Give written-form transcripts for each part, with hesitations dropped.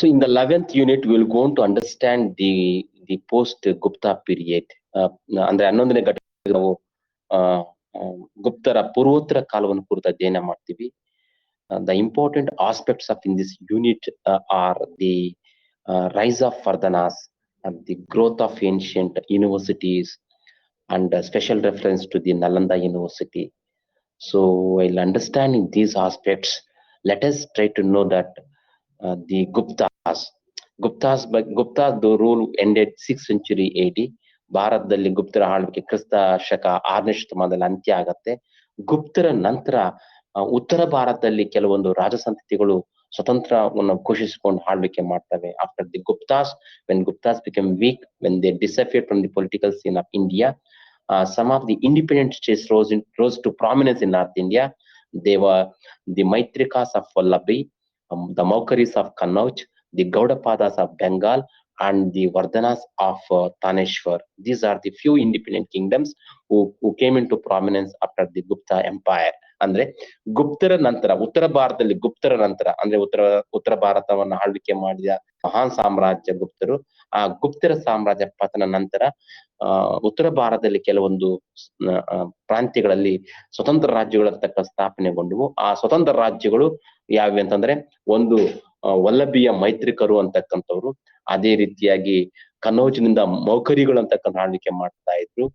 So in the 11th unit, we will go on to understand the post-Gupta period. ಅಂದ್ರೆ 11ನೇ ಘಟಕ ನಾವು ಗುಪ್ತರ ಪೂರ್ವೋತ್ತರ ಕಾಲವನ್ನು ಕುರಿತು ಅಧ್ಯಯನ ಮಾಡ್ತೀವಿ. The important aspects of in this unit are the rise of Vardhanas, the growth of ancient universities, and special reference to the Nalanda University. So while understanding these aspects, let us try to know that the Guptas the rule ended 6th century AD. ಭಾರತದಲ್ಲಿ ಗುಪ್ತರ ಆಳ್ವಿಕೆ ಕ್ರಿಸ್ತ ಶಕ 6ನೇ ಶತಮಾನದಲ್ಲಿ ಅಂತ್ಯ ಆಗತ್ತೆ. ಗುಪ್ತರ ನಂತರ ಉತ್ತರ ಭಾರತದಲ್ಲಿ ಕೆಲವೊಂದು ರಾಜಸಂತತಿಗಳು ಸ್ವತಂತ್ರವನ್ನು ಘೋಷಿಸಿಕೊಂಡು ಆಳ್ವಿಕೆ ಮಾಡ್ತವೆ. After the Guptas, when Guptas became weak, when they disappeared from the political scene of India, some of the independent states rose to prominence in North India. They were the Maitrikas of Vallabhi, the Maukaris of Kannauj, the Gaudapadas of Bengal, and the Vardhanas of Taneshwar. These are the few independent kingdoms who came into prominence after the Gupta Empire. ಅಂದ್ರೆ ಗುಪ್ತರ ನಂತರ ಉತ್ತರ ಭಾರತದಲ್ಲಿ ಗುಪ್ತರ ನಂತರ ಅಂದ್ರೆ ಉತ್ತರ ಭಾರತವನ್ನು ಆಳ್ವಿಕೆ ಮಾಡಿದ ಮಹಾನ್ ಸಾಮ್ರಾಜ್ಯ ಗುಪ್ತರು. ಆ ಗುಪ್ತರ ಸಾಮ್ರಾಜ್ಯ ಪತನ ನಂತರ ಉತ್ತರ ಭಾರತದಲ್ಲಿ ಕೆಲವೊಂದು ಪ್ರಾಂತ್ಯಗಳಲ್ಲಿ ಸ್ವತಂತ್ರ ರಾಜ್ಯಗಳ ತಕ್ಕ ಸ್ಥಾಪನೆಗೊಂಡವು. ಆ ಸ್ವತಂತ್ರ ರಾಜ್ಯಗಳು ಯಾವ್ಯಾವ ಅಂತಂದ್ರೆ ಒಂದು ವಲ್ಲಭಿಯ ಮೈತ್ರಿಕರು ಅಂತಕ್ಕಂಥವ್ರು, ಅದೇ ರೀತಿಯಾಗಿ ಕನ್ನೌಜ್ನಿಂದ ಮೌಖರಿಗಳು ಅಂತಕ್ಕಂಥ ಆಳ್ವಿಕೆ ಮಾಡ್ತಾ ಇದ್ರು,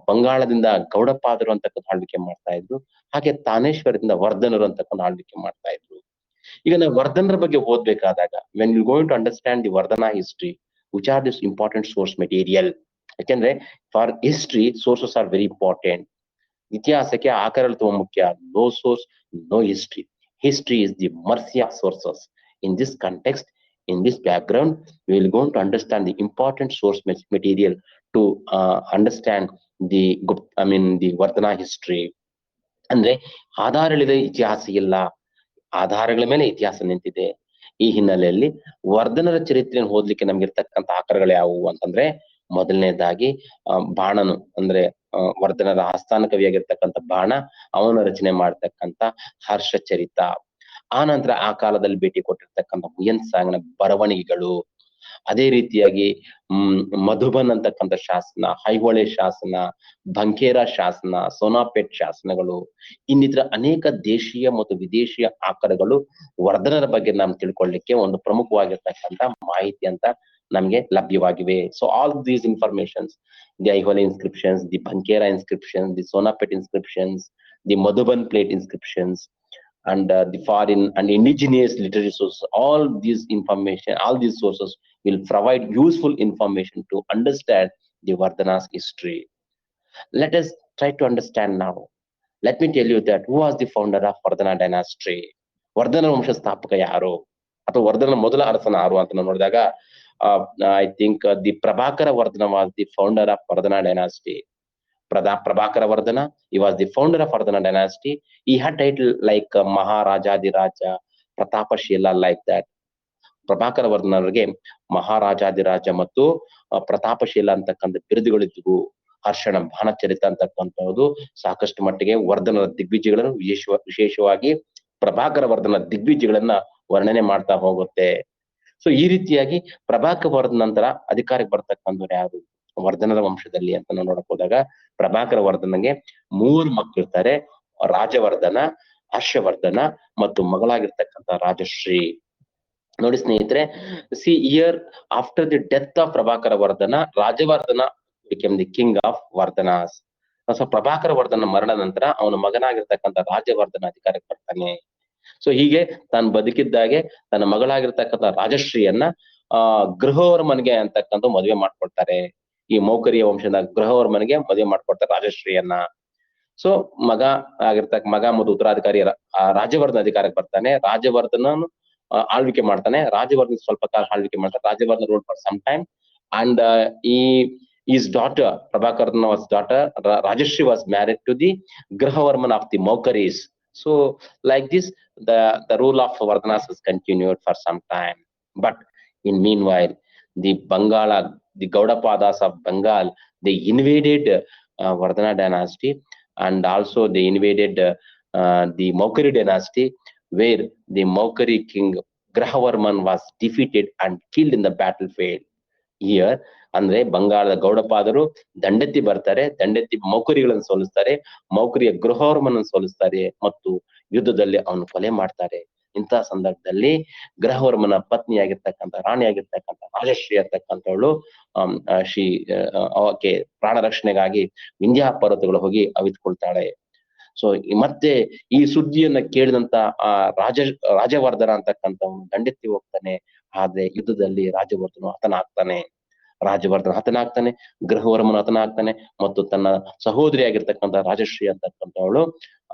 ಬಂಗಾಳದಿಂದ ಗೌಡಪಾದರು ಅಂತಕ್ಕಂಥ ಆಳ್ವಿಕೆ ಮಾಡ್ತಾ ಇದ್ರು, ಹಾಗೆ ತಾನೇಶ್ವರದಿಂದ ವರ್ಧನರು ಅಂತಕ್ಕಂಥ ಆಳ್ವಿಕೆ ಮಾಡ್ತಾ ಇದ್ರು. ಈಗ ನಾವು ವರ್ಧನರ ಬಗ್ಗೆ ಓದ್ಬೇಕಾದಾಗ when you going to understand the Vardhana history, which are this important source material, ಯಾಕೆಂದ್ರೆ for history sources are very important. ಇತಿಹಾಸಕ್ಕೆ ಆಕರಗಳು ತುಂಬಾ ಮುಖ್ಯ. No source no history. History is the mercy of sources. In this context, in this background, we will go on to understand the important source material to understand the Vardhana history. ಅಂದ್ರೆ ಆಧಾರಗಳಿದೆ, ಇತಿಹಾಸ ಇಲ್ಲ, ಆಧಾರಗಳ ಮೇಲೆ ಇತಿಹಾಸ ನಿಂತಿದೆ. ಈ ಹಿನ್ನೆಲೆಯಲ್ಲಿ ವರ್ಧನರ ಚರಿತ್ರೆಯನ್ನು ಓದ್ಲಿಕ್ಕೆ ನಮ್ಗಿರ್ತಕ್ಕಂಥ ಆಕರಗಳು ಯಾವುವು ಅಂತಂದ್ರೆ, ಮೊದಲನೇದಾಗಿ ಬಾಣನು ಅಂದ್ರೆ ವರ್ಧನರ ಆಸ್ಥಾನ ಕವಿಯಾಗಿರ್ತಕ್ಕಂಥ ಬಾಣ, ಅವನ ರಚನೆ ಮಾಡ್ತಕ್ಕಂಥ ಹರ್ಷಚರಿತ. ಆ ನಂತರ ಆ ಕಾಲದಲ್ಲಿ ಭೇಟಿ ಕೊಟ್ಟಿರ್ತಕ್ಕಂಥ ಹುಯನ್ ಸಾಂಗ್ನ ಬರವಣಿಗೆಗಳು, ಅದೇ ರೀತಿಯಾಗಿ ಮಧುಬನ್ ಅಂತಕ್ಕಂಥ ಶಾಸನ, ಐಹೊಳೆ ಶಾಸನ, ಬಂಕೇರ ಶಾಸನ, ಸೋನಾಪೇಟ್ ಶಾಸನಗಳು, ಇನ್ನಿತರ ಅನೇಕ ದೇಶೀಯ ಮತ್ತು ವಿದೇಶಿಯ ಆಕರಗಳು ವರ್ಧನರ ಬಗ್ಗೆ ನಾವು ತಿಳ್ಕೊಳ್ಳಿಕ್ಕೆ ಒಂದು ಪ್ರಮುಖವಾಗಿರ್ತಕ್ಕಂಥ ಮಾಹಿತಿ ಅಂತ ನಮ್ಗೆ ಲಭ್ಯವಾಗಿವೆ. So all these informations, the Aihole inscriptions, the Bankera inscriptions, the Sonapet inscriptions, the Madhuban plate inscriptions, and the foreign and indigenous literary sources, all these information, all these sources will provide useful information to understand the Vardhana's history. Let us try to understand now. Let me tell you that who was the founder of Vardhana dynasty. ವರ್ಧನ ವಂಶ ಸ್ಥಾಪಕ ಯಾರು ಅಥವಾ ವರ್ಧನ ಮೊದಲ ಅರಸನ ಯಾರು ಅಂತ ನೋಡಿದಾಗ I think the Prabhakara Vardhana was the founder of Vardhana dynasty. Prabhakara Vardhana, he was the founder of Vardhana dynasty. He had title like Maharaja, Pratapashila, like that. Prabhakar ವರ್ಧನರಿಗೆ ಮಹಾರಾಜಾದಿರಾಜ ಮತ್ತು ಪ್ರತಾಪಶೀಲ ಅಂತಕ್ಕಂಥ ಬಿರುದುಗಳಿದ್ವು. ಹರ್ಷಣ ಬಾಣಚರಿತ ಅಂತಕ್ಕಂಥದ್ದು ಸಾಕಷ್ಟು ಮಟ್ಟಿಗೆ ವರ್ಧನರ ದಿಗ್ವಿಜಯಗಳನ್ನು ವಿಶೇಷವಾಗಿ ಪ್ರಭಾಕರ ವರ್ಧನ ದಿಗ್ವಿಜಯಗಳನ್ನ ವರ್ಣನೆ ಮಾಡ್ತಾ ಹೋಗುತ್ತೆ. ಸೊ ಈ ರೀತಿಯಾಗಿ ಪ್ರಭಾಕರ ವರ್ಧನ ನಂತರ ಅಧಿಕಾರಕ್ಕೆ ಬರ್ತಕ್ಕಂಥವ್ರು ಯಾರು ವರ್ಧನರ ವಂಶದಲ್ಲಿ ಅಂತ ನಾವು ನೋಡಕ್ ಹೋದಾಗ, ಪ್ರಭಾಕರ ವರ್ಧನಗೆ 3 ಮಕ್ಕಳಿರ್ತಾರೆ. ರಾಜವರ್ಧನ, ಹರ್ಷವರ್ಧನ ಮತ್ತು ಮಗಳಾಗಿರ್ತಕ್ಕಂಥ ರಾಜಶ್ರೀ. ನೋಡಿ ಸ್ನೇಹಿತರೆ, see year after the death of Prabhakara Vardhana, Rajavardhana became the king of Vardhanas. So Prabhakara Vardhana ಮರಣ ನಂತರ ಅವನ ಮಗನಾಗಿರ್ತಕ್ಕಂಥ ರಾಜವರ್ಧನ ಅಧಿಕಾರಕ್ಕೆ ಬರ್ತಾನೆ. ಸೊ ಹೀಗೆ ತಾನು ಬದುಕಿದ್ದಾಗೆ ತನ್ನ ಮಗಳಾಗಿರ್ತಕ್ಕಂಥ ರಾಜಶ್ರೀಯನ್ನ ಗೃಹವರ್ಮನ್ಗೆ ಅಂತಕ್ಕಂಥ ಮದುವೆ ಮಾಡ್ಕೊಳ್ತಾರೆ. ಈ ಮೌಖರಿಯ ವಂಶದ ಗೃಹವರ್ಮನ್ಗೆ ಮದುವೆ ಮಾಡ್ಕೊಡ್ತಾರೆ ರಾಜಶ್ರೀಯನ್ನ. ಸೊ ಮಗ ಮತ್ತು ಉತ್ತರಾಧಿಕಾರಿ ರಾಜವರ್ಧನ ಅಧಿಕಾರಕ್ಕೆ ಬರ್ತಾನೆ. ರಾಜವರ್ಧನನು ಆಳ್ವಿಕೆ ಮಾಡ್ತಾನೆ. ರಾಜವರ್ಧನ ಸ್ವಲ್ಪ ಕಾಲ ಆಳ್ವಿಕೆ ಮಾಡ್ತಾನೆ. Rajavardhana ruled for some time and his daughter, Prabhakarana's daughter Rajashri, was married to the Grahavarman of the Maukaris. So like this, the rule of Vardhanas has continued for some time. But in meanwhile, the Gaudapadas of Bengal, they invaded Vardhana dynasty, and also they invaded the Maukari dynasty, where the Maukari king Grahavarman was defeated and killed in the battlefield. Here, ಅಂದ್ರೆ ಬಂಗಾಳದ ಗೌಡಪಾದರು ದಂಡೆತ್ತಿ ಬರ್ತಾರೆ, ದಂಡೆತ್ತಿ ಮೌಖರಿಗಳನ್ನು ಸೋಲಿಸ್ತಾರೆ, ಮೌಖರಿಯ ಗೃಹವರ್ಮನನ್ನು ಸೋಲಿಸ್ತಾರೆ ಮತ್ತು ಯುದ್ಧದಲ್ಲಿ ಅವನು ಕೊಲೆ ಮಾಡ್ತಾರೆ. ಇಂತಹ ಸಂದರ್ಭದಲ್ಲಿ ಗೃಹವರ್ಮನ ಪತ್ನಿಯಾಗಿರ್ತಕ್ಕಂಥ ರಾಣಿಯಾಗಿರ್ತಕ್ಕಂಥ ರಾಜಶ್ರೀ ಅಂತಕ್ಕಂಥವಳು ಆಕೆ ಪ್ರಾಣ ರಕ್ಷಣೆಗಾಗಿ ವಿಂಧ್ಯ ಪರ್ವತಗಳು ಹೋಗಿ ಅವಿತುಕೊಳ್ತಾಳೆ. ಸೊ ಮತ್ತೆ ಈ ಸುದ್ದಿಯನ್ನ ಕೇಳಿದಂತ ಆ ರಾಜವರ್ಧನ ಅಂತಕ್ಕಂಥವನು ದಂಡೆತ್ತಿ ಹೋಗ್ತಾನೆ. ಆದ್ರೆ ಯುದ್ಧದಲ್ಲಿ ರಾಜವರ್ಧನ ಹತನಾಗ್ತಾನೆ, ಗೃಹವರ್ಮನ ಹತನಾಗ್ತಾನೆ ಮತ್ತು ತನ್ನ ಸಹೋದರಿಯಾಗಿರ್ತಕ್ಕಂಥ ರಾಜಶ್ರೀ ಅಂತಕ್ಕಂಥವಳು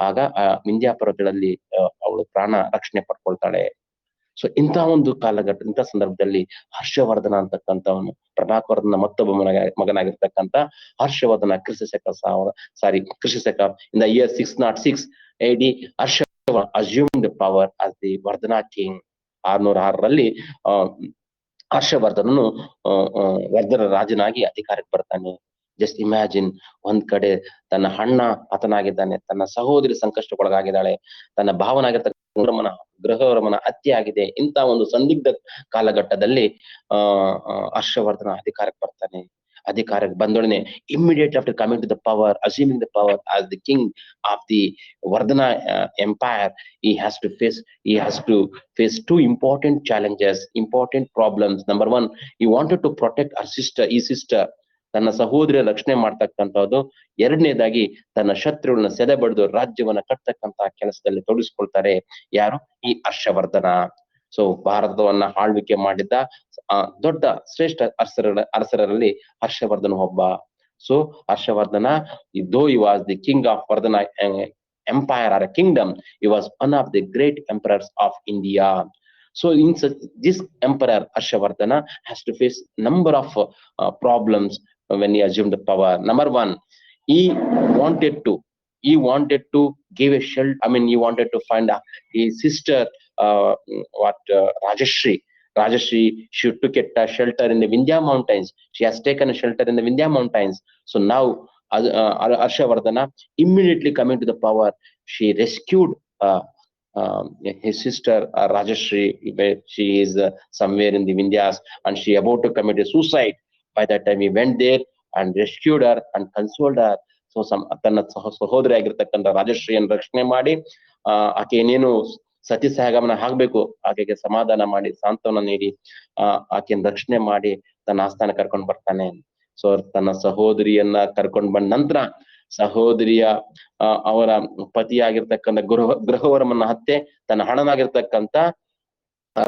ಆಗ ಆ ವಿಂಧ್ಯ ಪರ್ವತಗಳಲ್ಲಿ ಅವಳು ಪ್ರಾಣ ರಕ್ಷಣೆ ಪಡ್ಕೊಳ್ತಾಳೆ. ಸೊ ಇಂತಹ ಒಂದು ಕಾಲಘಟ್ಟ, ಇಂಥ ಸಂದರ್ಭದಲ್ಲಿ ಹರ್ಷವರ್ಧನ ಅಂತಕ್ಕಂಥವನು ಪ್ರಭಾಕರನ ಮತ್ತೊಬ್ಬ ಮಗನಾಗಿರ್ತಕ್ಕಂಥ ಹರ್ಷವರ್ಧನ ಕ್ರಿಸ್ತಶಕ in the year 606 AD, Harshavardhana assumed power as the Vardhana king. 606ರಲ್ಲಿ ಹರ್ಷವರ್ಧನನು ವರ್ಧನ ರಾಜನಾಗಿ ಅಧಿಕಾರಕ್ಕೆ ಬರ್ತಾನೆ. ಜಸ್ಟ್ ಇಮ್ಯಾಜಿನ್, ಒಂದ್ ಕಡೆ ತನ್ನ ಅಣ್ಣ ಹತನಾಗಿದ್ದಾನೆ, ತನ್ನ ಸಹೋದರಿ ಸಂಕಷ್ಟಕ್ಕೊಳಗಾಗಿದ್ದಾಳೆ, ತನ್ನ ಭಾವನಾಗಿರ್ತಕ್ಕಂಥ ಗೃಹವರ್ಮನ ಹತ್ಯೆ ಆಗಿದೆ. ಇಂತ ಒಂದು ಸಂದಿಗ್ಧ ಕಾಲಘಟ್ಟದಲ್ಲಿ ಹರ್ಷವರ್ಧನ ಅಧಿಕಾರಕ್ಕೆ ಬರ್ತಾನೆ. ಅಧಿಕಾರಕ್ಕೆ ಬಂದೊಡನೆ immediately after coming to the power, assuming the power as the king of the Vardhana empire, he has to face two important challenges, important problems. Number one, he wanted to protect his sister, ತನ್ನ ಸಹೋದರಿಯ ರಕ್ಷಣೆ ಮಾಡ್ತಕ್ಕಂಥದ್ದು. ಎರಡನೇದಾಗಿ ತನ್ನ ಶತ್ರುಗಳನ್ನ ಸೆದೆಬಡಿದು ರಾಜ್ಯವನ್ನ ಕಟ್ತಕ್ಕಂತಹ ಕೆಲಸದಲ್ಲಿ ತೊಡಗಿಸ್ಕೊಳ್ತಾರೆ ಯಾರು? ಈ Harshvardhan. So ಭಾರತವನ್ನ ಆಳ್ವಿಕೆ ಮಾಡಿದ್ದ ದೊಡ್ಡ ಶ್ರೇಷ್ಠ ಅರಸರಲ್ಲಿ ಹರ್ಷವರ್ಧನ ಒಬ್ಬ. So Harshavardhana, though he was the king of Vardhana empire or a kingdom, he was one of the great emperors of India. So this emperor Harshavardhana has to face number of problems when he assumed the power. Number one, he wanted to give a shelter. He wanted to find his sister, Rajashri. She took a shelter in the Vindhya mountains. She has taken a shelter in the Vindhya mountains. So now Harshavardhana, immediately coming to the power, she rescued his sister Rajashri. She is somewhere in the Vindhyas and she about to commit a suicide. By that time he went there and rescued her and consoled her. So ತನ್ನ ಸಹೋದರಿ ಆಗಿರ್ತಕ್ಕಂಥ ರಾಜಶ್ರೀಯನ್ನು ರಕ್ಷಣೆ ಮಾಡಿ ಆಕೆ ಏನೇನು ಸತಿ ಸಹಗಮನ ಆಗ್ಬೇಕು ಆಕೆಗೆ ಸಮಾಧಾನ ಮಾಡಿ ಸಾಂತ್ವನ ನೀಡಿ ಆಕೆಯನ್ನು ರಕ್ಷಣೆ ಮಾಡಿ ತನ್ನ ಆಸ್ಥಾನ ಕರ್ಕೊಂಡು ಬರ್ತಾನೆ. ಸೊ ತನ್ನ ಸಹೋದರಿಯನ್ನ ಕರ್ಕೊಂಡು ಬಂದ ನಂತರ ಸಹೋದರಿಯ ಅವರ ಪತಿಯಾಗಿರ್ತಕ್ಕಂಥ ಗೃಹವರ್ಮನ ಹತ್ಯೆ, ತನ್ನ ಹಣನಾಗಿರ್ತಕ್ಕಂಥ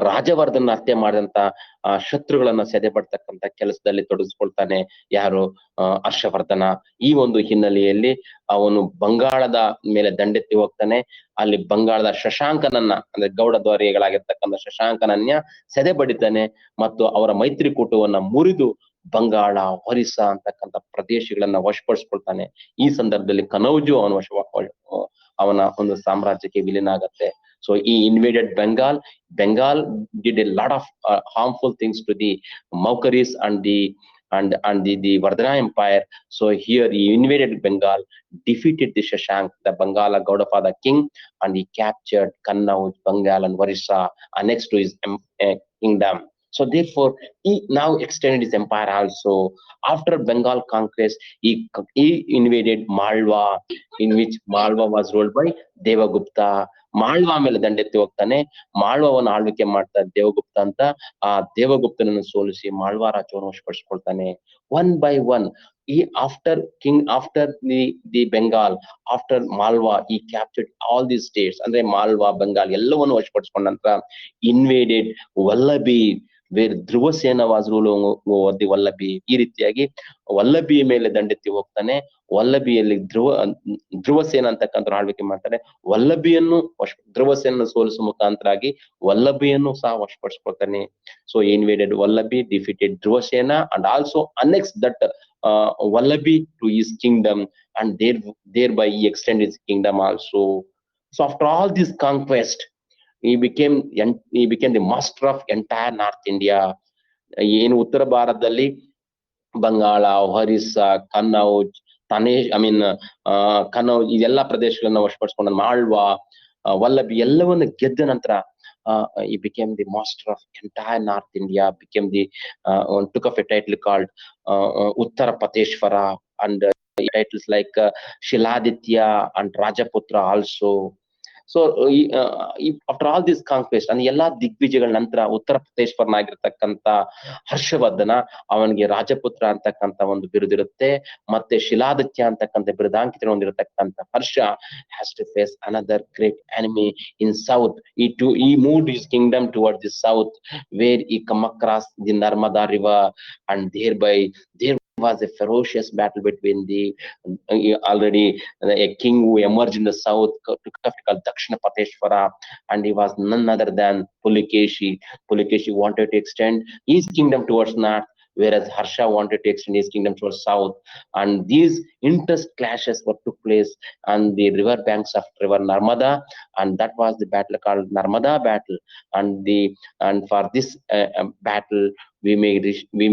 ರಾಜವರ್ಧನ ಹತ್ಯೆ ಮಾಡಿದಂತ ಶತ್ರುಗಳನ್ನ ಸೆದೆ ಪಡ್ತಕ್ಕಂಥ ಕೆಲಸದಲ್ಲಿ ತೊಡಗಿಸ್ಕೊಳ್ತಾನೆ ಯಾರು? ಹರ್ಷವರ್ಧನ. ಈ ಒಂದು ಹಿನ್ನೆಲೆಯಲ್ಲಿ ಅವನು ಬಂಗಾಳದ ಮೇಲೆ ದಂಡೆತ್ತಿ ಹೋಗ್ತಾನೆ. ಅಲ್ಲಿ ಬಂಗಾಳದ ಶಶಾಂಕನನ್ನ, ಅಂದ್ರೆ ಗೌಡ ದ್ವಾರಿಗಳಾಗಿರ್ತಕ್ಕಂಥ ಶಶಾಂಕನನ್ನ ಸೆದೆ ಬಡಿತಾನೆ ಮತ್ತು ಅವರ ಮೈತ್ರಿಕೂಟವನ್ನ ಮುರಿದು ಬಂಗಾಳ, ಒರಿಸ್ಸಾ ಅಂತಕ್ಕಂಥ ಪ್ರದೇಶಗಳನ್ನ ವಶಪಡಿಸ್ಕೊಳ್ತಾನೆ. ಈ ಸಂದರ್ಭದಲ್ಲಿ ಕನೌಜು ಅವನ ಒಂದು ಸಾಮ್ರಾಜ್ಯಕ್ಕೆ ವಿಲೀನ ಆಗತ್ತೆ. So he invaded Bengal. Bengal did a lot of harmful things to the Maukaris and the Vardhana empire. So here he invaded Bengal, defeated the Shashank, the Bangala Gaudapada king, and he captured Kannauj, Bengal and Orissa, annexed to his kingdom. So therefore, he now extended his empire also. After Bengal conquest, he invaded Malwa, in which Malwa was ruled by Devagupta. Malwa ಮೇಲೆ ದಂಡೆತ್ತಿ ಹೋಗ್ತಾನೆ. ಮಾಳ್ವವನ್ನು ಆಳ್ವಿಕೆ ಮಾಡ್ತಾರೆ ದೇವಗುಪ್ತ ಅಂತ. ಆ ದೇವಗುಪ್ತನನ್ನು ಸೋಲಿಸಿ ಮಾಳ್ವಾ ರಾಜ್ಯವನ್ನು ವಶಪಡಿಸಿಕೊಳ್ತಾನೆ. One by one after the Bengal, after Malwa, he captured all these states, ಅಂದ್ರೆ ಮಾಲ್ವಾ, ಬೆಂಗಾಲ್ ಎಲ್ಲವನ್ನು ವಶಪಡಿಸಿಕೊಂಡ ನಂತರ invaded ವಲ್ಲಭಿ, where ಧ್ರುವಸೇನ was ruling over the ವಲ್ಲಭಿ. ಈ ರೀತಿಯಾಗಿ ವಲ್ಲಭಿಯ ಮೇಲೆ ದಂಡೆತ್ತಿ ಹೋಗ್ತಾನೆ. ವಲ್ಲಭಿಯಲ್ಲಿ ಧ್ರುವಸೇನ ಅಂತಕ್ಕಂಥ ಆಳ್ವಿಕೆ ಮಾಡ್ತಾರೆ. ಧ್ರುವಸೇನ ಸೋಲಿಸುವ ಮುಖಾಂತರಾಗಿ ವಲ್ಲಭಿಯನ್ನು ಸಹ ವಶಪಡಿಸ್ಕೊಳ್ತಾನೆ. So invaded Vallabhi, defeated Dhruvasena and also annexed that Vallabhi to his kingdom, and thereby he extended his kingdom also. So after all this conquest, he became the master of entire North India. ಏನು ಉತ್ತರ ಭಾರತದಲ್ಲಿ ಬಂಗಾಳ, ಒರಿಸ್ಸಾ, ಕನ್ನೌಜ್, ಕನ್ನೌಜ್ ಇದೆಲ್ಲ ಪ್ರದೇಶಗಳನ್ನ ವಶಪಡಿಸ್ಕೊಂಡ ಮಾಳ್ವಾ, ವಲ್ಲಭಿ ಎಲ್ಲವನ್ನ ಗೆದ್ದ ನಂತರ he became the master of entire North India, became the took up a title called Uttara Pateshwara, and titles like Shiladitya and Rajaputra also. So after all this conquest ಅಂದ್ರೆ ಎಲ್ಲಾ ದಿಗ್ವಿಜಯಗಳ ನಂತರ ಉತ್ತರ ಪ್ರದೇಶ್ವರನಾಗಿರ್ತಕ್ಕಂತ ಹರ್ಷವರ್ಧನ, ಅವನಿಗೆ ರಾಜಪುತ್ರ ಅಂತಕ್ಕಂತ ಒಂದು ಬಿರುದಿರುತ್ತೆ, ಮತ್ತೆ ಶಿಲಾದಿತ್ಯ ಅಂತಕ್ಕಂಥ ಬಿರುದಾಂಕಿತ ಹೊಂದಿರತಕ್ಕಂತ Harsha has to face another great enemy in south. he moved his kingdom towards the south, where he come across the Narmada river, and thereby there was a ferocious battle between the already a king who emerged in the south, called Dakshina Pateshwara, and he was none other than Pulikeshi. Pulikeshi wanted to extend his kingdom towards north, whereas Harsha wanted to extend his kingdom towards south, and these interest clashes were took place on the river banks of river Narmada, and that was the battle called Narmada battle. And for this battle, we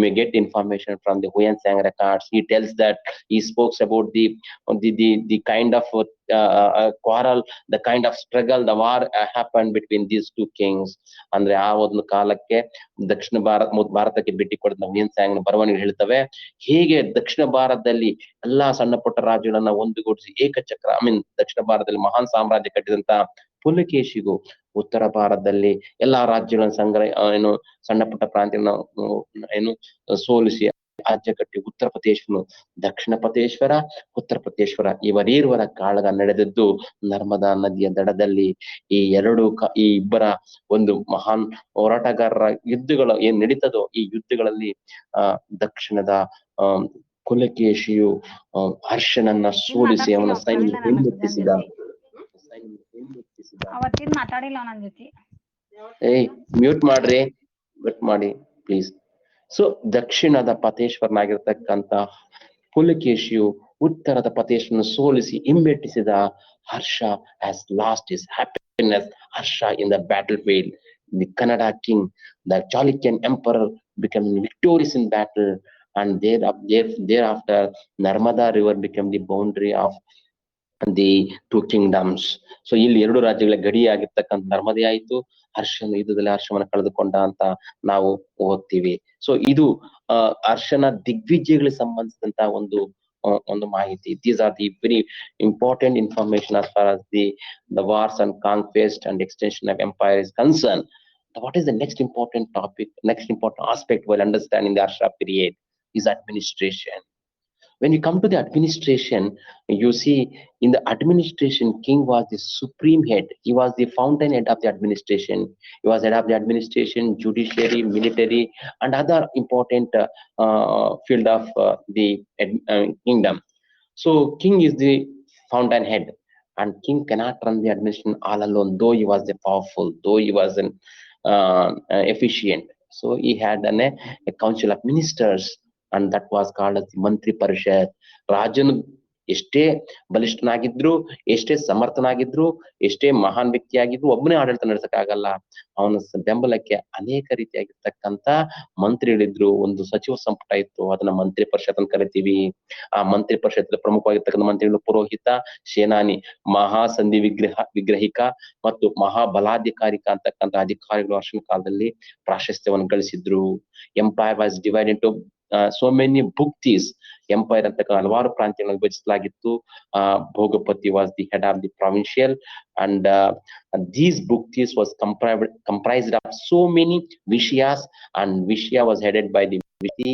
may get information from the Huyan Sang records. He tells that he spoke about the kind of quarrel, the kind of struggle, the war happened between these two kings. ಅಂದ್ರೆ ಆ ಒಂದು ಕಾಲಕ್ಕೆ ದಕ್ಷಿಣ ಭಾರತಕ್ಕೆ ಭೇಟಿ ಕೊಡಿದ Hiuen song ಬರವಣಿಗೆ ಹೇಳ್ತವೆ, ಹೇಗೆ ದಕ್ಷಿಣ ಭಾರತದಲ್ಲಿ ಎಲ್ಲಾ ಸಣ್ಣ ಪುಟ್ಟ ರಾಜ್ಯಗಳನ್ನ ಒಂದುಗೂಡಿಸಿ ಏಕಚಕ್ರ ದಕ್ಷಿಣ ಭಾರತದಲ್ಲಿ ಮಹಾನ್ ಸಾಮ್ರಾಜ್ಯ ಕಟ್ಟಿದಂತ ಪುಲಕೇಶಿಗೂ ಉತ್ತರ ಭಾರತದಲ್ಲಿ ಎಲ್ಲಾ ರಾಜ್ಯಗಳನ್ನು ಸಂಗ್ರಹ ಸಣ್ಣ ಪುಟ್ಟ ಪ್ರಾಂತ್ಯಗಳನ್ನ ಸೋಲಿಸಿ ರಾಜ್ಯ ಕಟ್ಟಿ ದಕ್ಷಿಣ ಪತೇಶ್ವರ, ಉತ್ತರ ಪತೇಶ್ವರ ಇವರೀರ್ವರ ಕಾಳಗ ನಡೆದದ್ದು ನರ್ಮದಾ ನದಿಯ ದಡದಲ್ಲಿ. ಈ ಇಬ್ಬರ ಒಂದು ಮಹಾನ್ ಹೋರಾಟಗಾರರ ಯುದ್ಧಗಳು ಏನ್ ನಡೀತದೋ, ಈ ಯುದ್ಧಗಳಲ್ಲಿ ದಕ್ಷಿಣದ ಕುಲಕೇಶಿಯು ಹರ್ಷನನ್ನ ಸೋಲಿಸಿ ಅವನ ಸೈನ್ಯ ಹಿಮ್ಮೆಟ್ಟಿಸಿದ. ಮ್ಯೂಟ್ ಮಾಡ್ರಿ, ಮ್ಯೂಟ್ ಮಾಡಿ ಪ್ಲೀಸ್. ಸೊ ದಕ್ಷಿಣದ ಪತೇಶ್ವರನಾಗಿರ್ತಕ್ಕಂತ ಪುಲಕೇಶಿಯು ಉತ್ತರದ ಪತೇಶ್ವರನ ಸೋಲಿಸಿ ಹಿಂಬೆಟ್ಟಿಸಿದ. Harsha has lost his happiness. Harsha in the battlefield. The Kannada king, the Chalukyan emperor became victorious in battle, and thereafter Narmada river became the boundary of the two kingdoms. So ಇಲ್ಲಿ ಎರಡು ರಾಜ್ಯಗಳ ಗಡಿಯಾಗಿರ್ತಕ್ಕಂಥ ನರ್ಮದೆ ಆಯ್ತು, ಹರ್ಷನ ಯುದ್ಧದಲ್ಲಿ ಹರ್ಷವನ್ನ ಕಳೆದುಕೊಂಡ ಅಂತ ನಾವು ಓದ್ತೀವಿ. ಸೊ ಇದು ಹರ್ಷನ ದಿಗ್ವಿಜಯಗಳಿಗೆ ಸಂಬಂಧಿಸಿದಂತ ಒಂದು ಮಾಹಿತಿ. These are the very important information as far as the wars and conquest and extension of empire is concerned. What is the next important topic, next important aspect while understanding the Harsha period is administration. When you come to the administration, you see in the administration, king was the supreme head. He was the fountainhead of the administration. He was head of the administration, judiciary, military, and other important field of the kingdom. So king is the fountainhead, and king cannot run the administration all alone, though he was the powerful, though he was an efficient. So he had a council of ministers, and that was called as the Mantri Parishad. ರಾಜನು ಎಷ್ಟೇ ಬಲಿಷ್ಠನಾಗಿದ್ರು, ಎಷ್ಟೇ ಸಮರ್ಥನಾಗಿದ್ರು, ಎಷ್ಟೇ ಮಹಾನ್ ವ್ಯಕ್ತಿಯಾಗಿದ್ರು ಒಬ್ಬನೇ ಆಡಳಿತ ನಡೆಸಕ್ಕಾಗಲ್ಲ. ಅವನ ಬೆಂಬಲಕ್ಕೆ ಅನೇಕ ರೀತಿಯಾಗಿರ್ತಕ್ಕಂತ ಮಂತ್ರಿಗಳಿದ್ರು. ಒಂದು ಸಚಿವ ಸಂಪುಟ ಇತ್ತು, ಅದನ್ನ ಮಂತ್ರಿ ಪರಿಷತ್ ಅಂತ ಕರಿತೀವಿ. ಆ ಮಂತ್ರಿ ಪರಿಷತ್ ಪ್ರಮುಖವಾಗಿರ್ತಕ್ಕಂಥ ಮಂತ್ರಿಗಳು ಪುರೋಹಿತ, ಸೇನಾನಿ, ಮಹಾಸಂಧಿ ವಿಗ್ರಹಿಕ ಮತ್ತು ಮಹಾಬಲಾಧಿಕಾರಿಕ ಅಂತಕ್ಕಂಥ ಅಧಿಕಾರಿಗಳು ಅರ್ಶನ ಕಾಲದಲ್ಲಿ ಪ್ರಾಶಸ್ತ್ಯವನ್ನು ಗಳಿಸಿದ್ರು. Empire was divided into so many bhuktis. Empire ಅಂತಕ್ಕ ಹಲವಾರು ಪ್ರಾಂತ್ಯಗಳನ್ನು ವಿಭಜಿಸಲಾಗಿತ್ತು. ಭೋಗಪತಿ was the head of the provincial, and these bhuktis was comprised of so many vishyas, and Vishya was headed by the Viti,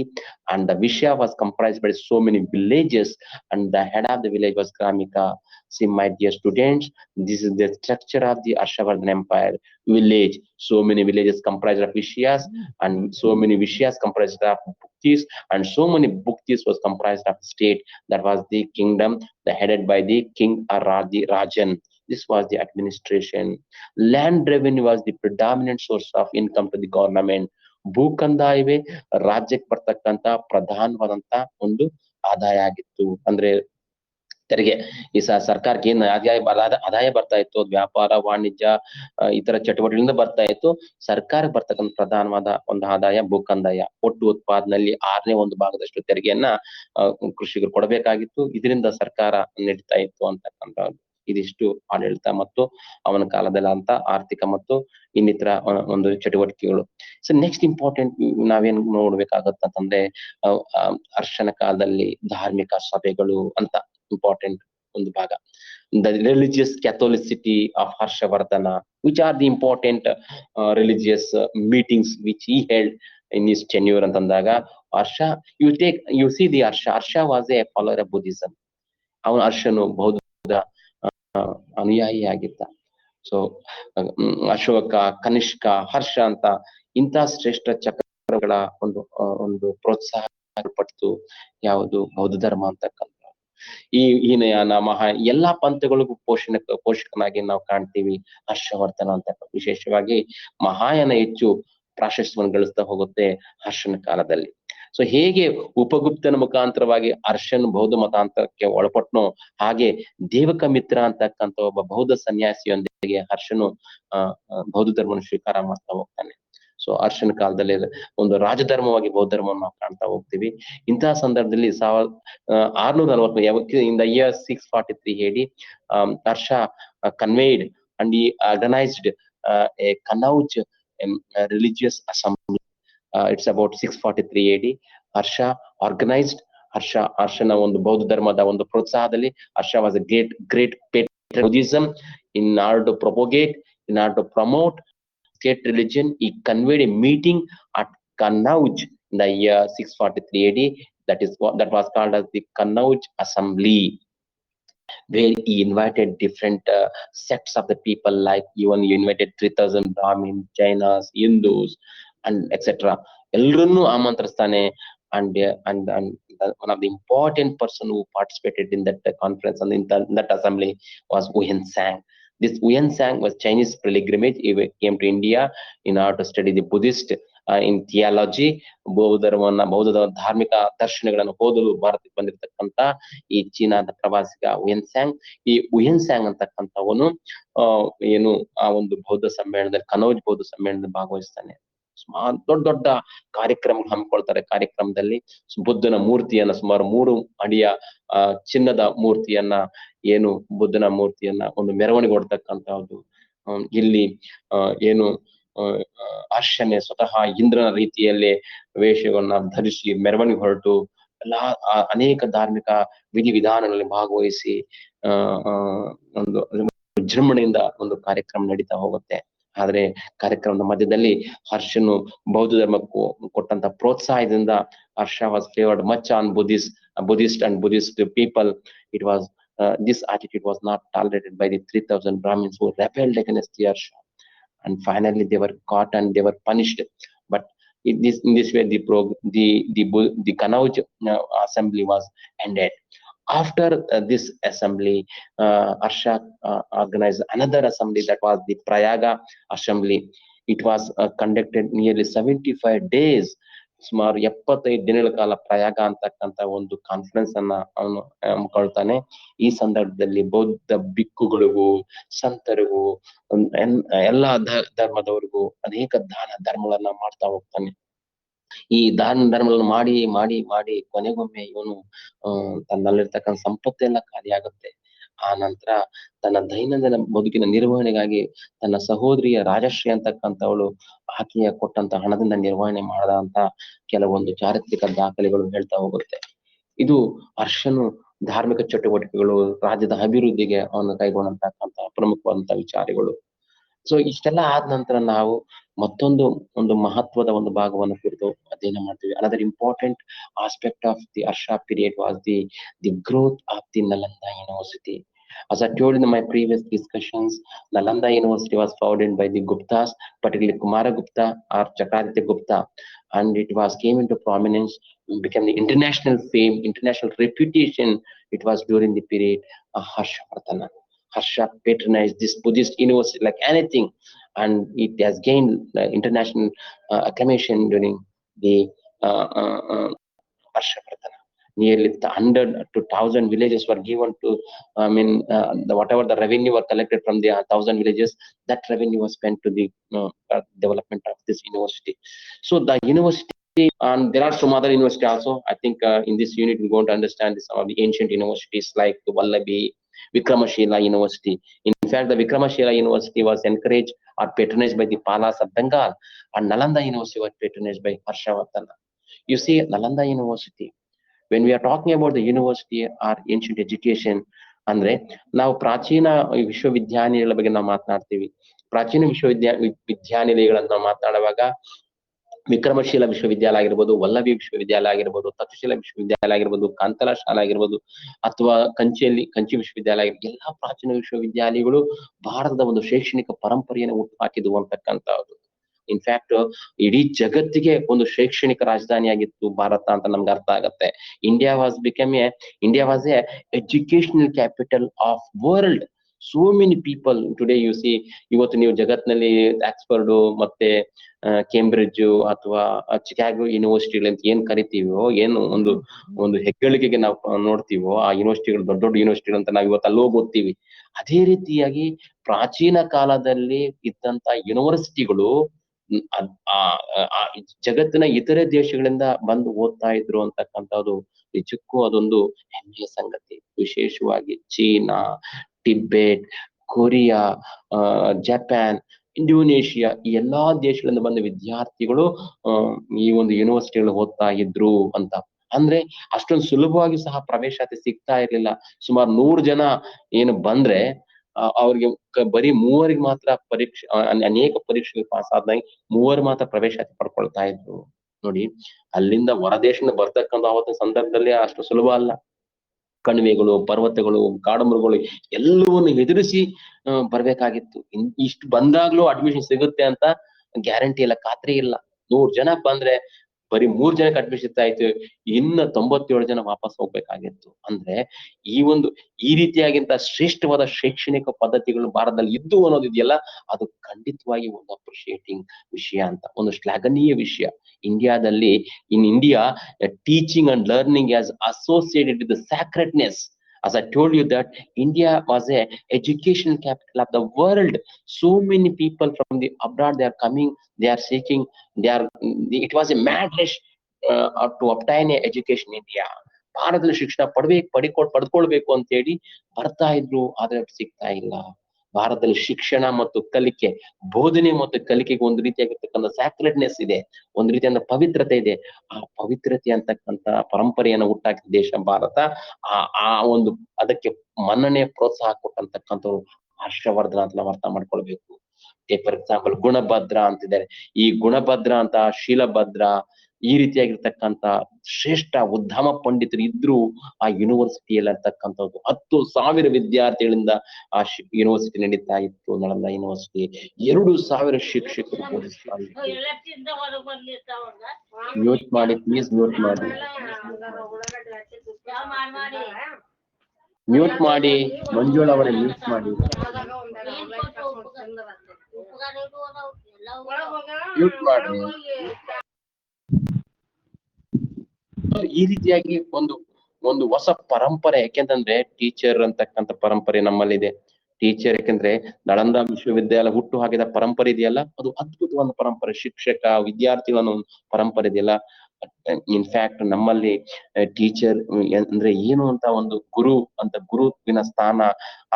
and the Vishya was comprised by so many villages, and the head of the village was Gramika. See, my dear students, this is the structure of the Harshavardhan Empire. Village, so many villages comprised of Vishyas, and so many Vishyas comprised of Bhuktis, and so many Bhuktis was comprised of state, that was the kingdom, headed by the king or the Rajan. This was the administration. Land revenue was the predominant source of income to the government. ಭೂಕಂದಾಯವೇ ರಾಜ್ಯಕ್ಕೆ ಬರ್ತಕ್ಕಂತ ಪ್ರಧಾನವಾದಂತ ಒಂದು ಆದಾಯ ಆಗಿತ್ತು. ಅಂದ್ರೆ ತೆರಿಗೆ, ಈ ಸರ್ಕಾರಕ್ಕೆ ಏನ್ ಆದಾಯ ಬರ್ತಾ ಇತ್ತು, ವ್ಯಾಪಾರ ವಾಣಿಜ್ಯ ಇತರ ಚಟುವಟಿಕೆಗಳಿಂದ ಬರ್ತಾ ಇತ್ತು. ಸರ್ಕಾರಕ್ಕೆ ಬರ್ತಕ್ಕಂಥ ಪ್ರಧಾನವಾದ ಒಂದು ಆದಾಯ ಭೂಕಂದಾಯ. ಒಟ್ಟು ಉತ್ಪಾದನೆಯಲ್ಲಿ 1/6 ಭಾಗದಷ್ಟು ತೆರಿಗೆಯನ್ನ ಕೃಷಿಕರು ಕೊಡಬೇಕಾಗಿತ್ತು. ಇದರಿಂದ ಸರ್ಕಾರ ನಡೀತಾ ಇತ್ತು ಅಂತಕ್ಕಂಥದ್ದು. ಇದಿಷ್ಟು ಆಡಳಿತ ಮತ್ತು ಅವನ ಕಾಲದಲ್ಲಂತ ಆರ್ಥಿಕ ಮತ್ತು ಇನ್ನಿತರ ಒಂದು ಚಟುವಟಿಕೆಗಳು. ಸೊ ನೆಕ್ಸ್ಟ್ ಇಂಪಾರ್ಟೆಂಟ್ ನಾವೇನ್ ನೋಡ್ಬೇಕಾಗತ್ತಂತಂದ್ರೆ ಅರ್ಶನ ಕಾಲದಲ್ಲಿ ಧಾರ್ಮಿಕ ಸಭೆಗಳು ಅಂತ ಇಂಪಾರ್ಟೆಂಟ್ ಒಂದು ಭಾಗ. The religious Catholicity of Harshavardhana, which are the important religious meetings which he held in his tenure ಅಂತಂದಾಗ Harsha, you see the Harsha was a follower of Buddhism. ಅವನು ಹರ್ಷನು ಬೌದ್ಧ ಅನುಯಾಯಿ ಆಗಿದ್ದ. ಸೊ ಅಶೋಕ, ಕನಿಷ್ಕ, ಹರ್ಷ ಅಂತ ಇಂಥ ಶ್ರೇಷ್ಠ ಚಕ್ರಗಳ ಒಂದು ಪ್ರೋತ್ಸಾಹ ಪಟ್ಟು ಯಾವುದು ಬೌದ್ಧ ಧರ್ಮ ಅಂತಕ್ಕಂಥ ಈ ಹೀನಯಾನ ಮಹಾ ಎಲ್ಲಾ ಪಂಥಗಳಿಗೂ ಪೋಷಕನಾಗಿ ನಾವು ಕಾಣ್ತೀವಿ ಹರ್ಷವರ್ಧನ ಅಂತ. ವಿಶೇಷವಾಗಿ ಮಹಾಯಾನ ಹೆಚ್ಚು ಪ್ರಾಶಸ್ತ್ಯವನ್ನು ಗಳಿಸ್ತಾ ಹೋಗುತ್ತೆ ಹರ್ಷನ ಕಾಲದಲ್ಲಿ. ಸೊ ಹೇಗೆ ಉಪಗುಪ್ತನ ಮುಖಾಂತರವಾಗಿ ಹರ್ಷನ್ ಬೌದ್ಧ ಮತಾಂತರಕ್ಕೆ ಒಳಪಟ್ನೋ, ಹಾಗೆ ದೇವಕ ಮಿತ್ರ ಅಂತಕ್ಕಂಥ ಒಬ್ಬ ಬೌದ್ಧ ಸನ್ಯಾಸಿಯೊಂದಿಗೆ ಹರ್ಷನು ಬೌದ್ಧ ಧರ್ಮವನ್ನು ಸ್ವೀಕಾರ ಮಾಡ್ತಾ ಹೋಗ್ತಾನೆ. ಸೊ ಹರ್ಷನ ಕಾಲದಲ್ಲಿ ಒಂದು ರಾಜಧರ್ಮವಾಗಿ ಬೌದ್ಧ ಧರ್ಮವನ್ನು ನಾವು ಕಾಣ್ತಾ ಹೋಗ್ತೀವಿ. ಇಂತಹ ಸಂದರ್ಭದಲ್ಲಿ 640 in the year 643 AD, Harsha conveyed and he organized a Kanauj religious assembly. It's about 643 AD. Harsha organized, ಹರ್ಷನ ಒಂದು ಬೌದ್ಧ ಧರ್ಮದ ಒಂದು ಪ್ರೋತ್ಸಾಹದಲ್ಲಿ Harsha was a great patron of Buddhism. In order to propagate, in order to promote state religion, he convened a meeting at Kanauj in the year 643 AD. That was called as the Kanauj Assembly, where he invited different sects of the people, like even he invited 3000 Brahmins, Jainas, Hindus, and etc. ಎಲ್ಲರನ್ನೂ ಆಮಂತ್ರಿಸ್ತಾನೆ. And one of the important person who participated in that conference and in that assembly was Huyen Tsang. This Huyen Tsang was Chinese pilgrimage. He came to India in order to study the Buddhist in theology. ಬೌದ್ಧದ ಧಾರ್ಮಿಕ ದರ್ಶನಗಳನ್ನು ಓದಲು ಭಾರತಕ್ಕೆ ಬಂದಿರತಕ್ಕಂತ ಈ ಚೀನಾದ ಪ್ರವಾಸಿಗ Hiuen ಸ್ಯಾಂಗ್. ಈ Hiuen ಸ್ಯಾಂಗ್ ಅಂತಕ್ಕಂಥವನು ಏನು ಆ ಒಂದು ಬೌದ್ಧ ಸಮ್ಮೇಳನದಲ್ಲಿ, ಕನೌಜ್ ಬೌದ್ಧ ಸಮ್ಮೇಳನದಲ್ಲಿ ಭಾಗವಹಿಸ್ತಾನೆ. ದೊಡ್ಡ ಕಾರ್ಯಕ್ರಮ ಹಮ್ಮಿಕೊಳ್ತಾರೆ. ಕಾರ್ಯಕ್ರಮದಲ್ಲಿ ಬುದ್ಧನ ಮೂರ್ತಿಯನ್ನ, ಸುಮಾರು 3 ಅಡಿಯ ಚಿನ್ನದ ಮೂರ್ತಿಯನ್ನ, ಏನು ಬುದ್ಧನ ಮೂರ್ತಿಯನ್ನ ಒಂದು ಮೆರವಣಿಗೆ ಹೊಡ್ತಕ್ಕಂಥದ್ದು. ಇಲ್ಲಿ ಏನು ಹರ್ಷನೆ ಸ್ವತಃ ಇಂದ್ರನ ರೀತಿಯಲ್ಲಿ ವೇಷವನ್ನ ಧರಿಸಿ ಮೆರವಣಿಗೆ ಹೊರಟು ಎಲ್ಲಾ ಅನೇಕ ಧಾರ್ಮಿಕ ವಿಧಿವಿಧಾನಗಳಲ್ಲಿ ಭಾಗವಹಿಸಿ ಒಂದು ವಿಜೃಂಭಣೆಯಿಂದ ಒಂದು ಕಾರ್ಯಕ್ರಮ ನಡೀತಾ ಹೋಗುತ್ತೆ. ಆದ್ರೆ ಕಾರ್ಯಕ್ರಮದ ಮಧ್ಯದಲ್ಲಿ ಹರ್ಷನು ಬೌದ್ಧ ಧರ್ಮಕ್ಕೂ ಕೊಟ್ಟಂತ ಪ್ರೋತ್ಸಾಹದಿಂದ Harsha was favored much on Buddhist and Buddhist people. It was this attitude was not tolerated by the 3000 Brahmins who rebelled against the Harsha, and finally they were caught and they were punished. But in this way the Kanauj assembly was ended. After this assembly, Harsha organized another assembly, that was the Prayaga assembly. It was conducted nearly 75 days. ಸುಮಾರು 75 ದಿನಗಳ ಕಾಲ ಪ್ರಯಾಗ ಅಂತಕ್ಕಂಥ ಒಂದು conference ಅನ್ನ ಅವನು ಹಮ್ಮಿಕೊಳ್ತಾನೆ. ಈ ಸಂದರ್ಭದಲ್ಲಿ ಬೌದ್ಧ ಬಿಕ್ಕುಗಳಿಗೂ, ಸಂತರಿಗೂ, ಎಲ್ಲಾ ಧರ್ಮದವರಿಗೂ ಅನೇಕ ದಾನ ಧರ್ಮಗಳನ್ನ ಮಾಡ್ತಾ ಹೋಗ್ತಾನೆ. ಈ ದಾನ ಧರ್ಮಗಳನ್ನು ಮಾಡಿ ಮಾಡಿ ಮಾಡಿ ಕೊನೆಗೊಮ್ಮೆ ಇವನು ತನ್ನಲ್ಲಿರ್ತಕ್ಕಂಥ ಸಂಪತ್ತೆಲ್ಲ ಖಾಲಿಯಾಗುತ್ತೆ. ಆ ನಂತರ ತನ್ನ ದೈನಂದಿನ ಬದುಕಿನ ನಿರ್ವಹಣೆಗಾಗಿ ತನ್ನ ಸಹೋದರಿಯ ರಾಜಶ್ರೀ ಅಂತಕ್ಕಂಥವಳು ಆಕೆಯ ಕೊಟ್ಟಂತ ಹಣದಿಂದ ನಿರ್ವಹಣೆ ಮಾಡದಂತ ಕೆಲವೊಂದು ಚಾರಿತ್ರಿಕ ದಾಖಲೆಗಳು ಹೇಳ್ತಾ ಹೋಗುತ್ತೆ. ಇದು ಹರ್ಷನು ಧಾರ್ಮಿಕ ಚಟುವಟಿಕೆಗಳು, ರಾಜ್ಯದ ಅಭಿವೃದ್ಧಿಗೆ ಅವನು ಕೈಗೊಂಡಂತಕ್ಕಂಥ ಪ್ರಮುಖವಾದಂತಹ ವಿಚಾರಗಳು. ಸೊ ಇಷ್ಟೆಲ್ಲ ಆದ ನಂತರ ನಾವು ಒಂದು ಮಹತ್ವದ ಒಂದು ಭಾಗವನ್ನು ಕುರಿತು ಅಧ್ಯಯನ ಮಾಡ್ತೀವಿ. Another important aspect of the Harsha period was the growth of the Nalanda University. As I told in my previous discussions, Nalanda University was founded by the Guptas, particularly Kumaragupta or Chakraditya Gupta, and it came into prominence, became the international fame, international reputation. It was during the period of Harshavardhana. Harsha patronized this Buddhist university like anything, and it has gained international acclamation during the Harshavardhana. Nearly 100 to 1000 villages were given to, whatever the revenue were collected from the 1000 villages, that revenue was spent to the development of this university. So the university, and there are some other universities also. I think in this unit we're going to understand some of the ancient universities like Vallabi, Vikramashila University. In fact, the Vikramashila University was encouraged or patronized by the Palas of Bengal, and Nalanda University was patronized by Harshavardhana. You see, Nalanda University, when we are talking about the university or ancient education, ಅಂದ್ರೆ ನಾವು ಪ್ರಾಚೀನ ವಿಶ್ವವಿದ್ಯಾನಿಲಯಗಳ ಬಗ್ಗೆ ನಾವು ಮಾತನಾಡ್ತೀವಿ. ಪ್ರಾಚೀನ ವಿದ್ಯಾನಿಲಯಗಳನ್ನ ಮಾತನಾಡುವಾಗ ವಿಕ್ರಮಶೀಲ ವಿಶ್ವವಿದ್ಯಾಲಯ ಆಗಿರ್ಬೋದು, ವಲ್ಲಭಿ ವಿಶ್ವವಿದ್ಯಾಲಯ ಆಗಿರ್ಬೋದು, ತಕ್ಷಶಿಲಾ ವಿಶ್ವವಿದ್ಯಾಲಯ ಆಗಿರ್ಬೋದು, ಕಾಂತಲ ಶಾಲಾ ಆಗಿರ್ಬೋದು, ಅಥವಾ ಕಂಚಿ ವಿಶ್ವವಿದ್ಯಾಲಯ ಎಲ್ಲಾ ಪ್ರಾಚೀನ ವಿಶ್ವವಿದ್ಯಾಲಯಗಳು ಭಾರತದ ಒಂದು ಶೈಕ್ಷಣಿಕ ಪರಂಪರೆಯನ್ನು ಹುಟ್ಟುಹಾಕಿದ್ವು ಅಂತಕ್ಕಂಥದ್ದು. ಇನ್ಫ್ಯಾಕ್ಟ್ ಇಡೀ ಜಗತ್ತಿಗೆ ಒಂದು ಶೈಕ್ಷಣಿಕ ರಾಜಧಾನಿಯಾಗಿತ್ತು ಭಾರತ ಅಂತ ನಮ್ಗೆ ಅರ್ಥ ಆಗತ್ತೆ. India was A educational capital of world. So many people today U C, ಇವತ್ತು ನೀವು ಜಗತ್ನಲ್ಲಿ ಆಕ್ಸ್ಫರ್ಡ್ ಮತ್ತೆ ಕೇಂಬ್ರಿಡ್ಜ್ ಅಥವಾ ಚಿಕಾಗೋ ಯೂನಿವರ್ಸಿಟಿಗಳು ಅಂತ ಏನ್ ಕರಿತೀವೋ, ಏನು ಒಂದು ಹೆಗ್ಗಳಿಕೆಗೆ ನಾವು ನೋಡ್ತೀವೋ, ಆ ಯೂನಿವರ್ಸಿಟಿಗಳು ದೊಡ್ಡ ದೊಡ್ಡ ಯೂನಿವರ್ಸಿಟಿಗಳು ಅಂತ ನಾವು ಇವತ್ತು ಅಲ್ಲಿ ಹೋಗಿ ಓದ್ತೀವಿ. ಅದೇ ರೀತಿಯಾಗಿ ಪ್ರಾಚೀನ ಕಾಲದಲ್ಲಿ ಇದ್ದಂತ ಯೂನಿವರ್ಸಿಟಿಗಳು ಜಗತ್ತಿನ ಇತರೆ ದೇಶಗಳಿಂದ ಬಂದು ಓದ್ತಾ ಇದ್ರು ಅಂತಕ್ಕಂಥದ್ದು ನಿಜಕ್ಕೂ ಅದೊಂದು ಹೆಮ್ಮೆಯ ಸಂಗತಿ. ವಿಶೇಷವಾಗಿ China, Tibet, Korea, Japan, Indonesia ಈ ಎಲ್ಲಾ ದೇಶಗಳಿಂದ ಬಂದ ವಿದ್ಯಾರ್ಥಿಗಳು ಈ ಒಂದು ಯೂನಿವರ್ಸಿಟಿಗಳು ಓದ್ತಾ ಇದ್ರು ಅಂತ. ಅಂದ್ರೆ ಅಷ್ಟೊಂದು ಸುಲಭವಾಗಿ ಸಹ ಪ್ರವೇಶಾತಿ ಸಿಗ್ತಾ ಇರ್ಲಿಲ್ಲ. ಸುಮಾರು 100 ಜನ ಏನು ಬಂದ್ರೆ ಅವ್ರಿಗೆ ಬರೀ 3 ಮಾತ್ರ ಪರೀಕ್ಷೆ, ಅನೇಕ ಪರೀಕ್ಷೆಗಳು ಪಾಸ್ ಆದಾಗ 3 ಮಾತ್ರ ಪ್ರವೇಶಾತಿ ಪಡ್ಕೊಳ್ತಾ ಇದ್ರು. ನೋಡಿ, ಅಲ್ಲಿಂದ ಹೊರದೇಶದಿಂದ ಬರ್ತಕ್ಕಂಥ ಆವತ್ತಿನ ಸಂದರ್ಭದಲ್ಲಿ ಅಷ್ಟು ಸುಲಭ ಅಲ್ಲ. ಕಣಿವೆಗಳು, ಪರ್ವತಗಳು, ಕಾಡುಮೃಗಗಳು ಎಲ್ಲವನ್ನು ಎದುರಿಸಿ ಬರ್ಬೇಕಾಗಿತ್ತು. ಇಷ್ಟು ಬಂದಾಗ್ಲೂ ಅಡ್ಮಿಷನ್ ಸಿಗುತ್ತೆ ಅಂತ ಗ್ಯಾರಂಟಿ ಇಲ್ಲ, ಖಾತ್ರಿ ಇಲ್ಲ. 100 ಜನ ಬಂದ್ರೆ ಬರೀ 3 ಜನಕ್ಕೆ ಅಡ್ಮಿಷನ್ ಇರ್ತಾಯಿತ್ತು, ಇನ್ನ 97 ಜನ ವಾಪಸ್ ಹೋಗ್ಬೇಕಾಗಿತ್ತು. ಅಂದ್ರೆ ಈ ರೀತಿಯಾಗಿಂತ ಶ್ರೇಷ್ಠವಾದ ಶೈಕ್ಷಣಿಕ ಪದ್ಧತಿಗಳು ಭಾರತದಲ್ಲಿ ಇದ್ದು ಅನ್ನೋದಿದೆಯಲ್ಲ, ಅದು ಖಂಡಿತವಾಗಿ ಒಂದು ಅಪ್ರಿಶಿಯೇಟಿಂಗ್ ವಿಷಯ ಅಂತ, ಒಂದು ಶ್ಲಾಘನೀಯ ವಿಷಯ. ಇಂಡಿಯಾದಲ್ಲಿ, in India, teaching and learning as associated with the sacredness. As I told you that India was a educational capital of the world. So many people from the abroad, they are coming, they are seeking, it was a mad rush to obtain a education in India. ಭಾರತದಲ್ಲಿ ಶಿಕ್ಷಣ ಪಡ್ಕೊಳ್ಬೇಕು ಅಂತ ಹೇಳಿ ಬರ್ತಾ ಇದ್ರು, ಆದ್ರೆ ಸಿಗ್ತಾ ಇಲ್ಲ. ಭಾರತದಲ್ಲಿ ಶಿಕ್ಷಣ ಮತ್ತು ಕಲಿಕೆ, ಬೋಧನೆ ಮತ್ತು ಕಲಿಕೆಗೆ ಒಂದು ರೀತಿಯಾಗಿರ್ತಕ್ಕಂಥ ಸ್ಯಾಕ್ರೆಡ್ನೆಸ್ ಇದೆ, ಒಂದು ರೀತಿಯಾದ ಪವಿತ್ರತೆ ಇದೆ. ಆ ಪವಿತ್ರತೆ ಅಂತಕ್ಕಂಥ ಪರಂಪರೆಯನ್ನು ಹುಟ್ಟಾಕಿದ ದೇಶ ಭಾರತ. ಅದಕ್ಕೆ ಮನ್ನಣೆ, ಪ್ರೋತ್ಸಾಹ ಕೊಟ್ಟಂತಕ್ಕಂಥವ್ರು ಹರ್ಷವರ್ಧನ ಅಂತ ನಾವು ಅರ್ಥ ಮಾಡ್ಕೊಳ್ಬೇಕು. ಫಾರ್ ಎಕ್ಸಾಂಪಲ್ ಗುಣಭದ್ರ ಅಂತಿದ್ದಾರೆ. ಈ ಗುಣಭದ್ರ ಅಂತ, ಶೀಲಭದ್ರ, ಈ ರೀತಿಯಾಗಿರ್ತಕ್ಕಂಥ ಶ್ರೇಷ್ಠ ಉದ್ಯಮ ಪಂಡಿತರು ಇದ್ರು ಆ ಯೂನಿವರ್ಸಿಟಿಯಲ್ಲಿ ಅಂತಕ್ಕಂಥದ್ದು. 10,000 ವಿದ್ಯಾರ್ಥಿಗಳಿಂದ ಆ ಯೂನಿವರ್ಸಿಟಿ ನಡೀತಾ ಇತ್ತು, ನಳಂದ ಯೂನಿವರ್ಸಿಟಿ. 2,000 ಶಿಕ್ಷಕರು ಬೋಧಿಸ್ತಾ ಇತ್ತು. ಮ್ಯೂಟ್ ಮಾಡಿ ಪ್ಲೀಸ್, ಮ್ಯೂಟ್ ಮಾಡಿ, ಮ್ಯೂಟ್ ಮಾಡಿ, ಮಂಜುಳಾ ಅವರೇ ಮ್ಯೂಟ್ ಮಾಡಿ, ಮ್ಯೂಟ್ ಮಾಡಿ. ಈ ರೀತಿಯಾಗಿ ಒಂದು ಹೊಸ ಪರಂಪರೆ, ಯಾಕೆಂತಂದ್ರೆ ಟೀಚರ್ ಅಂತಕ್ಕಂಥ ಪರಂಪರೆ ನಮ್ಮಲ್ಲಿದೆ. ಟೀಚರ್ ಯಾಕೆಂದ್ರೆ ನಳಂದ ವಿಶ್ವವಿದ್ಯಾಲಯ ಹುಟ್ಟು ಹಾಕಿದ ಪರಂಪರೆ ಇದೆಯಲ್ಲ, ಅದು ಅದ್ಭುತವಾದ ಪರಂಪರೆ. ಶಿಕ್ಷಕ ವಿದ್ಯಾರ್ಥಿಗಳ ಒಂದು ಪರಂಪರೆ ಇದೆಯಲ್ಲ. ಇನ್ಫ್ಯಾಕ್ಟ್ ನಮ್ಮಲ್ಲಿ ಟೀಚರ್ ಅಂದ್ರೆ ಏನು ಅಂತ, ಒಂದು ಗುರುವಿನ ಸ್ಥಾನ,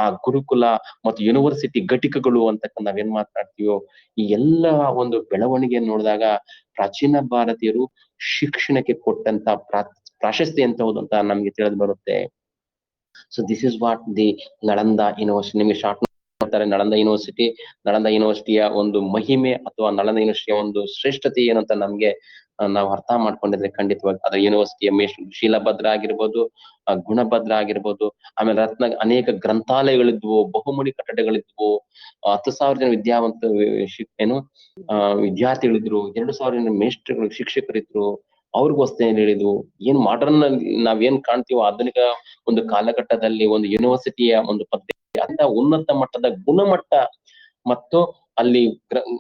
ಆ ಗುರುಕುಲ ಮತ್ತು ಯೂನಿವರ್ಸಿಟಿ ಘಟಕಗಳು ಅಂತಕ್ಕಂಥ ನಾವೇನ್ ಮಾತನಾಡ್ತೀವೋ, ಈ ಎಲ್ಲ ಒಂದು ಬೆಳವಣಿಗೆಯನ್ನು ನೋಡಿದಾಗ ಪ್ರಾಚೀನ ಭಾರತೀಯರು ಶಿಕ್ಷಣಕ್ಕೆ ಕೊಟ್ಟಂತ ಪ್ರಾಶಸ್ತ್ಯ ಎಂತಹುದು ಅಂತ ನಮ್ಗೆ ತಿಳಿದು ಬರುತ್ತೆ. So this is what the Nalanda university. ನಿಮ್ಗೆ ಶಾರ್ಟ್ ಮಾಡ್ತಾರೆ ನಳಂದ ಯೂನಿವರ್ಸಿಟಿ. ನಳಂದ ಯೂನಿವರ್ಸಿಟಿಯ ಒಂದು ಮಹಿಮೆ ಅಥವಾ ನಳಂದ ಯೂನಿವರ್ಸಿಟಿಯ ಒಂದು ಶ್ರೇಷ್ಠತೆ ಏನು ಅಂತ ನಮ್ಗೆ ನಾವು ಅರ್ಥ ಮಾಡ್ಕೊಂಡಿದ್ರೆ ಖಂಡಿತವಾಗಿ ಅದರ ಯೂನಿವರ್ಸಿಟಿಯ ಶೀಲಭದ್ರ ಆಗಿರ್ಬೋದು, ಗುಣಭದ್ರ ಆಗಿರ್ಬೋದು, ಆಮೇಲೆ ಅನೇಕ ಗ್ರಂಥಾಲಯಗಳಿದ್ವು, ಬಹುಮುಖಿ ಕಟ್ಟಡಗಳಿದ್ವು, 10,000 ಜನ ವಿದ್ಯಾರ್ಥಿಗಳಿದ್ರು, 2,000 ಜನ ಮೇಷ್ಟ್ರುಗಳು, ಶಿಕ್ಷಕರಿದ್ರು. ಅವ್ರಿಗೋಸ್ಕರ ಏನ್ ಹೇಳಿದ್ವು, ಏನ್ ಮಾಡರ್ನ್ ನಾವೇನ್ ಕಾಣ್ತೀವೋ ಆಧುನಿಕ ಒಂದು ಕಾಲಘಟ್ಟದಲ್ಲಿ ಒಂದು ಯೂನಿವರ್ಸಿಟಿಯ ಒಂದು ಪದ್ಧತಿ ಅಂತ ಉನ್ನತ ಮಟ್ಟದ ಗುಣಮಟ್ಟ ಮತ್ತು ಅಲ್ಲಿ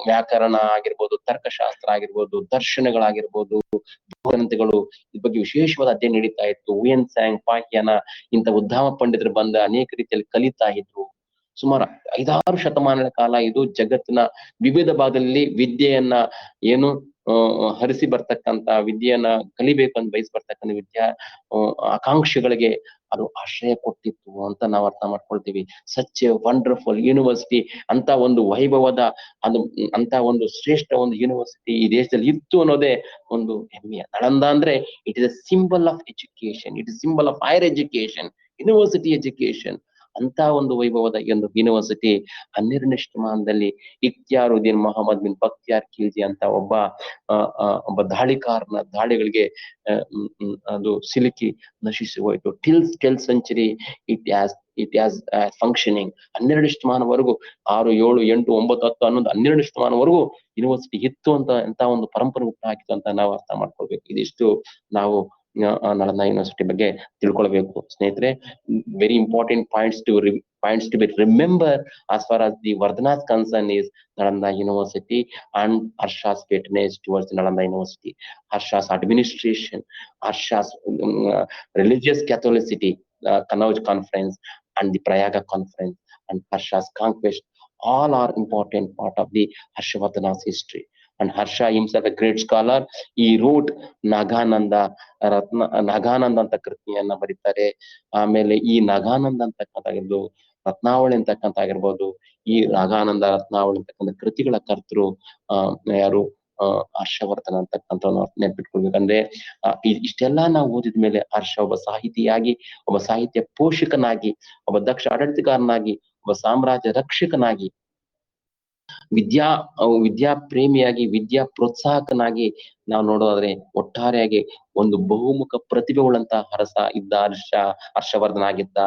ವ್ಯಾಕರಣ ಆಗಿರ್ಬೋದು, ತರ್ಕಶಾಸ್ತ್ರ ಆಗಿರ್ಬೋದು, ದರ್ಶನಗಳಾಗಿರ್ಬೋದು, ಗ್ರಂಥಗಳು, ಇದ್ರ ಬಗ್ಗೆ ವಿಶೇಷವಾದ ಅಧ್ಯಯನ ನಡೀತಾ ಇತ್ತು. ಹುಯೆನ್ ಸಾಂಗ್, ಪಾಕ್ಯಾನ ಇಂಥ ಉದ್ಯಮ ಪಂಡಿತರು ಬಂದ ಅನೇಕ ರೀತಿಯಲ್ಲಿ ಕಲಿತಾ ಇದ್ರು. ಸುಮಾರು 5-6 ಶತಮಾನಗಳ ಕಾಲ ಇದು ಜಗತ್ತಿನ ವಿವಿಧ ಭಾಗದಲ್ಲಿ ವಿದ್ಯೆಯನ್ನ ಹರಿಸಿ ಬರ್ತಕ್ಕಂತ ವಿದ್ಯೆಯನ್ನ ಕಲಿಬೇಕು ಅಂತ ಬಯಸಿ ಬರ್ತಕ್ಕಂಥ ಆಕಾಂಕ್ಷಿಗಳಿಗೆ ಅದು ಆಶ್ರಯ ಕೊಟ್ಟಿತ್ತು ಅಂತ ನಾವು ಅರ್ಥ ಮಾಡ್ಕೊಳ್ತೀವಿ. ಸಚ್ ಎ ವಂಡರ್ಫುಲ್ ಯೂನಿವರ್ಸಿಟಿ, ಅಂತ ಒಂದು ವೈಭವದ ಅದು ಅಂತ ಒಂದು ಶ್ರೇಷ್ಠ ಒಂದು ಯೂನಿವರ್ಸಿಟಿ ಈ ದೇಶದಲ್ಲಿ ಇತ್ತು ಅನ್ನೋದೇ ಒಂದು ಹೆಮ್ಮೆಯ. ನಳಂದ ಅಂದ್ರೆ it is a symbol of education, it is symbol of higher education, university education. ಅಂತ ಒಂದು ವೈಭವದ ಒಂದು ಯೂನಿವರ್ಸಿಟಿ 12ನೇ ಶತಮಾನದಲ್ಲಿ ಇಖ್ತಿಯಾರುದ್ದೀನ್ ಮೊಹಮ್ಮದ್ ಬಿನ್ ಬಕ್ತಿಯಾರ್ ಖಿಲ್ಜಿ ಅಂತ ಒಬ್ಬ ದಾಳಿಕಾರನ ದಾಳಿಗಳಿಗೆ ಅದು ಸಿಲುಕಿ ನಶಿಸಿ ಹೋಯ್ತು. Till century it has functioning. 12ನೇ ಶತಮಾನವರೆಗೂ 6, 7, 8, 9, 10, 11, 12ನೇ ಶತಮಾನವರೆಗೂ ಯೂನಿವರ್ಸಿಟಿ ಇತ್ತು ಅಂತ ಒಂದು ಪರಂಪರೆ ಹುಟ್ಟು ಹಾಕಿತ್ತು ಅಂತ ನಾವು ಅರ್ಥ ಮಾಡ್ಕೊಳ್ಬೇಕು. ಇದಿಷ್ಟು ನಾವು ನಳಂದ ಯೂನಿವರ್ಸಿಟಿ ಬಗ್ಗೆ ತಿಳ್ಕೊಳ್ಬೇಕು ಸ್ನೇಹಿತರೆ. Very important points to be remember as far as the Vardhana's concern is Nalanda University and Harsha's patronage towards Nalanda University, Harsha's administration, Harsha's religious Catholicity, Kannauj Conference and the Prayaga Conference and Harsha's conquest, all are important part of the Harshavardhana's history. And Harsha himself a great scholar. He wrote Nagananda ಅಂತ ಕೃತಿಯನ್ನ ಬರೀತಾರೆ. ಆಮೇಲೆ ಈ ನಾಗಾನಂದ ಅಂತಕ್ಕಂಥದ್ದು ರತ್ನಾವಳಿ ಅಂತಕ್ಕಂಥ ಆಗಿರ್ಬೋದು, ಈ ನಾಗಾನಂದ ರತ್ನಾವಳಿ ಅಂತಕ್ಕಂಥ ಕೃತಿಗಳ ಕರ್ತರು ಯಾರು? ಹರ್ಷವರ್ಧನ ಅಂತಕ್ಕಂಥ ನೆನ್ಪಿಟ್ಕೊಳ್ಬೇಕಂದ್ರೆ ಇಷ್ಟೆಲ್ಲಾ ನಾವು ಓದಿದ್ಮೇಲೆ ಹರ್ಷ ಒಬ್ಬ ಸಾಹಿತಿಯಾಗಿ, ಒಬ್ಬ ಸಾಹಿತ್ಯ ಪೋಷಕನಾಗಿ, ಒಬ್ಬ ದಕ್ಷ ಆಡಳಿತಗಾರನಾಗಿ, ಒಬ್ಬ ಸಾಮ್ರಾಜ್ಯ ರಕ್ಷಕನಾಗಿ, ವಿದ್ಯಾ ಪ್ರೇಮಿಯಾಗಿ, ವಿದ್ಯಾ ಪ್ರೋತ್ಸಾಹಕನಾಗಿ ನಾವು ನೋಡೋದಾದ್ರೆ ಒಟ್ಟಾರೆಯಾಗಿ ಒಂದು ಬಹುಮುಖ ಪ್ರತಿಭೆಗಳಂತ ಹರ್ಷವರ್ಧನ ಆಗಿದ್ದ.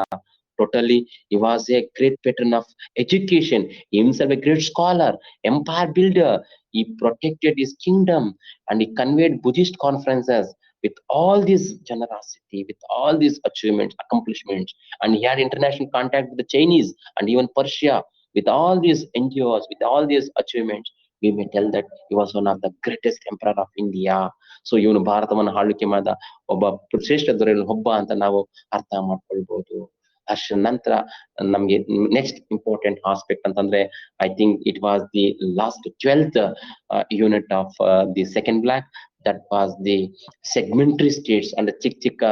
Totally, he was a great patron of education, himself a great scholar, empire builder. He protected his kingdom and he conveyed Buddhist conferences with all this generosity, with all these achievements, accomplishments, and he had international contact with the Chinese and even Persia. With all these NGOs, with all these achievements, we may tell that he was one of the greatest emperor of India. So ಇವನು ಭಾರತವನ್ನು ಆಳ್ವಿಕೆ ಮಾಡಿದ ಒಬ್ಬ ಶ್ರೇಷ್ಠ ದೊರೆಯಲ್ಲಿ ಒಬ್ಬ ಅಂತ ನಾವು ಅರ್ಥ ಮಾಡ್ಕೊಳ್ಬಹುದು. ಅಷ್ಟರ ನಂತರ ನಮ್ಗೆ ನೆಕ್ಸ್ಟ್ ಇಂಪಾರ್ಟೆಂಟ್ ಆಸ್ಪೆಕ್ಟ್ ಅಂತಂದ್ರೆ, I think it was the last 12th unit of the second block. That was the segmentary states. ಅಂದ್ರೆ ಚಿಕ್ಕ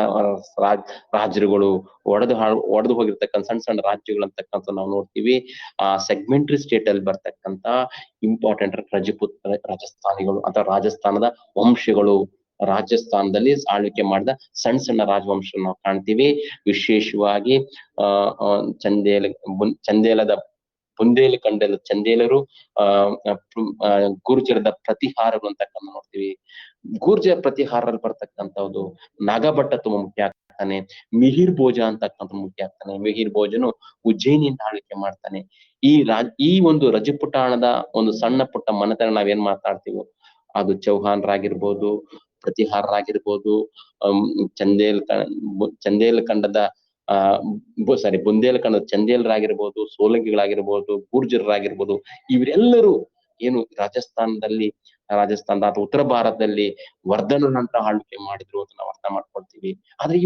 ರಾಜ್ಯಗಳು, ಒಡೆದು ಹೋಗಿರ್ತಕ್ಕಂಥ ಸಣ್ಣ ರಾಜ್ಯಗಳು ಅಂತಕ್ಕಂಥ ನಾವು ನೋಡ್ತೀವಿ. ಆ ಸೆಗ್ಮೆಂಟ್ರಿ ಸ್ಟೇಟ್ ಅಲ್ಲಿ ಬರ್ತಕ್ಕಂಥ ಇಂಪಾರ್ಟೆಂಟ್ ರಾಜಸ್ಥಾನಿಗಳು ಅಥವಾ ರಾಜಸ್ಥಾನದ ವಂಶಗಳು, ರಾಜಸ್ಥಾನದಲ್ಲಿ ಆಳ್ವಿಕೆ ಮಾಡಿದ ಸಣ್ಣ ರಾಜವಂಶ ನಾವು ಕಾಣ್ತೀವಿ. ವಿಶೇಷವಾಗಿ ಬುಂದೇಲಖಂಡದ ಚಂದೇಲರು, ಗುರ್ಜರದ ಪ್ರತಿಹಾರಗಳು ಅಂತಕ್ಕಂಥ ನೋಡ್ತೀವಿ. ಗುರ್ಜರ ಪ್ರತಿಹಾರಲ್ಲಿ ಬರ್ತಕ್ಕಂಥದ್ದು ನಾಗಭಟ್ಟ ತುಂಬಾ ಮುಖ್ಯ ಆಗ್ತಾನೆ. ಮಿಹಿರ್ ಭೋಜ ಅಂತಕ್ಕಂಥ ಮುಖ್ಯ ಆಗ್ತಾನೆ. ಮಿಹಿರ್ ಭೋಜನು ಉಜ್ಜಯಿನಿಯಿಂದ ಆಳ್ವಿಕೆ ಮಾಡ್ತಾನೆ. ಈ ಒಂದು ರಜಪುಟಾಣದ ಒಂದು ಸಣ್ಣ ಪುಟ್ಟ ಮನೆತನ ನಾವೇನ್ ಮಾತಾಡ್ತೀವೋ ಅದು ಚೌಹಾನ್ರಾಗಿರ್ಬೋದು, ಪ್ರತಿಹಾರರಾಗಿರ್ಬೋದು, ಬುಂದೇಲಖಂಡದ ಚಂದೇಲರಾಗಿರ್ಬೋದು, ಸೋಲಂಕಿಗಳಾಗಿರ್ಬೋದು, ಗುರ್ಜರರಾಗಿರ್ಬೋದು, ಇವರೆಲ್ಲರೂ ಏನು ರಾಜಸ್ಥಾನದ ಅಥವಾ ಉತ್ತರ ಭಾರತದಲ್ಲಿ ವರ್ಧನನಂತ ಆಳ್ವಿಕೆ ಮಾಡಿದ್ರು ಅಂತ ನಾವು ಅರ್ಥ ಮಾಡ್ಕೊಳ್ತೀವಿ. ಆದ್ರೆ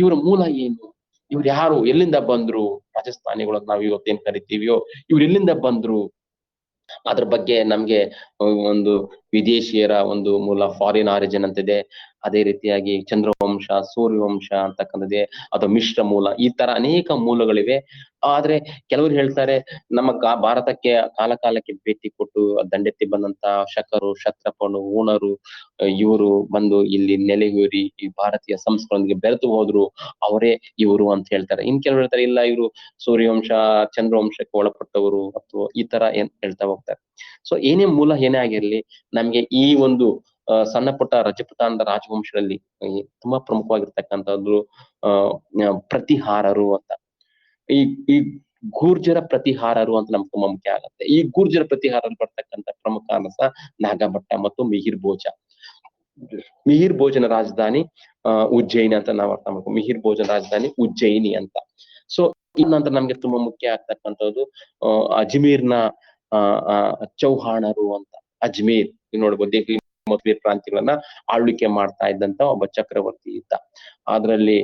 ಇವರ ಮೂಲ ಏನು? ಇವ್ರು ಯಾರು? ಎಲ್ಲಿಂದ ಬಂದ್ರು? ರಾಜಸ್ಥಾನಿಗಳು ನಾವು ಇವತ್ತೇನ್ ಕರಿತೀವಿಯೋ ಇವ್ರು ಎಲ್ಲಿಂದ ಬಂದ್ರು? ಅದ್ರ ಬಗ್ಗೆ ನಮ್ಗೆ ಒಂದು ವಿದೇಶಿಯರ ಒಂದು ಮೂಲ, ಫಾರಿನ್ ಆರಿಜಿನ್ ಅಂತಿದೆ. ಅದೇ ರೀತಿಯಾಗಿ ಚಂದ್ರವಂಶ, ಸೂರ್ಯವಂಶ ಅಂತಕ್ಕಂಥದ್ದೇ, ಅಥವಾ ಮಿಶ್ರ ಮೂಲ, ಈ ತರ ಅನೇಕ ಮೂಲಗಳಿವೆ. ಆದ್ರೆ ಕೆಲವರು ಹೇಳ್ತಾರೆ ನಮ್ಮ ಭಾರತಕ್ಕೆ ಕಾಲಕ್ಕೆ ಭೇಟಿ ಕೊಟ್ಟು ದಂಡೆತ್ತಿ ಬಂದಂತ ಶಕರು, ಶತ್ರಪನು, ಊಣರು ಇವರು ಬಂದು ಇಲ್ಲಿ ನೆಲೆಯೂರಿ ಈ ಭಾರತೀಯ ಸಂಸ್ಕೃತಿಗೆ ಬೆರೆತು ಹೋದ್ರು, ಅವರೇ ಇವರು ಅಂತ ಹೇಳ್ತಾರೆ. ಇನ್ ಕೆಲವರು ಹೇಳ್ತಾರೆ ಇಲ್ಲ, ಇವರು ಸೂರ್ಯವಂಶ, ಚಂದ್ರವಂಶಕ್ಕೆ ಒಳಪಟ್ಟವರು ಅಥವಾ ಈ ತರ ಏನ್ ಹೇಳ್ತಾ ಹೋಗ್ತಾರೆ. ಸೊ ಏನೇ ಮೂಲ ಏನೇ ಆಗಿರ್ಲಿ, ನಮ್ಗೆ ಈ ಒಂದು ಸಣ್ಣ ಪುಟ್ಟ ರಜಪೂತಾನದ ರಾಜವಂಶದಲ್ಲಿ ತುಂಬಾ ಪ್ರಮುಖವಾಗಿರ್ತಕ್ಕಂಥದ್ದು ಪ್ರತಿಹಾರರು ಅಂತ. ಈ ಗೂರ್ಜರ ಪ್ರತಿಹಾರರು ಅಂತ ನಮ್ಗೆ ತುಂಬಾ ಮುಖ್ಯ ಆಗುತ್ತೆ. ಈ ಗೂರ್ಜರ ಪ್ರತಿಹಾರಲ್ಲಿ ಬರ್ತಕ್ಕಂಥ ಪ್ರಮುಖ ಅರಸ ನಾಗಭಟ್ಟ ಮತ್ತು ಮಿಹಿರ್ ಭೋಜ. ಮಿಹಿರ್ ಭೋಜನ ರಾಜಧಾನಿ ಉಜ್ಜಯಿನಿ ಅಂತ ನಾವು ಅರ್ಥ ಮಾಡ್ಕೊ. ಮಿಹಿರ್ ಭೋಜನ ರಾಜಧಾನಿ ಉಜ್ಜಯಿನಿ ಅಂತ. ಸೊ ಇನ್ನಂತರ ನಮ್ಗೆ ತುಂಬಾ ಮುಖ್ಯ ಆಗ್ತಕ್ಕಂಥದ್ದು ಅಜ್ಮೀರ್ನ ಚೌಹಾಣರು ಅಂತ. ಅಜ್ಮೀರ್ ನೋಡ್ಬೋದು, ಪ್ರಾಂತ್ಯಗಳನ್ನ ಆಳ್ವಿಕೆ ಮಾಡ್ತಾ ಇದ್ದಂತ ಒಬ್ಬ ಚಕ್ರವರ್ತಿ ಇದ್ದ. ಅದರಲ್ಲಿ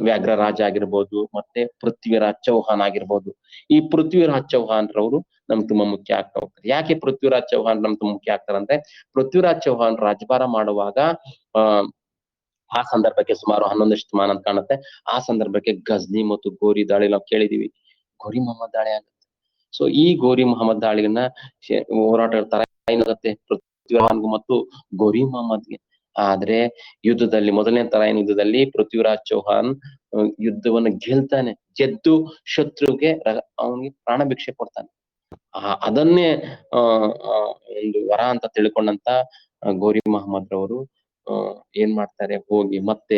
ವ್ಯಾಘ್ರ ರಾಜ ಆಗಿರ್ಬೋದು, ಮತ್ತೆ ಪೃಥ್ವಿರಾಜ್ ಚೌಹಾನ್ ಆಗಿರ್ಬೋದು. ಈ ಪೃಥ್ವಿರಾಜ್ ಚೌಹಾನ್ ರವರು ನಮ್ಗೆ ತುಂಬಾ ಮುಖ್ಯ ಆಗ್ತಾ ಹೋಗ್ತಾರೆ. ಯಾಕೆ ಪೃಥ್ವಿರಾಜ್ ಚೌಹಾನ್ ನಮ್ಗೆ ತುಂಬಾ ಮುಖ್ಯ ಆಗ್ತಾರಂದ್ರೆ, ಪೃಥ್ವಿರಾಜ್ ಚೌಹಾನ್ ರಾಜಭಾರ ಮಾಡುವಾಗ ಆ ಸಂದರ್ಭಕ್ಕೆ ಸುಮಾರು 11ನೇ ಶತಮಾನ ಅಂತ ಕಾಣುತ್ತೆ. ಆ ಸಂದರ್ಭಕ್ಕೆ ಗಜ್ನಿ ಮತ್ತು ಗೋರಿ ದಾಳಿ ನಾವು ಕೇಳಿದೀವಿ. ಗೋರಿ ಮೊಹಮ್ಮದ್ ದಾಳಿ ಆಗುತ್ತೆ. ಸೊ ಈ ಗೋರಿ ಮೊಹಮ್ಮದ್ ದಾಳಿಯನ್ನ ಹೋರಾಟ ತರ ಏನಾಗುತ್ತೆ ಪೃಥ್ವಿರಾಜ್ಗೂ ಮತ್ತು ಗೋರಿ ಮೊಹಮ್ಮದ್ಗೆ. ಆದ್ರೆ ಯುದ್ಧದಲ್ಲಿ, ಮೊದಲನೇ ತರಾಯಿನ ಯುದ್ಧದಲ್ಲಿ ಪೃಥ್ವಿರಾಜ್ ಚೌಹಾನ್ ಯುದ್ಧವನ್ನು ಗೆದ್ದು ಶತ್ರುಗೆ ಅವನಿಗೆ ಪ್ರಾಣ ಭಿಕ್ಷೆ ಕೊಡ್ತಾನೆ. ಅದನ್ನೇ ಒಂದು ವರ ಅಂತ ತಿಳ್ಕೊಂಡಂತ ಗೋರಿ ಮೊಹಮ್ಮದ್ ರವರು ಏನ್ ಮಾಡ್ತಾರೆ, ಹೋಗಿ ಮತ್ತೆ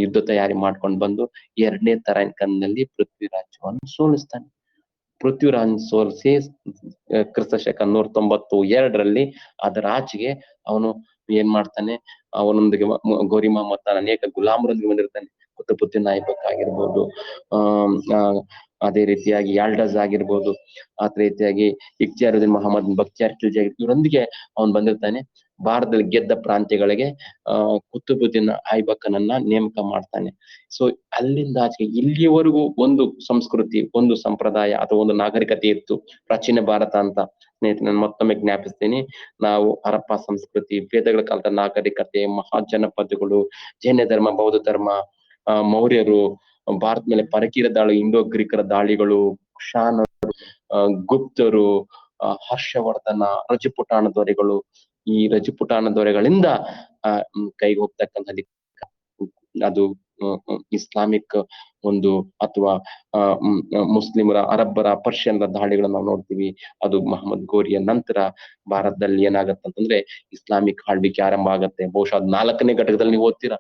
ಯುದ್ಧ ತಯಾರಿ ಮಾಡ್ಕೊಂಡು ಬಂದು 2ನೇ ತರಾಯಿನ ಕನ್ನಲ್ಲಿ ಪೃಥ್ವಿರಾಜ್ ಚೌಹಾನ್ ಸೋಲಿಸ್ತಾನೆ. ಪೃಥ್ವಿರಾಜ್ ಸೋಲಿಸಿ ಕ್ರಿಸ್ತಶಕ 192ರಲ್ಲಿ ಅದರ ಆಚೆಗೆ ಅವನು ಏನ್ ಮಾಡ್ತಾನೆ, ಅವನೊಂದಿಗೆ ಗೋರಿ ಮೊಹಮ್ಮದ್ ಅನೇಕ ಗುಲಾಮರೊಂದಿಗೆ ಬಂದಿರ್ತಾನೆ. ಕುತುಬುದ್ದೀನ್ ಐಬಕ್ ಆಗಿರ್ಬೋದು, ಅದೇ ರೀತಿಯಾಗಿ ಯಾಲ್ಡಸ್ ಆಗಿರ್ಬೋದು, ಅದೇ ರೀತಿಯಾಗಿ ಇಖ್ತಿಯಾರುದ್ದೀನ್ ಮೊಹಮ್ಮದ್ ಬಕ್ತಿಯಾರ್ ಖಿಲ್ಜಿ ಇವರೊಂದಿಗೆ ಅವನು ಬಂದಿರ್ತಾನೆ. ಭಾರತದಲ್ಲಿ ಗೆದ್ದ ಪ್ರಾಂತ್ಯಗಳಿಗೆ ಕುತುಬುದ್ದೀನ್ ಐಬಕನನ್ನ ನೇಮಕ ಮಾಡ್ತಾನೆ. ಸೊ ಅಲ್ಲಿಂದ ಆಚೆಗೆ ಇಲ್ಲಿಯವರೆಗೂ ಒಂದು ಸಂಸ್ಕೃತಿ, ಒಂದು ಸಂಪ್ರದಾಯ ಅಥವಾ ಒಂದು ನಾಗರಿಕತೆ ಇತ್ತು ಪ್ರಾಚೀನ ಭಾರತ ಅಂತ. ಸ್ನೇಹಿತರೆ, ನಾನು ಮತ್ತೊಮ್ಮೆ ಜ್ಞಾಪಿಸ್ತೀನಿ, ನಾವು ಹರಪ್ಪ ಸಂಸ್ಕೃತಿ, ವೇದಗಳ ಕಾಲದ ನಾಗರಿಕತೆ, ಮಹಾಜನಪದಗಳು, ಜೈನ ಧರ್ಮ, ಬೌದ್ಧ ಧರ್ಮ, ಮೌರ್ಯರು, ಭಾರತ ಮೇಲೆ ಪರಕೀರ ದಾಳಿ, ಇಂಡೋ ಗ್ರೀಕರ ದಾಳಿಗಳು, ಕುಶಾನರು, ಗುಪ್ತರು, ಹರ್ಷವರ್ಧನ, ರಜಪುಟಾಣ ದೊರೆಗಳು, ಈ ರಜಪುಟಾಣ ದೊರೆಗಳಿಂದ ಕೈಗೆ ಹೋಗ್ತಕ್ಕಂಥ ಅದು ಇಸ್ಲಾಮಿಕ್ ಒಂದು ಅಥವಾ ಮುಸ್ಲಿಮರ, ಅರಬ್ಬರ, ಪರ್ಷಿಯನ್ರ ದಾಳಿಗಳನ್ನ ನಾವು ನೋಡ್ತೀವಿ. ಅದು ಮೊಹಮ್ಮದ್ ಗೋರಿಯ ನಂತರ ಭಾರತದಲ್ಲಿ ಏನಾಗತ್ತಂತಂದ್ರೆ ಇಸ್ಲಾಮಿಕ್ ಆಳ್ವಿಕೆ ಆರಂಭ ಆಗತ್ತೆ. ಬಹುಶಃ 4ನೇ ಘಟಕದಲ್ಲಿ ನೀವು ಓದ್ತೀರಾ,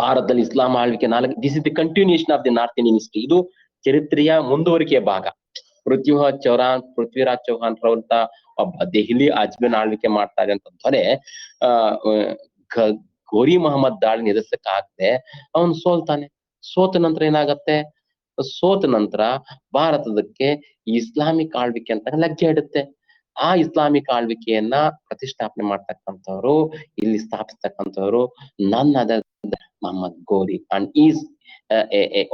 ಭಾರತದಲ್ಲಿ ಇಸ್ಲಾಂ ಆಳ್ವಿಕೆ 4. This is the continuation of the north Indian history. ಇದು ಚರಿತ್ರೆಯ ಮುಂದುವರಿಕೆಯ ಭಾಗ. ಪೃಥ್ವಿರಾಜ್ ಚೌಹಾನ್ ರವಂತ ಒಬ್ಬ ದೆಹಲಿ ಅಜ್ಮೇನ್ ಆಳ್ವಿಕೆ ಮಾಡ್ತಾ ಇದೆ ಅಂತಂದ್ರೆ ಗೋರಿ ಮೊಹಮ್ಮದ್ ದಾಳಿ ಎದುರಿಸಕ್ಕಾಗದೆ ಅವನು ಸೋಲ್ತಾನೆ. ಸೋತ ನಂತರ ಏನಾಗತ್ತೆ, ಸೋತ ನಂತರ ಭಾರತದಕ್ಕೆ ಇಸ್ಲಾಮಿಕ್ ಆಳ್ವಿಕೆ ಅಂತ ಲಗ್ಗೆ ಇಡುತ್ತೆ. ಆ ಇಸ್ಲಾಮಿಕ್ ಆಳ್ವಿಕೆಯನ್ನ ಪ್ರತಿಷ್ಠಾಪನೆ ಮಾಡ್ತಕ್ಕಂಥವ್ರು, ಇಲ್ಲಿ ಸ್ಥಾಪಿಸ್ತಕ್ಕಂಥವ್ರು ನನ್ other Mohammad Ghori and is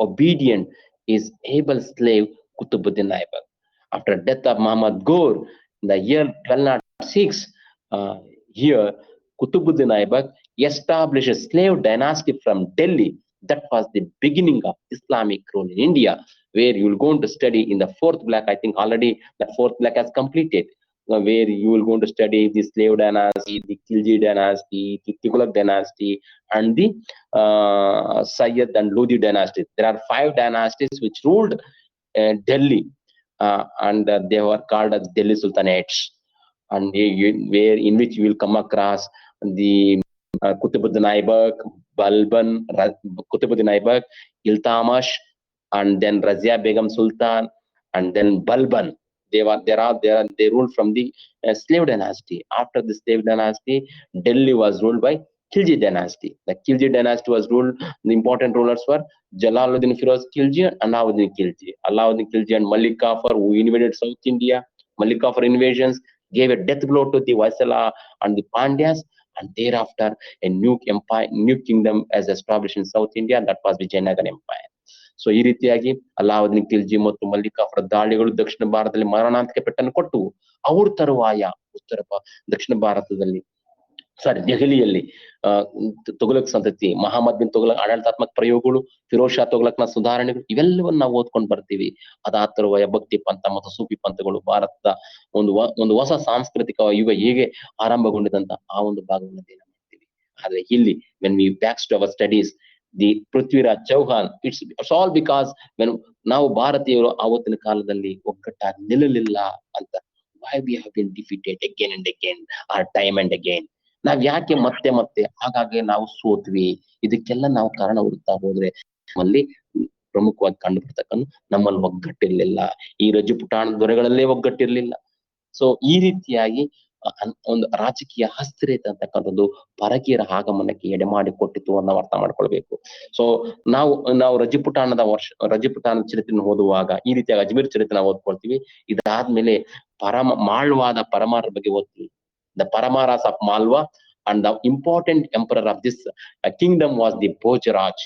obedient, is able slave Qutbuddin Aibak. After death of Muhammad Ghor in the year 1206, here Qutbuddin Aibak established a slave dynasty from Delhi. That was the beginning of Islamic rule in India, where you will go to study in the 4th block. I think already the 4th block has completed, where you will go to study the slave dynasty, the Khilji dynasty, the Tughlaq dynasty, and the Sayyid and Lodi dynasty. There are 5 dynasties which ruled Delhi, and they were called as Delhi Sultanates, and where in which you will come across the Qutbuddin Aibak, Balban, Qutbuddin Aibak, Iltamash, and then Razia Begum Sultan, and then Balban. They ruled from the slave dynasty. After the slave dynasty, Delhi was ruled by Khilji dynasty. The Khilji dynasty was ruled, the important rulers were Jalaluddin Firoz Khilji and Alauddin Khilji. Alauddin Khilji and Malik Kafur, who invaded South India. Malik Kafur invasions gave a death blow to the Vaisala and the Pandyas, and thereafter a new empire, new kingdom as established in South India, and that was Vijayanagara Empire. So ಈ ರೀತಿಯಾಗಿ ಅಲಾವುದ್ದೀನ್ ಖಿಲ್ಜಿ ಮತ್ತು Malik copper ದಾಳಿಗಳು ದಕ್ಷಿಣ ಭಾರತದಲ್ಲಿ ಮರಣಾಂತಿಕ ಪೆಟ್ಟನ್ನು ಕೊಟ್ಟು, ಅವ್ರ ತರುವಾಯ ದಕ್ಷಿಣ ಭಾರತದಲ್ಲಿ ದೆಹಲಿಯಲ್ಲಿ ತುಘಲಕ್ ಸಂತತಿ, ಮಹಮ್ಮದ್ ಬಿನ್ ತುಘಲಕ್ ಆಡಳಿತಾತ್ಮಕ ಪ್ರಯೋಗಗಳು, ಫಿರೋಜ್ ಶಾ ತುಘಲಕ್ನ ಸುಧಾರಣೆಗಳು, ಇವೆಲ್ಲವನ್ನ ನಾವು ಓದ್ಕೊಂಡು ಬರ್ತೀವಿ. ಅದಾದ ತರುವಾಯ ಭಕ್ತಿ ಪಂಥ ಮತ್ತು ಸೂಫಿ ಪಂಥಗಳು ಭಾರತದ ಒಂದು ಹೊಸ ಸಾಂಸ್ಕೃತಿಕ ಯುಗ ಹೇಗೆ ಆರಂಭಗೊಂಡಿದಂತ ಆ ಒಂದು ಭಾಗವನ್ನು ಅಧ್ಯಯನ ಮಾಡ್ತೀವಿ. ಆದ್ರೆ ಇಲ್ಲಿ when we back to our studies, the Prithviraj Chauhan, it's all because when ನಾವು ಭಾರತೀಯರು ಆವತ್ತಿನ ಕಾಲದಲ್ಲಿ ಒಗ್ಗಟ್ಟಾಗಿ ನಿಲ್ಲಲಿಲ್ಲ ಅಂತ. why we have been defeated again and again, or time and again. ನಾವ್ ಯಾಕೆ ಮತ್ತೆ ಮತ್ತೆ ಹಾಗಾಗಿ ನಾವು ಸೋತ್ವಿ? ಇದಕ್ಕೆಲ್ಲ ನಾವು ಕಾರಣ ಹುಡುಕ್ತಾ ಹೋದ್ರೆ ನಮ್ಮಲ್ಲಿ ಪ್ರಮುಖವಾಗಿ ಕಂಡು ಬರ್ತಕ್ಕಂಥ ನಮ್ಮಲ್ಲಿ ಒಗ್ಗಟ್ಟಿರ್ಲಿಲ್ಲ, ಈ ರಜಪುಟಾಣ ದೊರೆಗಳಲ್ಲೇ ಒಗ್ಗಟ್ಟಿರ್ಲಿಲ್ಲ. ಸೊ ಈ ರೀತಿಯಾಗಿ ಒಂದು ರಾಜಕೀಯ ಹಸ್ತರೇತ ಅಂತಕ್ಕಂಥದ್ದು ಪರಕೀಯರ ಆಗಮನಕ್ಕೆ ಎಡೆಮಾಡಿ ಕೊಟ್ಟಿತ್ತು ಅನ್ನೋ ಅರ್ಥ ಮಾಡ್ಕೊಳ್ಬೇಕು. ಸೊ ನಾವು ರಜಪುಟಾಣದ ಚರಿತ್ರೆಯನ್ನು ಓದುವಾಗ ಈ ರೀತಿಯಾಗಿ ಅಜ್ಮೀರ್ ಚರಿತ್ರೆ ನಾವು ಓದ್ಕೊಳ್ತೀವಿ. ಇದಾದ್ಮೇಲೆ ಮಾಳ್ವಾದ ಪರಮಾರ ಬಗ್ಗೆ ಓದ್ತೀವಿ. The Paramaras of Malwa and the important emperor of this kingdom was the Bhojaraj.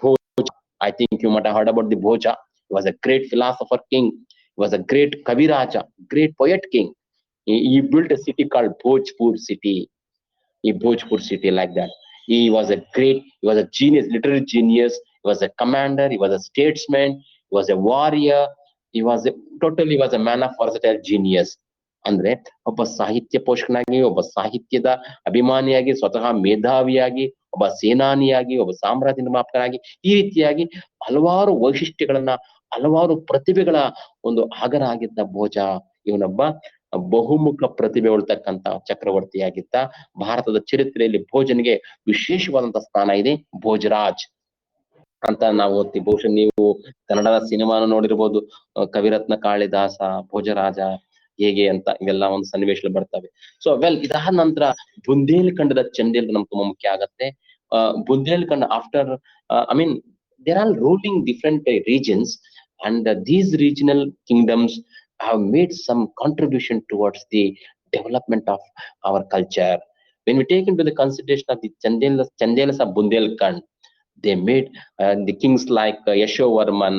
Bhoj, I think you might have heard about the Bhoja. He was a great philosopher king. He was a great Kaviraja, great poet king. He built a city called Bhojpur city. Bhojpur city, like that. He was a great, he was a genius, literary genius. He was a commander, he was a statesman, he was a warrior, he was a, totally was a man of versatile genius. ಅಂದ್ರೆ ಒಬ್ಬ ಸಾಹಿತ್ಯ ಪೋಷಕನಾಗಿ, ಒಬ್ಬ ಸಾಹಿತ್ಯದ ಅಭಿಮಾನಿಯಾಗಿ, ಸ್ವತಃ ಮೇಧಾವಿಯಾಗಿ, ಒಬ್ಬ ಸೇನಾನಿಯಾಗಿ, ಒಬ್ಬ ಸಾಮ್ರಾಜ್ಯ ನಿರ್ಮಾಪಕನಾಗಿ, ಈ ರೀತಿಯಾಗಿ ಹಲವಾರು ವೈಶಿಷ್ಟ್ಯಗಳನ್ನ, ಹಲವಾರು ಪ್ರತಿಭೆಗಳ ಒಂದು ಆಗರ ಆಗಿದ್ದ ಭೋಜ. ಇವನೊಬ್ಬ ಬಹುಮುಖ ಪ್ರತಿಭೆ ಉಳ್ತಕ್ಕಂತ ಚಕ್ರವರ್ತಿಯಾಗಿದ್ದ. ಭಾರತದ ಚರಿತ್ರೆಯಲ್ಲಿ ಭೋಜನಿಗೆ ವಿಶೇಷವಾದಂತ ಸ್ಥಾನ ಇದೆ. ಭೋಜರಾಜ್ ಅಂತ ನಾವು ಓದ್ತೀವಿ. ಬಹುಶಃ ನೀವು ಕನ್ನಡದ ಸಿನಿಮಾನ ನೋಡಿರ್ಬೋದು, ಕವಿರತ್ನ ಕಾಳಿದಾಸ, ಭೋಜರಾಜ ಹೇಗೆ ಅಂತ ಇವೆಲ್ಲ ಒಂದು ಸನ್ನಿವೇಶಗಳು ಬರ್ತವೆ. ಸೊ ಇದಾದ ನಂತರ ಬುಂದೇಲ್ಖಂಡದ ಚಂದೇಲ್ ನಮ್ಗೆ ತುಂಬಾ ಮುಖ್ಯ ಆಗತ್ತೆ. Bundelkhand after I mean there are ruling different regions, and these regional kingdoms have made some contribution towards the development of our culture. When we take into the consideration of the Chandelas of Bundelkhand, they made the kings like Yashovarman,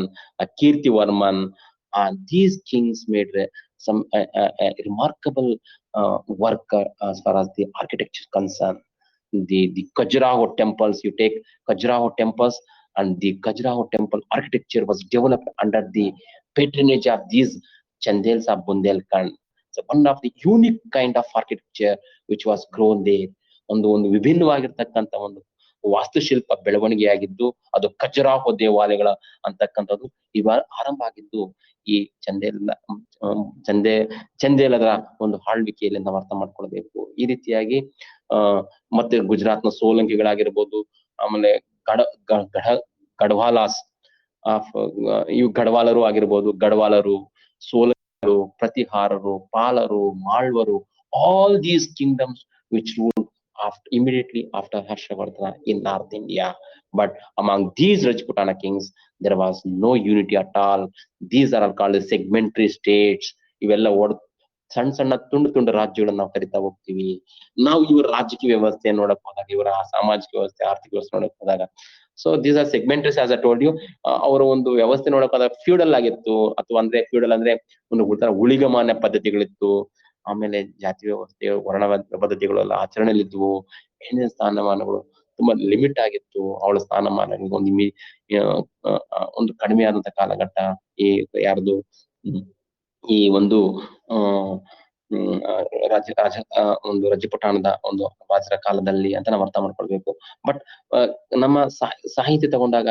Kirtivarman, and these kings made some remarkable work as far as the architecture is concerned. The Khajuraho temples, you take Khajuraho temples, and the Khajuraho temple architecture was developed under the patronage of these Chandels of Bundelkhand. So one of the unique kind of architecture which was grown there. ಒಂದು ವಿಭಿನ್ನವಾಗಿರ್ತಕ್ಕಂಥ ಒಂದು ವಾಸ್ತುಶಿಲ್ಪ ಬೆಳವಣಿಗೆಯಾಗಿದ್ದು ಅದು ಖಜುರಾಹೋ ದೇವಾಲಯಗಳ ಅಂತಕ್ಕಂಥದ್ದು ಇವಾಗ ಆರಂಭ ಆಗಿದ್ದು ಈ ಚಂದೇಲದ ಒಂದು ಆಳ್ವಿಕೆಯಲ್ಲಿ ನಾವು ಅರ್ಥ ಮಾಡ್ಕೊಳ್ಬೇಕು. ಈ ರೀತಿಯಾಗಿ ಮತ್ತೆ ಗುಜರಾತ್ನ ಸೋಲಂಕಿಗಳಾಗಿರ್ಬೋದು, ಆಮೇಲೆ ಗಢವಾಲಾಸ್ ಇವು ಗಢವಾಲರು ಆಗಿರ್ಬೋದು, ಗಢವಾಲರು, ಸೋಲಂಕಿಗಳು, ಪ್ರತಿಹಾರರು, ಪಾಲರು, ಮಾಳ್ವರು, all these kingdoms which ruled immediately after Harshavardhana in North India. But among these Rajputana kings, there was no unity at all. These are all called as segmentary states. ಇವೆಲ್ಲ ಸಣ್ಣ ಸಣ್ಣ ತುಂಡು ರಾಜ್ಯಗಳನ್ನ ನಾವು ಕರಿತಾ ಹೋಗ್ತೀವಿ. ನಾವು ಇವರ ರಾಜಕೀಯ ವ್ಯವಸ್ಥೆ ನೋಡಕ್ ಹೋದಾಗ, ಇವರ ಸಾಮಾಜಿಕ ವ್ಯವಸ್ಥೆ, ಆರ್ಥಿಕ ವ್ಯವಸ್ಥೆ ನೋಡಕ್ ಹೋದಾಗ, so these are segmentaries as I told you. ಅವರ ಒಂದು ವ್ಯವಸ್ಥೆ ನೋಡಕ್ ಹೋದಾಗ ಫ್ಯೂಡಲ್ ಆಗಿತ್ತು, ಅಥವಾ ಅಂದ್ರೆ ಫ್ಯೂಡಲ್ ಅಂದ್ರೆ ಒಂದು ಉಳಿಗಮಾನ್ಯ ಪದ್ಧತಿಗಳಿತ್ತು. ಆಮೇಲೆ ಜಾತಿ ವ್ಯವಸ್ಥೆ, ವರ್ಣ ಪದ್ಧತಿಗಳೆಲ್ಲ ಆಚರಣೆಯಲ್ಲಿದ್ವು. ಹೆಣ್ಣಿನ ಸ್ಥಾನಮಾನಗಳು ತುಂಬಾ ಲಿಮಿಟ್ ಆಗಿತ್ತು. ಅವಳ ಸ್ಥಾನಮಾನ ಒಂದು ಕಡಿಮೆ ಆದಂತ ಕಾಲಘಟ್ಟ ಯಾರ್ದು ಈ ಒಂದು ಒಂದು ರಜಪುಟಾಣದ ಒಂದು ರಾಜರ ಕಾಲದಲ್ಲಿ ಅಂತ ನಾವು ಅರ್ಥ ಮಾಡ್ಕೊಳ್ಬೇಕು. ಬಟ್ ನಮ್ಮ ಸಾಹಿತ್ಯ ತಗೊಂಡಾಗ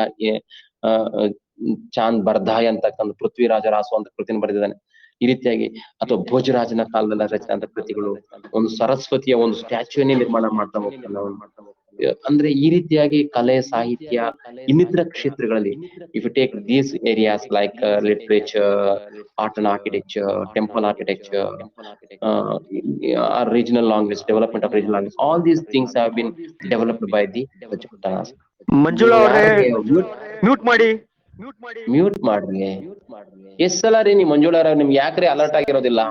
ಚಾಂದ್ ಬರ್ಧಾಯ್ ಅಂತಕ್ಕಂಥ ಪೃಥ್ವಿರಾಜ ರಾಸು ಅಂತ ಕೃತಿನ ಬರೆದಿದ್ದಾನೆ. ಈ ರೀತಿಯಾಗಿ ಅಥವಾ ಭೋಜರಾಜನ ಕಾಲದಲ್ಲಿ ರಚಿಸಿದಂತ ಕೃತಿಗಳು, ಒಂದು ಸರಸ್ವತಿಯ ಒಂದು ಸ್ಟ್ಯಾಚ್ಯೂನೇ ನಿರ್ಮಾಣ ಮಾಡ್ತಾ ಹೋಗ್ತಾನೆ. ಅಂದ್ರೆ ಈ ರೀತಿಯಾಗಿ ಕಲೆ, ಸಾಹಿತ್ಯ, ಇನ್ನಿತರ ಕ್ಷೇತ್ರಗಳಲ್ಲಿ if you take these areas like literature, art and architecture, temple architecture, regional language, development of regional language, all these things have been developed by the Rajputanas. Manjula ಅವರೇ ಮ್ಯೂಟ್ ಮಾಡ್ರಿ. ಎಷ್ಟ್ ಸಲ ರೀ ನಿಮ್ ಮಂಜುಳಾ ಅವ್ರ ನಿಮ್ಗೆ ಯಾಕ್ರಿ ಅಲರ್ಟ್ ಆಗಿರೋದಿಲ್ಲ?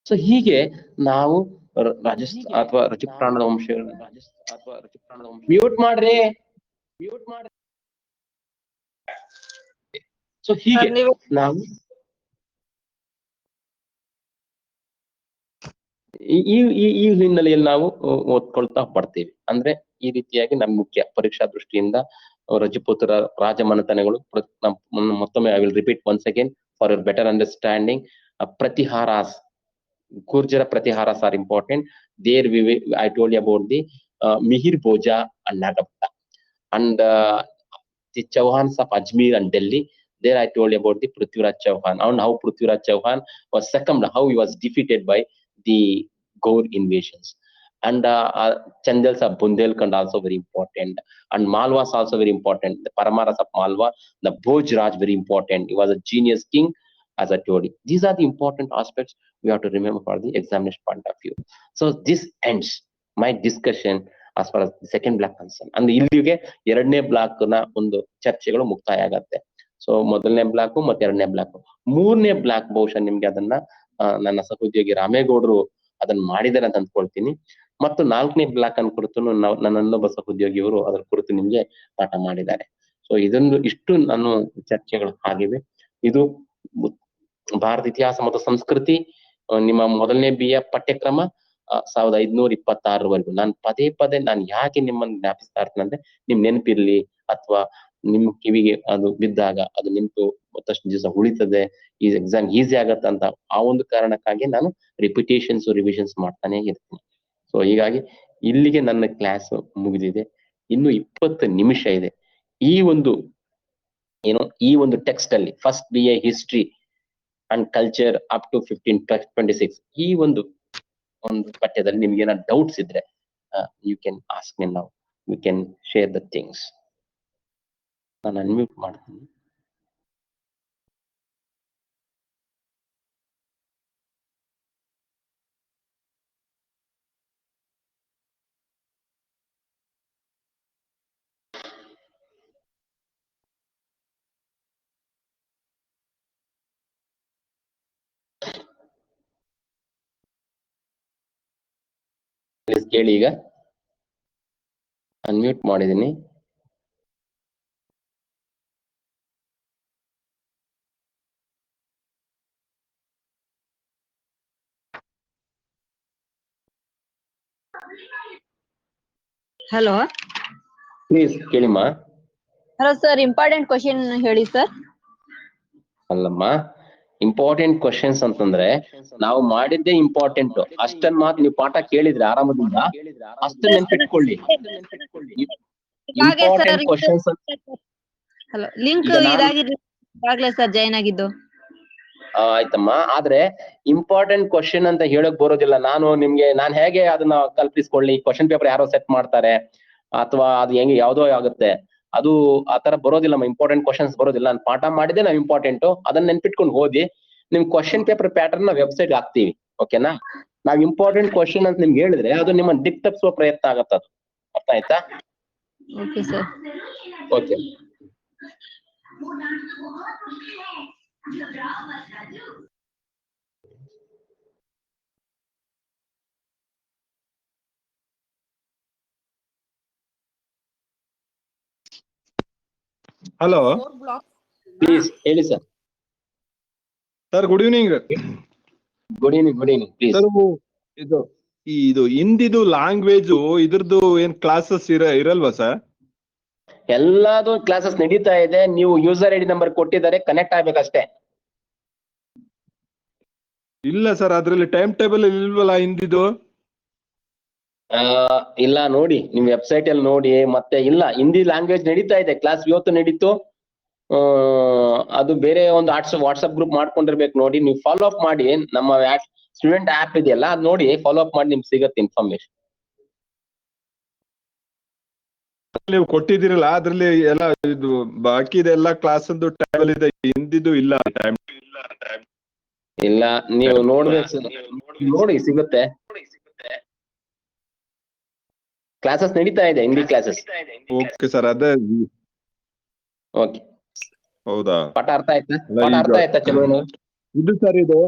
ಸೊ ಹೀಗೆ ನಾವು ರಾಜಸ್ಥಾನ ಅಥವಾ ರಜಪುಟಾಣದ ವಂಶಗಳನ್ನ ಮ್ಯೂಟ್ ಮಾಡ್ರಿ. ಸೊ ಹೀಗೆ ನಾವು ಈ ಹಿನ್ನೆಲೆಯಲ್ಲಿ ನಾವು ಓದ್ಕೊಳ್ತಾ ಬರ್ತೀವಿ. ಅಂದ್ರೆ ಈ ರೀತಿಯಾಗಿ ನಮ್ ಮುಖ್ಯ ಪರೀಕ್ಷಾ ದೃಷ್ಟಿಯಿಂದ ರಜಪೂತರ ರಾಜಮನೆತನಗಳು. ಮತ್ತೊಮ್ಮೆ I will repeat once again for your better understanding. Pratiharas, Gurjara Pratiharas are important. There I told you about the Mihir Bhoja and Nagapta, and the Chauhans of Ajmer and Delhi. There I told you about the Prithviraj Chauhan, and how Prithviraj Chauhan was succumbed, how he was defeated by the Gaur invasions. And Chandels of Bundelkhand also very important, and Malwas also very important. The Paramaras of Malwa, the Bhojraj very important. He was a genius king, as I told you. These are the important aspects we have to remember for the examination point of view. So this ends my discussion as far as the second block concerned. And ಇಲ್ಲಿಗೆ ಎರಡನೇ block ನ ಒಂದು ಚರ್ಚೆಗಳು ಮುಕ್ತಾಯ ಆಗತ್ತೆ. So ಮೊದಲನೇ block ಮತ್ತೆ ಎರಡನೇ ಬ್ಲಾಕ್. ಮೂರನೇ ಬ್ಲಾಕ್ ಬಹುಶಃ ನಿಮ್ಗೆ ಅದನ್ನ ನನ್ನ ಸಹೋದ್ಯೋಗಿ ರಾಮೇಗೌಡರು ಅದನ್ನ ಮಾಡಿದ್ದಾರೆ ಅಂತ ಅಂದ್ಕೊಳ್ತೀನಿ. ಮತ್ತು ನಾಲ್ಕನೇ ಬ್ಲಾಕ್ ಅನ್ನು ಕುರಿತು ನನ್ನೊಬ್ಬ ಸಹೋದ್ಯೋಗಿಯವರು ಅದರ ಕುರಿತು ನಿಮ್ಗೆ ಪಾಠ ಮಾಡಿದ್ದಾರೆ. ಸೊ ಇಷ್ಟು ನಾನು ಚರ್ಚೆಗಳು ಆಗಿವೆ. ಇದು ಭಾರತ ಇತಿಹಾಸ ಮತ್ತು ಸಂಸ್ಕೃತಿ ನಿಮ್ಮ ಮೊದಲನೇ BA ಪಠ್ಯಕ್ರಮ 1526ವರೆಗೂ. ನಾನು ಪದೇ ನಾನು ಯಾಕೆ ನಿಮ್ಮನ್ನು ಜ್ಞಾಪಿಸ್ತಾ ಇರ್ತೇನೆ ಅಂದ್ರೆ ನಿಮ್ ನೆನಪಿರ್ಲಿ, ಅಥವಾ ನಿಮ್ ಕಿವಿಗೆ ಅದು ಬಿದ್ದಾಗ ಅದು ನಿಂತು ಮತ್ತಷ್ಟು ದಿವಸ ಉಳಿತದೆ, ಈ ಎಕ್ಸಾಮ್ ಈಸಿ ಆಗತ್ತೆ ಅಂತ ಆ ಒಂದು ಕಾರಣಕ್ಕಾಗಿ ನಾನು ರಿವಿಷನ್ಸ್ ಮಾಡ್ತಾನೆ ಇರ್ತೀನಿ. ಸೊ ಹೀಗಾಗಿ ಇಲ್ಲಿಗೆ ನನ್ನ ಕ್ಲಾಸ್ ಮುಗಿದಿದೆ. ಇನ್ನು 20 ನಿಮಿಷ ಇದೆ. ಈ ಒಂದು ಟೆಕ್ಸ್ಟ್ ಅಲ್ಲಿ first BA history and culture up to 1526 ಈ ಒಂದು ಪಠ್ಯದಲ್ಲಿ ನಿಮ್ಗೆ ಏನಾದ್ರು ಡೌಟ್ಸ್ ಇದ್ರೆ you can ask me now, we can share the things. ನಾನು ಅನ್ಮ್ಯೂಟ್ ಮಾಡ್ತೀನಿ. ಕೇಳಿ, ಈಗ ಅನ್ಮ್ಯೂಟ್ ಮಾಡಿದೀನಿ. ಹಲೋ, ಪ್ಲೀಸ್ ಕೇಳಿಮ್ಮ. ಹಲೋ ಸರ್, ಇಂಪಾರ್ಟೆಂಟ್ ಕ್ವಶನ್ ಹೇಳಿ ಸರ್. ಅಲ್ಲಮ್ಮ, ಇಂಪಾರ್ಟೆಂಟ್ ಕ್ವಶನ್ಸ್ ಅಂತಂದ್ರೆ ನಾವು ಮಾಡಿದ್ದೇ ಇಂಪಾರ್ಟೆಂಟ್. ಅಷ್ಟನ್ ಮಾತ್ರ ನೀವು ಪಾಠ ಕೇಳಿದ್ರೆ ಆರಾಮದಿಂದ ಅಷ್ಟನ್ನ ನೆನ್ಪಿಟ್ಕೊಳ್ಳಿ. ಇಂಪಾರ್ಟೆಂಟ್ ಕ್ವಶನ್ಸ್ ಹಲೋ, ಲಿಂಕ್ ಇದಾಗಿರ್ಲಿ ಸರ್, ಜಾಯ್ನ್ ಆಗಿದ್ದು. ಆಯ್ತಮ್ಮ, ಆದ್ರೆ ಇಂಪಾರ್ಟೆಂಟ್ ಕ್ವಶನ್ ಅಂತ ಹೇಳಕ್ ಬರೋದಿಲ್ಲ. ನಾನು ಹೇಗೆ ಅದನ್ನ ಕಲ್ಪಿಸ್ಕೊಳ್ಳಿ? ಕ್ವಶನ್ ಪೇಪರ್ ಯಾರೋ ಸೆಟ್ ಮಾಡ್ತಾರೆ ಅಥವಾ ಅದು ಹೆಂಗೆ ಯಾವ್ದೋ ಆಗುತ್ತೆ, ಅದು ಆತರ ಬರೋದಿಲ್ಲಮ್ಮ. ಇಂಪಾರ್ಟೆಂಟ್ ಕ್ವಶನ್ಸ್ ಬರೋದಿಲ್ಲ. ನಾನು ಪಾಠ ಮಾಡಿದೆ ನಾವು ಇಂಪಾರ್ಟೆಂಟ್, ಅದನ್ನ ನೆನ್ಪಿಟ್ಕೊಂಡು ಓದಿ. ನಿಮ್ ಕ್ವಶನ್ ಪೇಪರ್ ಪ್ಯಾಟರ್ನ್ ನಾವು ವೆಬ್ಸೈಟ್ ಹಾಕ್ತಿವಿ, ಓಕೆನಾ? ನಾವ್ ಇಂಪಾರ್ಟೆಂಟ್ ಕ್ವಶನ್ ಅಂತ ನಿಮ್ಗೆ ಹೇಳಿದ್ರೆ ಅದು ನಿಮ್ಮ ದಿಕ್ ತಪ್ಪಿಸುವ ಪ್ರಯತ್ನ ಆಗತ್ತ. ಅದು ಅರ್ಥ ಆಯ್ತಾ? Okay sir. Okay. Hello, please ಹೇಳಿ sir. Sir good evening. Good evening please. Sir, ಇದು ಹಿಂದಿದು ಲ್ಯಾಂಗ್ವೇಜ್ ಇದ್ರದ್ದು ಏನ್ ಕ್ಲಾಸಸ್ ಇರಲ್ವಾ ಸರ್? ಎಲ್ಲಾದು ಕ್ಲಾಸಸ್ ನಡೀತಾ ಇದೆ. ನೀವು ಯೂಸರ್ ಐಡಿ ನಂಬರ್ ಕೊಟ್ಟಿದ್ದಾರೆ, ಕನೆಕ್ಟ್ ಆಗ್ಬೇಕಷ್ಟೇ. ಇಲ್ಲ ಸರ್, ಅದ್ರಲ್ಲಿ ಟೈಮ್ ಟೇಬಲ್ ಇಲ್ವಲ್ಲ ಹಿಂದಿದು? ಇಲ್ಲ, ನೋಡಿ ನಿಮ್ ವೆಬ್ಸೈಟ್ ಅಲ್ಲಿ ನೋಡಿ. ಮತ್ತೆ ಇಲ್ಲ, ಹಿಂದಿ ಲ್ಯಾಂಗ್ವೇಜ್ ನಡೀತಾ ಇದೆ ಕ್ಲಾಸ್. ಇವತ್ತು ನಡೀತು. ಅದು ಬೇರೆ ಒಂದು ವಾಟ್ಸ್ಆಪ್ ಗ್ರೂಪ್ ಮಾಡ್ಕೊಂಡಿರ್ಬೇಕು. ನೋಡಿ, ನೀವು ಫಾಲೋ ಅಪ್ ಮಾಡಿ. ನಮ್ಮ ಸ್ಟೂಡೆಂಟ್ ಆಪ್ ಇದೆಯಲ್ಲ, ಅದ್ ನೋಡಿ ಫಾಲೋ ಅಪ್ ಮಾಡಿ, ನಿಮ್ಗೆ ಸಿಗತ್ತೆ ಇನ್ಫಾರ್ಮೇಶನ್. ನೀವು ಕೊಟ್ಟಿದ್ದೀರಲ್ಲ, ಅದ್ರಲ್ಲಿ ಎಲ್ಲ ಇದು ಬಾಕಿ ಇದೆಲ್ಲ ಕ್ಲಾಸ್ ಟೇಬಲ್ ಇದೆ, ಹಿಂದಿದು ಇಲ್ಲ. ಇಲ್ಲ, ನೀವು ನೋಡ್ಬೇಕು, ನೋಡಿ ಸಿಗುತ್ತೆ. ಕ್ಲಾಸಸ್ ನಡೀತಾ ಇದೆ, ಹಿಂದಿ ಕ್ಲಾಸಸ್. ಓಕೆ ಸರ್, ಅದೇ. ಓಕೆ, ಹೌದಾ? ಪಾಠ ಅರ್ಥ ಆಯ್ತಾ? ಚಲೋ. ಇದು ಸರ್, ಇದು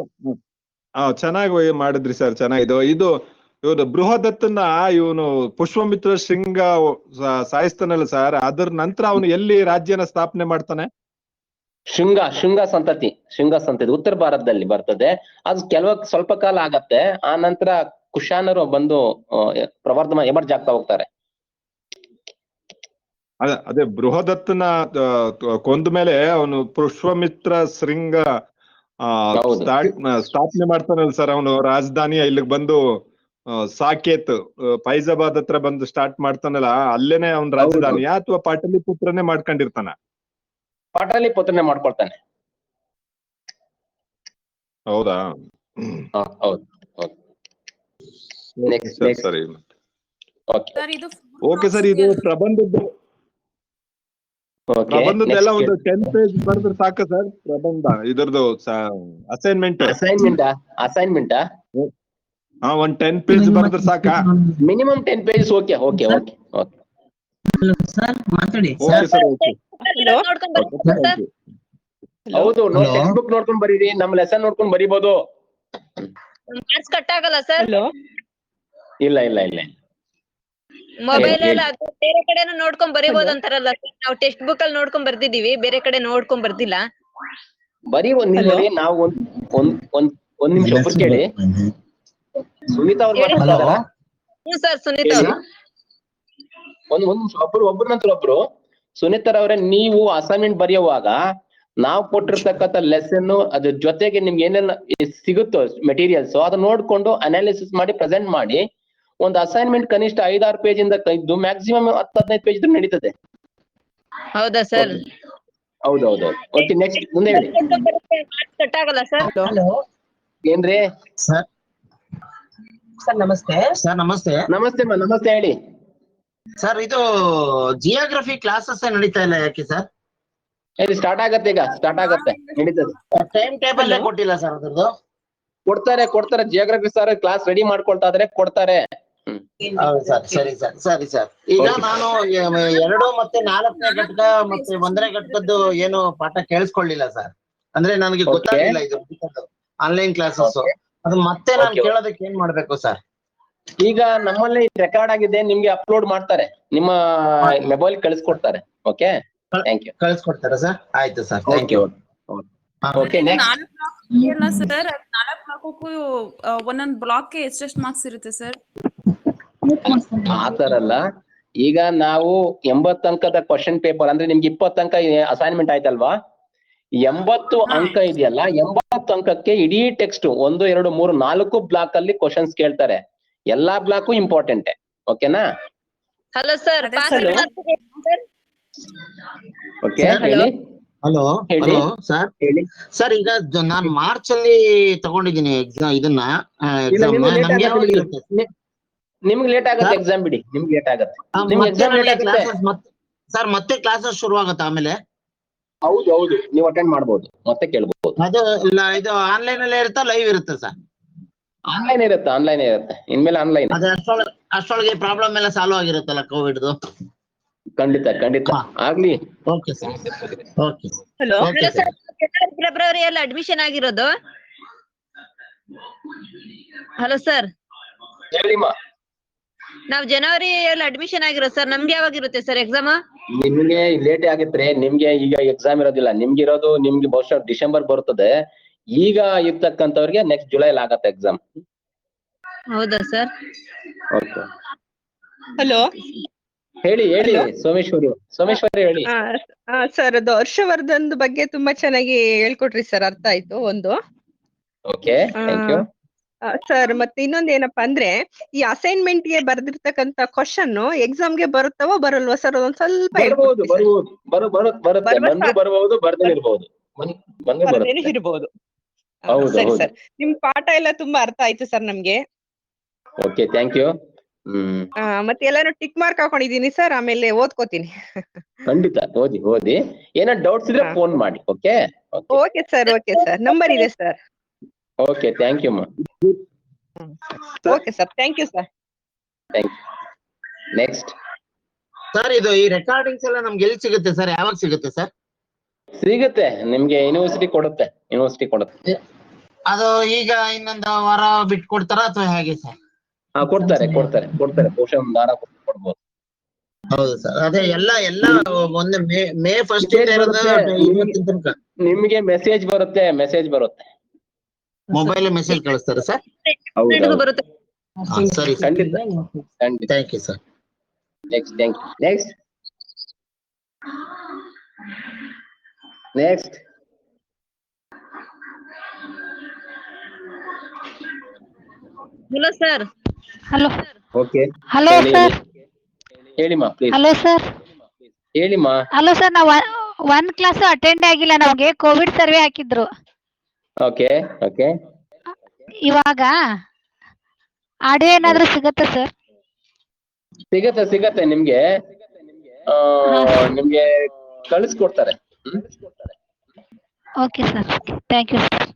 ಚೆನ್ನಾಗಿ ಮಾಡಿದ್ರಿ ಸರ್, ಚೆನ್ನಾಗಿದ್ದು. ಇವನು ಬೃಹದತ್ತನ ಇವನು ಪುಷ್ಪಮಿತ್ರ ಶೃಂಗ ಸಾಯಿಸ್ತಾನಲ್ಲ ಸರ್, ಅದ್ರ ನಂತರ ಅವನು ಎಲ್ಲಿ ರಾಜ್ಯನ ಸ್ಥಾಪನೆ ಮಾಡ್ತಾನೆ? ಶೃಂಗ ಸಂತತಿ ಉತ್ತರ ಭಾರತದಲ್ಲಿ ಬರ್ತದೆ. ಅದು ಸ್ವಲ್ಪ ಕಾಲ ಆಗತ್ತೆ. ಆ ನಂತರ ಕುಶಾನರು ಬಂದು ಪ್ರವರ್ಧಮ ಎಮರ್ಜ್ ಆಗ್ತಾ ಹೋಗ್ತಾರೆ. ಅದೇ ಬೃಹದತ್ತನ ಕೊಂದ ಮೇಲೆ ಅವನು ಪುಷ್ಪಮಿತ್ರ ಶೃಂಗ ಸ್ಥಾಪನೆ ಮಾಡ್ತಾನಲ್ಲ ಸರ್, ಅವನು ರಾಜಧಾನಿ ಇಲ್ಲಿಗೆ ಬಂದು ಸಾಕೇತ್ ಫೈಜಾಬಾದ್ ಹತ್ರ ಬಂದು ಸ್ಟಾರ್ಟ್ ಮಾಡ್ತಾನಲ್ಲ, ಅಲ್ಲೇನೆ ಅವ್ನ ರಾಜಧಾನಿ ಅಥವಾ ಪಾಟಲಿಪುತ್ರನೇ ಮಾಡ್ಕೊಂಡಿರ್ತಾನ? ಪಾಟಲಿಪುತ್ರನೇ ಮಾಡ್ಕೊಳ್ತಾನೆ. ಹೌದಾ? ಹೌದು. ಸರಿ. ಓಕೆ ಸರ್, ಇದು ಪ್ರಬಂಧದ್ದೆಲ್ಲ ಒಂದು 10 ಪೇಜ್ ಬರೆದ್ರೆ ಸಾಕ ಸರ್? ಪ್ರಬಂಧ ಇದ್ರದ್ದು ಅಸೈನ್ಮೆಂಟ್ ಒಂದ್ 10 ಪೇಜ್ ಬರೆದ್ರೆ ಸಾಕ? Minimum 10 pages. ಓಕೆ. ಸರ್ ಮಾತಾಡಿ. Okay sir, okay. ಹೌದು ಟೆಕ್ಸ್ಟ್ ಬುಕ್ ನೋಡ್ಕೊಂಡ್ ಬರೀರಿ, ನಮ್ ಲೆಸನ್ ನೋಡ್ಕೊಂಡ್ ಬರೀಬಹುದು. ಮಾರ್ಕ್ಸ್ ಕಟ್ ಆಗಲ್ಲ ಸರ್? ಇಲ್ಲ ಇಲ್ಲ ಇಲ್ಲ ಮೊಬೈಲ್ ಅಲ್ಲಿ ಅದು ಬೇರೆ ಕಡೆನೂ ನೋಡ್ಕೊಂಡ್ ಬರೀಬಹುದು ಅಂತಾರಲ್ಲ ಸರ್, ನಾವು ಟೆಕ್ಸ್ಟ್ ಬುಕ್ ಅಲ್ಲಿ ನೋಡ್ಕೊಂಡ್ ಬರ್ದಿದೀವಿ, ಬೇರೆ ಕಡೆ ನೋಡ್ಕೊಂಡ್ ಬರ್ದಿಲ್ಲ. ಬರೀ ಒಂದ್ ನಿಮಿಷ ನಾವು ಒಂದ್ ನಿಮಿಷ ಒಬ್ರು ಕೇಳಿ. ಸುನೀತಾ ಅವ್ರು ಮಾತಾಡ್ತಾರ? ಸರ್ ಸುನೀತಾ ಅವರು. ಒಂದ್ ನಿಮಿಷ ಒಬ್ರು ನಂತರ ಒಬ್ರು. ಸುನೀತಾ ಅವರೇ, ನೀವು ಅಸೈನ್ಮೆಂಟ್ ಬರೆಯುವಾಗ ನಾವು ಕೊಟ್ಟಿರ್ತಕ್ಕಂಥ ಲೆಸನ್ ಅದ್ರ ಜೊತೆಗೆ ನಿಮ್ಗೆ ಏನೆಲ್ಲ ಸಿಗುತ್ತೋ ಮೆಟೀರಿಯಲ್ಸ್ ಅದನ್ನ ನೋಡ್ಕೊಂಡು ಅನಾಲಿಸಿಸ್ ಮಾಡಿ ಪ್ರೆಸೆಂಟ್ ಮಾಡಿ. ಒಂದು ಅಸೈನ್ಮೆಂಟ್ ಕನಿಷ್ಠ 5-6 ಪೇಜ್ ಇಂದ ಇದ್ದು ಮ್ಯಾಕ್ಸಿಮಮ್ 10-15 ಪೇಜ್ ಇದ್ರೆ ನಡೀತದೆ. ಹೌದಾ ಸರ್? ಹೌದೌದು. ಓಕೆ, ನೆಕ್ಸ್ಟ್ ಮುಂದೆ ಹೇಳಿ. ಮಾರ್ಕ್ಸ್ ಕಟ್ ಆಗಲ್ಲ ಸರ್? ಏನ್ರಿ ಸರ್? ನಮಸ್ತೆ ಸರ್. ನಮಸ್ತೆ ನಮಸ್ತೆ ಹೇಳಿ ಸರ್. ಇದು ಜಿಯೋಗ್ರಫಿ ಕ್ಲಾಸಸ್ ನಡೀತಾ ಇಲ್ಲ ಯಾಕೆ ಸರ್? ಹೇಳಿ. ಸ್ಟಾರ್ಟ್ ಆಗತ್ತೆ, ಈಗ ಸ್ಟಾರ್ಟ್ ಆಗತ್ತೆ, ನಡೀತದೆ. ಟೈಮ್ ಟೇಬಲ್ ಕೊಟ್ಟಿಲ್ಲ ಸರ್ ಅದ್ರದ್ದು? ಕೊಡ್ತಾರೆ ಜಿಯೋಗ್ರಫಿ ಸರ್ ಕ್ಲಾಸ್ ರೆಡಿ ಮಾಡ್ಕೊಳ್ತಾ ಇದ್ರೆ ಕೊಡ್ತಾರೆ. ಹೌದು ಸರ್. ಸರಿ ಸರ್. ಈಗ ನಾನು 2 ಮತ್ತೆ 4ನೇ ಘಟಕ ಮತ್ತೆ 1ನೇ ಘಟಕದ್ದು ಏನು ಪಾಠ ಕೇಳಿಸ್ಕೊಳ್ಳಿಲ್ಲ ಸರ್. ಅಂದ್ರೆ ನನಗೆ ಗೊತ್ತಾಗ್ಲಿಲ್ಲ ಇದು ಆನ್ಲೈನ್ ಕ್ಲಾಸಸ್. ಅದು ಮತ್ತೆ ನಾನು ಕೇಳೋದಕ್ಕೆ ಏನ್ ಮಾಡ್ಬೇಕು ಸರ್? ಈಗ ನಮ್ಮಲ್ಲಿ ರೆಕಾರ್ಡ್ ಆಗಿದೆ, ನಿಮ್ಗೆ ಅಪ್ಲೋಡ್ ಮಾಡ್ತಾರೆ, ನಿಮ್ಮ ಮೊಬೈಲ್ ಕಳಿಸ್ಕೊಡ್ತಾರೆ. Okay, thank you. ಕಳಿಸ್ಕೊಡ್ತಾರಾ ಸರ್? ಆಯ್ತು sir, thank you. Okay, next. Sir 4 ಬ್ಲಾಕ್ಗೂ ಒಂದೊಂದು ಬ್ಲಾಕ್ಗೆ ಎಷ್ಟೆಷ್ಟು ಮಾರ್ಕ್ಸ್ ಇರುತ್ತೆ ಸರ್? ಆತರ ಅಲ್ಲ, ಈಗ ನಾವು 80 ಅಂಕದ ಕ್ವಶನ್ ಪೇಪರ್ ಅಂದ್ರೆ ನಿಮ್ಗೆ 20 ಅಂಕ ಅಸೈನ್ಮೆಂಟ್ ಆಯ್ತಲ್ವಾ? 80 ಅಂಕ ಇದೆಯಲ್ಲ, 80 ಅಂಕಕ್ಕೆ ಇಡೀ ಟೆಕ್ಸ್ಟ್ 1, 2, 3, 4 ಬ್ಲಾಕ್ ಅಲ್ಲಿ ಕ್ವಶನ್ಸ್ ಕೇಳ್ತಾರೆ. ಎಲ್ಲಾ ಬ್ಲಾಕು ಇಂಪಾರ್ಟೆಂಟ್. ಓಕೆನಾ? Hello sir. ಓಕೆ, ಹೇಳಿ. ಹಲೋ ಹೇಳಿ ಸರ್. ಹೇಳಿ ಸರ್, ಈಗ ನಾನು ಮಾರ್ಚ್ ಅಲ್ಲಿ ತಗೊಂಡಿದ್ದೀನಿ ಎಕ್ಸಾಮ್. ಇದನ್ನ ನಿಮ್ಗೆ ಲೇಟ್ ಆಗುತ್ತೆ ಎಕ್ಸಾಮ್, ಬಿಡಿ. ನಿಮ್ಗೆ ಲೇಟ್ ಆಗುತ್ತೆ, ನಿಮ್ಗೆ ಎಕ್ಸಾಮ್ ಲೇಟ್ ಆಗುತ್ತೆ ಸರ್. ಮತ್ತೆ ಕ್ಲಾಸಸ್ ಶುರು ಆಗುತ್ತೆ ಆಮೇಲೆ? ಹೌದು, ನೀವು ಅಟೆಂಡ್ ಮಾಡ್ಬೋದು, ಮತ್ತೆ ಕೇಳ್ಬೋದು. ಅದು ಇದು ಆನ್ಲೈನ್ ಅಲ್ಲೇ ಇರುತ್ತಾ, ಲೈವ್ ಇರುತ್ತೆ ಸರ್? ಆನ್ಲೈನ್ ಇರುತ್ತೆ. ಇನ್ಮೇಲೆ ಆನ್ಲೈನ್. ಅದೇ ಅಷ್ಟೊಳಗೆ ಪ್ರಾಬ್ಲಮ್ ಎಲ್ಲ ಸಾಲ್ವ್ ಆಗಿರುತ್ತಲ್ಲ ಕೋವಿಡ್ದು? ಖಂಡಿತ ಆಗ್ಲಿ. Okay sir. Okay. Hello sir, ಫೆಬ್ರವರಿಯಲ್ಲಿ ಅಡ್ಮಿಷನ್ ಆಗಿರೋದು. Hello sir. ಹೇಳಿಮ್ಮ. ನಾವ್ ಜನವರಿಯಲ್ಲಿ ಅಡ್ಮಿಷನ್ ಆಗಿರೋದು ಸರ್. ನಮ್ಗೆ ಯಾವಾಗಿರುತ್ತೆ ಸರ್ ಎಕ್ಸಾಮ್? ನಿಮ್ಗೆ ಲೇಟ್ ಆಗಿದ್ರೆ ನಿಮ್ಗೆ ಈಗ ಎಕ್ಸಾಮ್ ಇರೋದಿಲ್ಲ. ನಿಮ್ಗೆ ಬಹುಶಃ ಡಿಸೆಂಬರ್ ಬರ್ತದೆ. ಈಗ ಇರ್ತಕ್ಕಂಥವ್ರಿಗೆ ನೆಕ್ಸ್ಟ್ ಜುಲೈಲಿ ಆಗತ್ತೆ ಎಕ್ಸಾಮ್. ಹೌದಾ ಸರ್? ಓಕೆ. ಹಲೋ, ಹೇಳಿ ಸೋಮೇಶ್ವರಿ ಹೇಳಿ. ಸರ್, ಅದು ಹರ್ಷವರ್ಧನ್ ಬಗ್ಗೆ ತುಂಬಾ ಚೆನ್ನಾಗಿ ಹೇಳ್ಕೊಟ್ರಿ ಸರ್, ಅರ್ಥ ಆಯ್ತು ಒಂದು. Okay, thank you. ಸರ್, ಮತ್ತೆ ಇನ್ನೊಂದ್ ಏನಪ್ಪಾ ಅಂದ್ರೆ, ಈ ಅಸೈನ್ಮೆಂಟ್ ಗೆ ಬರ್ದಿರ್ತಕ್ಕಂತ ಕ್ವಶನ್ ಎಕ್ಸಾಮ್ ಗೆ ಬರುತ್ತವೋ ಬರಲ್ವಾ ಸರ್? ಒಂದ್ ಸ್ವಲ್ಪ ಬರುತ್ತೆ, ಬರ್ದೇನೆ ಇರ್ಬೋದು. ಸರಿ ಸರ್, ನಿಮ್ ಪಾಠ ಎಲ್ಲ ತುಂಬಾ ಅರ್ಥ ಆಯ್ತು ಸರ್ ನಮ್ಗೆ. Okay, thank you. ಮತ್ತೆ ಎಲ್ಲಾನು ಟಿಕ್ ಮಾರ್ಕ್ ಹಾಕೊಂಡಿದೀನಿ ಸರ್, ಆಮೇಲೆ ಓದ್ಕೋತೀನಿ. ಖಂಡಿತ ಓದಿ. ಏನೋ ಡೌಟ್ಸ್ ಇದ್ರೆ ಫೋನ್ ಮಾಡಿ. Okay sir. ನಂಬರ್ ಇದೆ sir. Okay, thank you. Okay sir, thank you sir. Thank you. Next sir, ಇದು ಈ ರೆಕಾರ್ಡಿಂಗ್ಸ್ ಎಲ್ಲ ನಮ್ಗೆ ಎಲ್ಲಿ ಸಿಗುತ್ತೆ ಸರ್? ಯಾವಾಗ ಸಿಗುತ್ತೆ ಸರ್? ಸಿಗುತ್ತೆ, ನಿಮ್ಗೆ ಯೂನಿವರ್ಸಿಟಿ ಕೊಡುತ್ತೆ. ಅದು ಈಗ ಇನ್ನೊಂದು ವಾರ ಬಿಟ್ಟು ಕೊಡ್ತಾರ ಅಥವಾ ಹೇಗೆ ಸರ್? ಕೊಡ್ತಾರೆ. ಬಹುಶಃ ಒಂದು ವಾರ ಕೊಡ್ಬೋದು. ಹೌದು ಸರ್. ಅದೇ ಎಲ್ಲ ಒಂದು ಮೇ 1st ನಿಮ್ಗೆ ಮೆಸೇಜ್ ಬರುತ್ತೆ. ಮೊಬೈಲ್ ಮೆಸೇಜ್ ಕಳಿಸ್ತಾರೆ ಸರ್? ಬರುತ್ತೆ. ಸರಿ, ಖಂಡಿತ. Thank you sir. Next hello sir. Okay. Hello sir. ಹೇಳಿಮ್ಮ, ಪ್ಲೀಸ್. Hello sir. ಹೇಳಿಮ್ಮ. ಹಲೋ ಸರ್, ನಾವು 1 ಕ್ಲಾಸ್ ಅಟೆಂಡ್ ಆಗಿಲ್ಲ. ನಮಗೆ ಕೋವಿಡ್ ಸರ್ವೆ ಹಾಕಿದ್ರು. ಓಕೆ. ಇವಾಗ ಆಡಿಯೋ ಏನಾದ್ರೂ ಸಿಗತ್ತಾ ಸರ್? ಸಿಗತ್ತೆ ನಿಮ್ಗೆ. ನಿಮ್ಗೆ ಕಳಿಸ್ಕೊಡ್ತಾರೆ. Okay sir, thank you sir.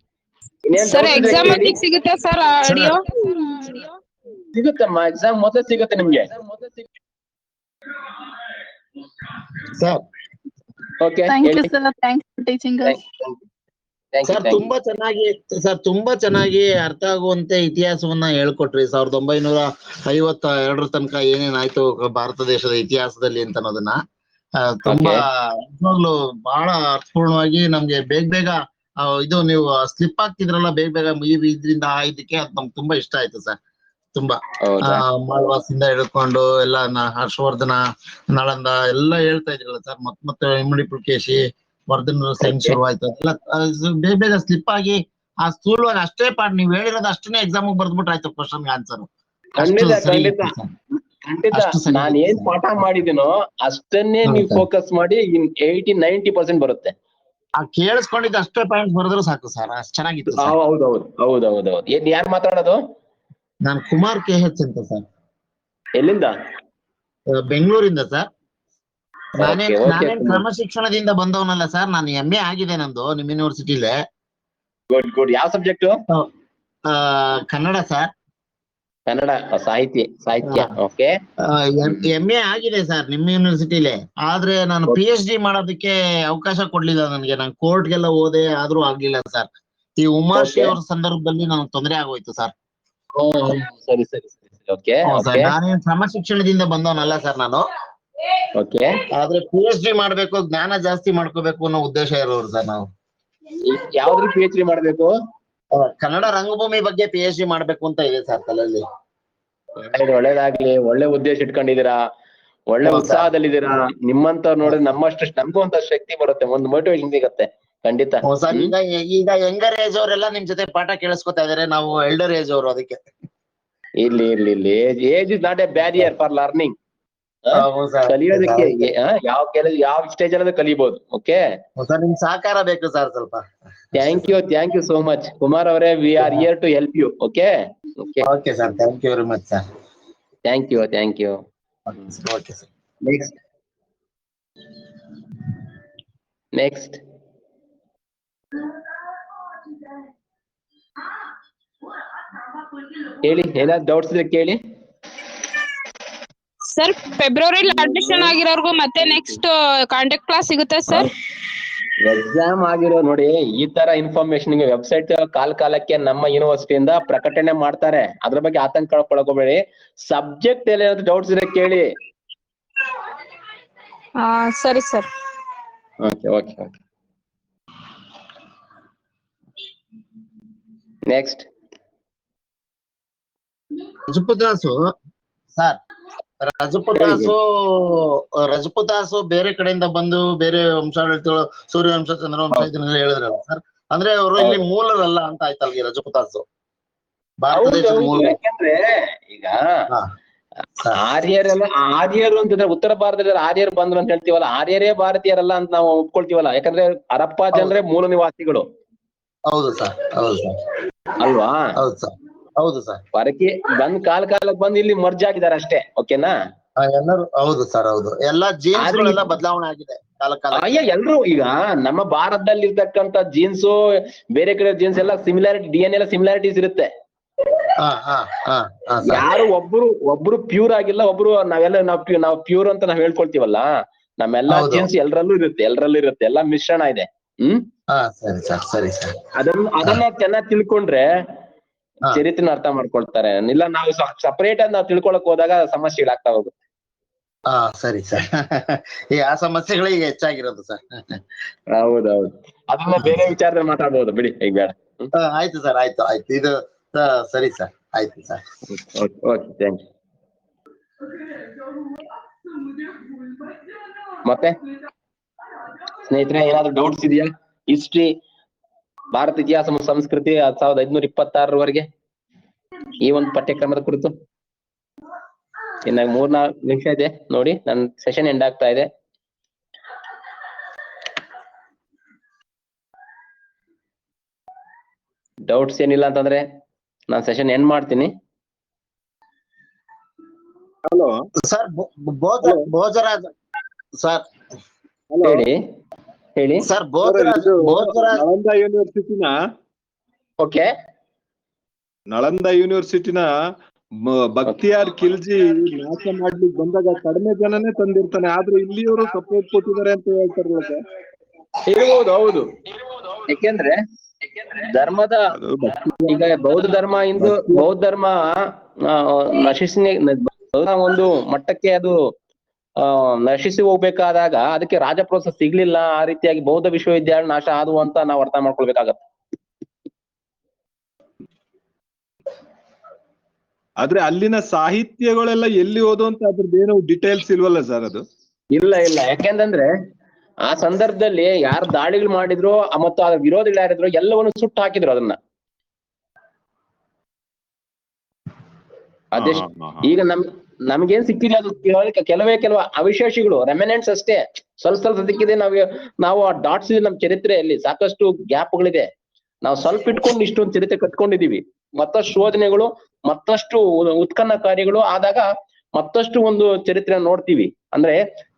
Sir, exam ಸಿಗುತ್ತಾ ಸರ್ ಆಡಿಯೋ? ಸಿಗುತ್ತಮ್ಮ, ಎಕ್ಸಾಮ್ ಮೊದಲೇ ಸಿಗುತ್ತೆ ನಿಮ್ಗೆ. Sir, okay. Thank you sir. Thanks for teaching us. Thank you. Sir ತುಂಬಾ ಚೆನ್ನಾಗಿ ಅರ್ಥ ಆಗುವಂತೆ ಇತಿಹಾಸವನ್ನ ಹೇಳ್ಕೊಟ್ರಿ. 1952 ತನಕ ಏನೇನಾಯ್ತು ಭಾರತ ದೇಶದ ಇತಿಹಾಸದಲ್ಲಿ ಅಂತ ಅನ್ನೋದನ್ನ ತುಂಬಾ ನಿಜವಾಗ್ಲು ಬಹಳ ಅರ್ಥಪೂರ್ಣವಾಗಿ ನಮ್ಗೆ ಬೇಗ ಇದು ನೀವು ಸ್ಲಿಪ್ ಆಗ್ತಿದ್ರಲ್ಲ ಬೇಗ ಇದ್ರಿಂದ ಇದಕ್ಕೆ ಅದು ನಮ್ಗೆ ತುಂಬಾ ಇಷ್ಟ ಆಯ್ತು ಸರ್. ತುಂಬಾ ಮಾಳ್ವಾಸಿಂದ ಹಿಡ್ಕೊಂಡು ಎಲ್ಲ ಹರ್ಷವರ್ಧನ, ನಳಂದ ಎಲ್ಲ ಹೇಳ್ತಾ ಇದ್ರಲ್ಲ ಸರ್. ಮತ್ತೆ ಇಮ್ಮಡಿ ಪುಲಕೇಶಿ, ವರ್ಧನ್ ಸೈನ್ ಶುರುವಾಯ್ತು ಅದೆಲ್ಲ ಬೇಗ ಸ್ಲಿಪ್ ಆಗಿ ಆ ಸ್ಥೂಲವಾಗಿ ಅಷ್ಟೇ ಪಾಠ ನೀವ್ ಹೇಳಿರೋದು ಅಷ್ಟನ್ನೇ ಎಕ್ಸಾಮ್ ಬರ್ದ್ಬಿಟ್ರಾಯ್ತು ಕ್ವಶನ್ ಆನ್ಸರ್. ಖಂಡಿತ ನಾನ್ ಏನ್ ಪಾಠ ಮಾಡಿದೀನೋ ಅಷ್ಟನ್ನೇ ನೀವು ಫೋಕಸ್ ಮಾಡಿ 80-90% ಬರುತ್ತೆ. ಕೇಳಿಸ್ಕೊಂಡಿದ್ದು ಅಷ್ಟೇ ಪಾಯಿಂಟ್ ಬರೆದ್ರು ಸಾಕು ಸರ್. ಅಷ್ಟ್ ಚೆನ್ನಾಗಿತ್ತು. ಹೌದೌದು. ಏನ್ ಯಾರು ಮಾತಾಡೋದು? ನಾನ್ ಕುಮಾರ್ KH ಅಂತ ಸರ್. ಎಲ್ಲಿಂದ? ಬೆಂಗಳೂರಿಂದ ಸರ್. ನಾನೇನ್ ಕ್ರಮಶಿಕ್ಷಣದಿಂದ ಬಂದವನಲ್ಲ ಸರ್. ನಾನು MA ಆಗಿದೆ ನಂದು ನಿಮ್ ಯೂನಿವರ್ಸಿಟಿಲೇ. ಗುಡ್. ಯಾವ ಸಬ್ಜೆಕ್ಟ್? ಕನ್ನಡ ಸರ್. ಕನ್ನಡ ಸಾಹಿತ್ಯ. ಓಕೆ. MA ಆಗಿದೆ ಸರ್ ನಿಮ್ ಯೂನಿವರ್ಸಿಟಿಲೇ. ಆದ್ರೆ ನಾನು PhD ಮಾಡೋದಕ್ಕೆ ಅವಕಾಶ ಕೊಡ್ಲಿಲ್ಲ ನನಗೆ. ನಾನು ಕೋರ್ಟ್ಗೆಲ್ಲ ಹೋದೆ, ಆದ್ರೂ ಆಗ್ಲಿಲ್ಲ ಸರ್. ಈ ಉಮಾಶ್ರೀ ಅವ್ರ ಸಂದರ್ಭದಲ್ಲಿ ನನಗೆ ತೊಂದರೆ ಆಗೋಯ್ತು ಸರ್. ಸರಿ. ಓಕೆ. ನಾನೇನ್ ಕ್ರಮಶಿಕ್ಷಣದಿಂದ ಬಂದವನಲ್ಲ ಸರ್ ನಾನು. ಓಕೆ. ಆದ್ರೆ PhD ಮಾಡ್ಬೇಕು, ಜ್ಞಾನ ಜಾಸ್ತಿ ಮಾಡ್ಕೋಬೇಕು ಅನ್ನೋ ಉದ್ದೇಶ ಇರೋರು ಸರ್ ನಾವು. ಯಾವ್ದ್ರ PhD ಮಾಡ್ಬೇಕು? ಕನ್ನಡ ರಂಗಭೂಮಿ ಬಗ್ಗೆ PhD ಮಾಡ್ಬೇಕು ಅಂತ ಇದೆ ಸರ್ ತಲೆಯಲ್ಲಿ. ಒಳ್ಳೇದಾಗ್ಲಿ. ಒಳ್ಳೆ ಉದ್ದೇಶ ಇಟ್ಕೊಂಡಿದೀರಾ, ಒಳ್ಳೆ ಉತ್ಸಾಹದಲ್ಲಿದ್ದೀರಾ. ನಿಮ್ಮಂತವ್ರು ನೋಡಿದ್ರೆ ನಮಗೂ ಅಂತ ಶಕ್ತಿ ಬರುತ್ತೆ, ಒಂದು ಮೋಟಿವೇಶನ್ ಸಿಗತ್ತೆ. ಖಂಡಿತ ಸರ್. ಈಗ ಯಂಗರ್ ಏಜ್ ಅವರೆಲ್ಲ ನಿಮ್ ಜೊತೆ ಪಾಠ ಕೇಳಿಸ್ಕೊತಾ ಇದಾರೆ. ನಾವು ಎಲ್ಡರ್ ಏಜ್ ಅವರು, ಅದಕ್ಕೆ. ಇಲ್ಲಿ age is not A barrier for learning. ಕಲಿಯೋದಕ್ಕೆ ಯಾವ ಸ್ಟೇಜ್ ಅಲ್ಲಿ ಕಲಿಬಹುದು. ಓಕೆ ಸರ್, ನಿಮ್ ಸಹಕಾರ ಬೇಕು ಸರ್ ಸ್ವಲ್ಪ. Thank you so much Kumar ಅವರೇ. We are here to help you. Okay sir. Thank you very much sir. Thank you. Okay sir. Next ಹೇಳಿ. ಏನಾದ್ರು ಡೌಟ್ಸ್ ಇದ್ರೆ ಕೇಳಿ ಸರ್. ಫೆಬ್ರವರಿಲಿ ಅಡ್ಮಿಷನ್ ಆಗಿರೋರ್ಗು ಮತ್ತೆ ನೆಕ್ಸ್ಟ್ ಕಾಂಟ್ಯಾಕ್ಟ್ ಕ್ಲಾಸ್ ಸಿಗುತ್ತೆ ಸರ್? ಎಕ್ಸಾಮ್ ಆಗಿರೋ ನೋಡಿ, ಈ ತರ ಇನ್ಫಾರ್ಮೇಶನ್ ವೆಬ್ಸೈಟ್ ಕಾಲಕ್ಕೆ ನಮ್ಮ ಯೂನಿವರ್ಸಿಟಿಯಿಂದ ಪ್ರಕಟಣೆ ಮಾಡ್ತಾರೆ. ಅದ್ರ ಬಗ್ಗೆ ಆತಂಕ ಪಡ್ಕೋಬೇಡಿ. ಸಬ್ಜೆಕ್ಟ್ ಏನಾದ್ರು ಡೌಟ್ಸ್ ಇದ್ರೆ ಕೇಳಿ. ಸರಿ ಸರ್. ಓಕೆ. ನೆಕ್ಸ್ಟ್ ರಜಪುತಾಸು ಸರ್. ರಜಪುತಾಸು ಬೇರೆ ಕಡೆಯಿಂದ ಬಂದು ಬೇರೆ ವಂಶಾಡಳಿತಗಳು, ಸೂರ್ಯವಂಶ, ಚಂದ್ರವಂಶ ಇದನ್ನೆಲ್ಲ ಹೇಳಿದ್ರಲ್ಲ ಸರ್. ಅಂದ್ರೆ ಅವರು ಇಲ್ಲಿ ಮೂಲರಲ್ಲ ಅಂತ ಆಯ್ತಲ್ಲ ಈ ರಜಪುತಾಸು ಭಾರತ ದೇಶದ ಮೂಲ. ಯಾಕಂದ್ರೆ ಈಗ ಆರ್ಯರು ಅಂತಂದ್ರೆ ಉತ್ತರ ಭಾರತದಲ್ಲಿ ಆರ್ಯರು ಬಂದ್ರು ಅಂತ ಹೇಳ್ತೀವಲ್ಲ, ಆರ್ಯರೇ ಭಾರತೀಯರಲ್ಲ ಅಂತ ನಾವು ಒಪ್ಕೊಳ್ತೀವಲ್ಲ. ಯಾಕಂದ್ರೆ ಹರಪ್ಪ ಜನರೇ ಮೂಲ ನಿವಾಸಿಗಳು. ಹೌದು ಸರ್. ಅಲ್ವಾ? ಹೌದು ಸರ್. ಹೊರಕ್ಕೆ ಬಂದ್ ಕಾಲಕ್ಕೆ ಬಂದು ಇಲ್ಲಿ ಮರ್ಜ್ ಆಗಿದ್ದಾರೆ ಅಷ್ಟೇ. ಓಕೆನಾ? ಎಲ್ಲರೂ ಹೌದು ಸರ್. ಹೌದು. ಎಲ್ಲಾ ಜೀನ್ಸ್ಗಳೆಲ್ಲ ಬದಲಾವಣೆ ಆಗಿದೆ ಎಲ್ರು. ಈಗ ನಮ್ಮ ಭಾರತದಲ್ಲಿ ಇರ್ತಕ್ಕಂತ ಜೀನ್ಸ್ ಬೇರೆ ಕಡೆ ಜೀನ್ಸ್ ಎಲ್ಲ ಸಿಮಿಲಾರಿಟಿ, DNA ಎಲ್ಲ ಸಿಮಿಲಾರಿಟೀಸ್ ಇರುತ್ತೆ. ಯಾರು ಒಬ್ರು ಪ್ಯೂರ್ ಆಗಿಲ್ಲ, ಒಬ್ರು ನಾವು ಪ್ಯೂರ್ ಅಂತ ನಾವ್ ಹೇಳ್ಕೊಳ್ತೀವಲ್ಲ. ನಮ್ಮೆಲ್ಲಾ ಜೀನ್ಸ್ ಎಲ್ಲರಲ್ಲೂ ಇರುತ್ತೆ. ಎಲ್ಲಾ ಮಿಶ್ರಣ ಇದೆ. ಸರಿ. ಅದನ್ನ ಚೆನ್ನಾಗಿ ತಿಳ್ಕೊಂಡ್ರೆ ಚರಿತ್ರೆನ ಅರ್ಥ ಮಾಡ್ಕೊಳ್ತಾರೆ. ಇಲ್ಲ ನಾವು ಸಪರೇಟ್ ಆಗಿ ನಾವು ತಿಳ್ಕೊಳಕ್ ಹೋದಾಗ ಸಮಸ್ಯೆಗಳಾಗ್ತಾ ಹೋಗುತ್ತೆ. ಸರಿ ಸರ್. ಆ ಸಮಸ್ಯೆಗಳು ಈಗ ಹೆಚ್ಚಾಗಿರೋದು ಸರ್. ಹೌದೌದು. ಅದನ್ನ ಬೇರೆ ವಿಚಾರದಲ್ಲಿ ಮಾತಾಡ್ಬೋದು ಬಿಡಿ, ಈಗ ಬೇಡ. ಆಯ್ತು ಸರ್. ಆಯ್ತು. ಇದು ಸರಿ ಸರ್. ಆಯ್ತು ಸರ್. ಓಕೆ. Thank you. ಮತ್ತೆ ಸ್ನೇಹಿತರೆ, ಏನಾದ್ರು ಡೌಟ್ಸ್ ಇದೆಯಾ? ಹಿಸ್ಟ್ರಿ, ಭಾರತ ಇತಿಹಾಸ ಮತ್ತು ಸಂಸ್ಕೃತಿ 1526 ಈ ಒಂದು ಪಠ್ಯಕ್ರಮದ ಕುರಿತು ಇನ್ನ 3-4 ನಿಮಿಷ ಇದೆ ನೋಡಿ. ನನ್ನ ಸೆಷನ್ ಎಂಡ್ ಆಗ್ತಾ ಇದೆ. ಡೌಟ್ಸ್ ಏನಿಲ್ಲ ಅಂತಂದ್ರೆ ನಾನು ಸೆಷನ್ ಎಂಡ್ ಮಾಡ್ತೀನಿ. Hello sir. ಭೋಜರಾಜ್ ಸರ್. ಹೇಳಿ ಸರ್. ನಳಂದ ಯೂನಿವರ್ಸಿಟಿನ ಓಕೆ. ನಳಂದ ಯೂನಿವರ್ಸಿಟಿನ ಬಕ್ತಿಯಾರ್ ಖಿಲ್ಜಿ ನಾಶ ಮಾಡ್ಲಿಕ್ಕೆ ಬಂದಾಗ ಕಡಿಮೆ ಜನನೇ ತಂದಿರ್ತಾನೆ, ಆದ್ರೆ ಇಲ್ಲಿಯವರು ಸಪೋರ್ಟ್ ಕೊಟ್ಟಿದ್ದಾರೆ ಅಂತ ಹೇಳ್ತಾರಲ್ಲ ಸರ್. ಹೌದು. ಯಾಕೆಂದ್ರೆ ಧರ್ಮದ ಈಗ ಬೌದ್ಧ ಧರ್ಮ ಬೌದ್ಧ ಧರ್ಮ ಒಂದು ಮಟ್ಟಕ್ಕೆ ಅದು ನಶಿಸಿ ಹೋಗ್ಬೇಕಾದಾಗ ಅದಕ್ಕೆ ರಾಜಪ್ರೋತ್ಸಾಹ ಸಿಗ್ಲಿಲ್ಲ. ಆ ರೀತಿಯಾಗಿ ಬೌದ್ಧ ವಿಶ್ವವಿದ್ಯಾಲಯ ನಾಶ ಆದವು ಅಂತ ನಾವು ಅರ್ಥ ಮಾಡ್ಕೊಳ್ಬೇಕಾಗತ್ತೆ. ಆದ್ರೆ ಅಲ್ಲಿನ ಸಾಹಿತ್ಯಗಳೆಲ್ಲ ಎಲ್ಲಿ ಓದು ಅಂತ ಅದ್ರದ್ದು ಏನು ಡಿಟೇಲ್ಸ್ ಇಲ್ವಲ್ಲ ಸರ್ ಅದು? ಇಲ್ಲ ಯಾಕೆಂತಂದ್ರೆ ಆ ಸಂದರ್ಭದಲ್ಲಿ ಯಾರು ದಾಳಿಗಳು ಮಾಡಿದ್ರು ಮತ್ತು ಅದ್ರ ವಿರೋಧಿಗಳು ಯಾರಿದ್ರು ಎಲ್ಲವನ್ನು ಸುಟ್ಟು ಹಾಕಿದ್ರು ಅದನ್ನ. ಅದೆಷ್ಟು ಈಗ ನಮ್ಗೇನ್ ಸಿಕ್ಕಿಲ್ಲ, ಅದು ಕೆಲವು ಅವಶೇಷಗಳು ರೆಮಿನೆಂಟ್ಸ್ ಅಷ್ಟೇ, ಸ್ವಲ್ಪ ಸಿಕ್ಕಿದೆ. ನಾವು ಆ ಡಾಟ್ಸ್ ನಮ್ ಚರಿತ್ರೆಯಲ್ಲಿ ಸಾಕಷ್ಟು ಗ್ಯಾಪ್ಗಳಿದೆ. ನಾವು ಸ್ವಲ್ಪ ಇಟ್ಕೊಂಡು ಇಷ್ಟೊಂದು ಚರಿತ್ರೆ ಕಟ್ಕೊಂಡಿದೀವಿ. ಮತ್ತಷ್ಟು ಶೋಧನೆಗಳು, ಮತ್ತಷ್ಟು ಉತ್ಖನನ ಕಾರ್ಯಗಳು ಆದಾಗ ಮತ್ತಷ್ಟು ಒಂದು ಚರಿತ್ರೆ ನೋಡ್ತೀವಿ. ಅಂದ್ರೆ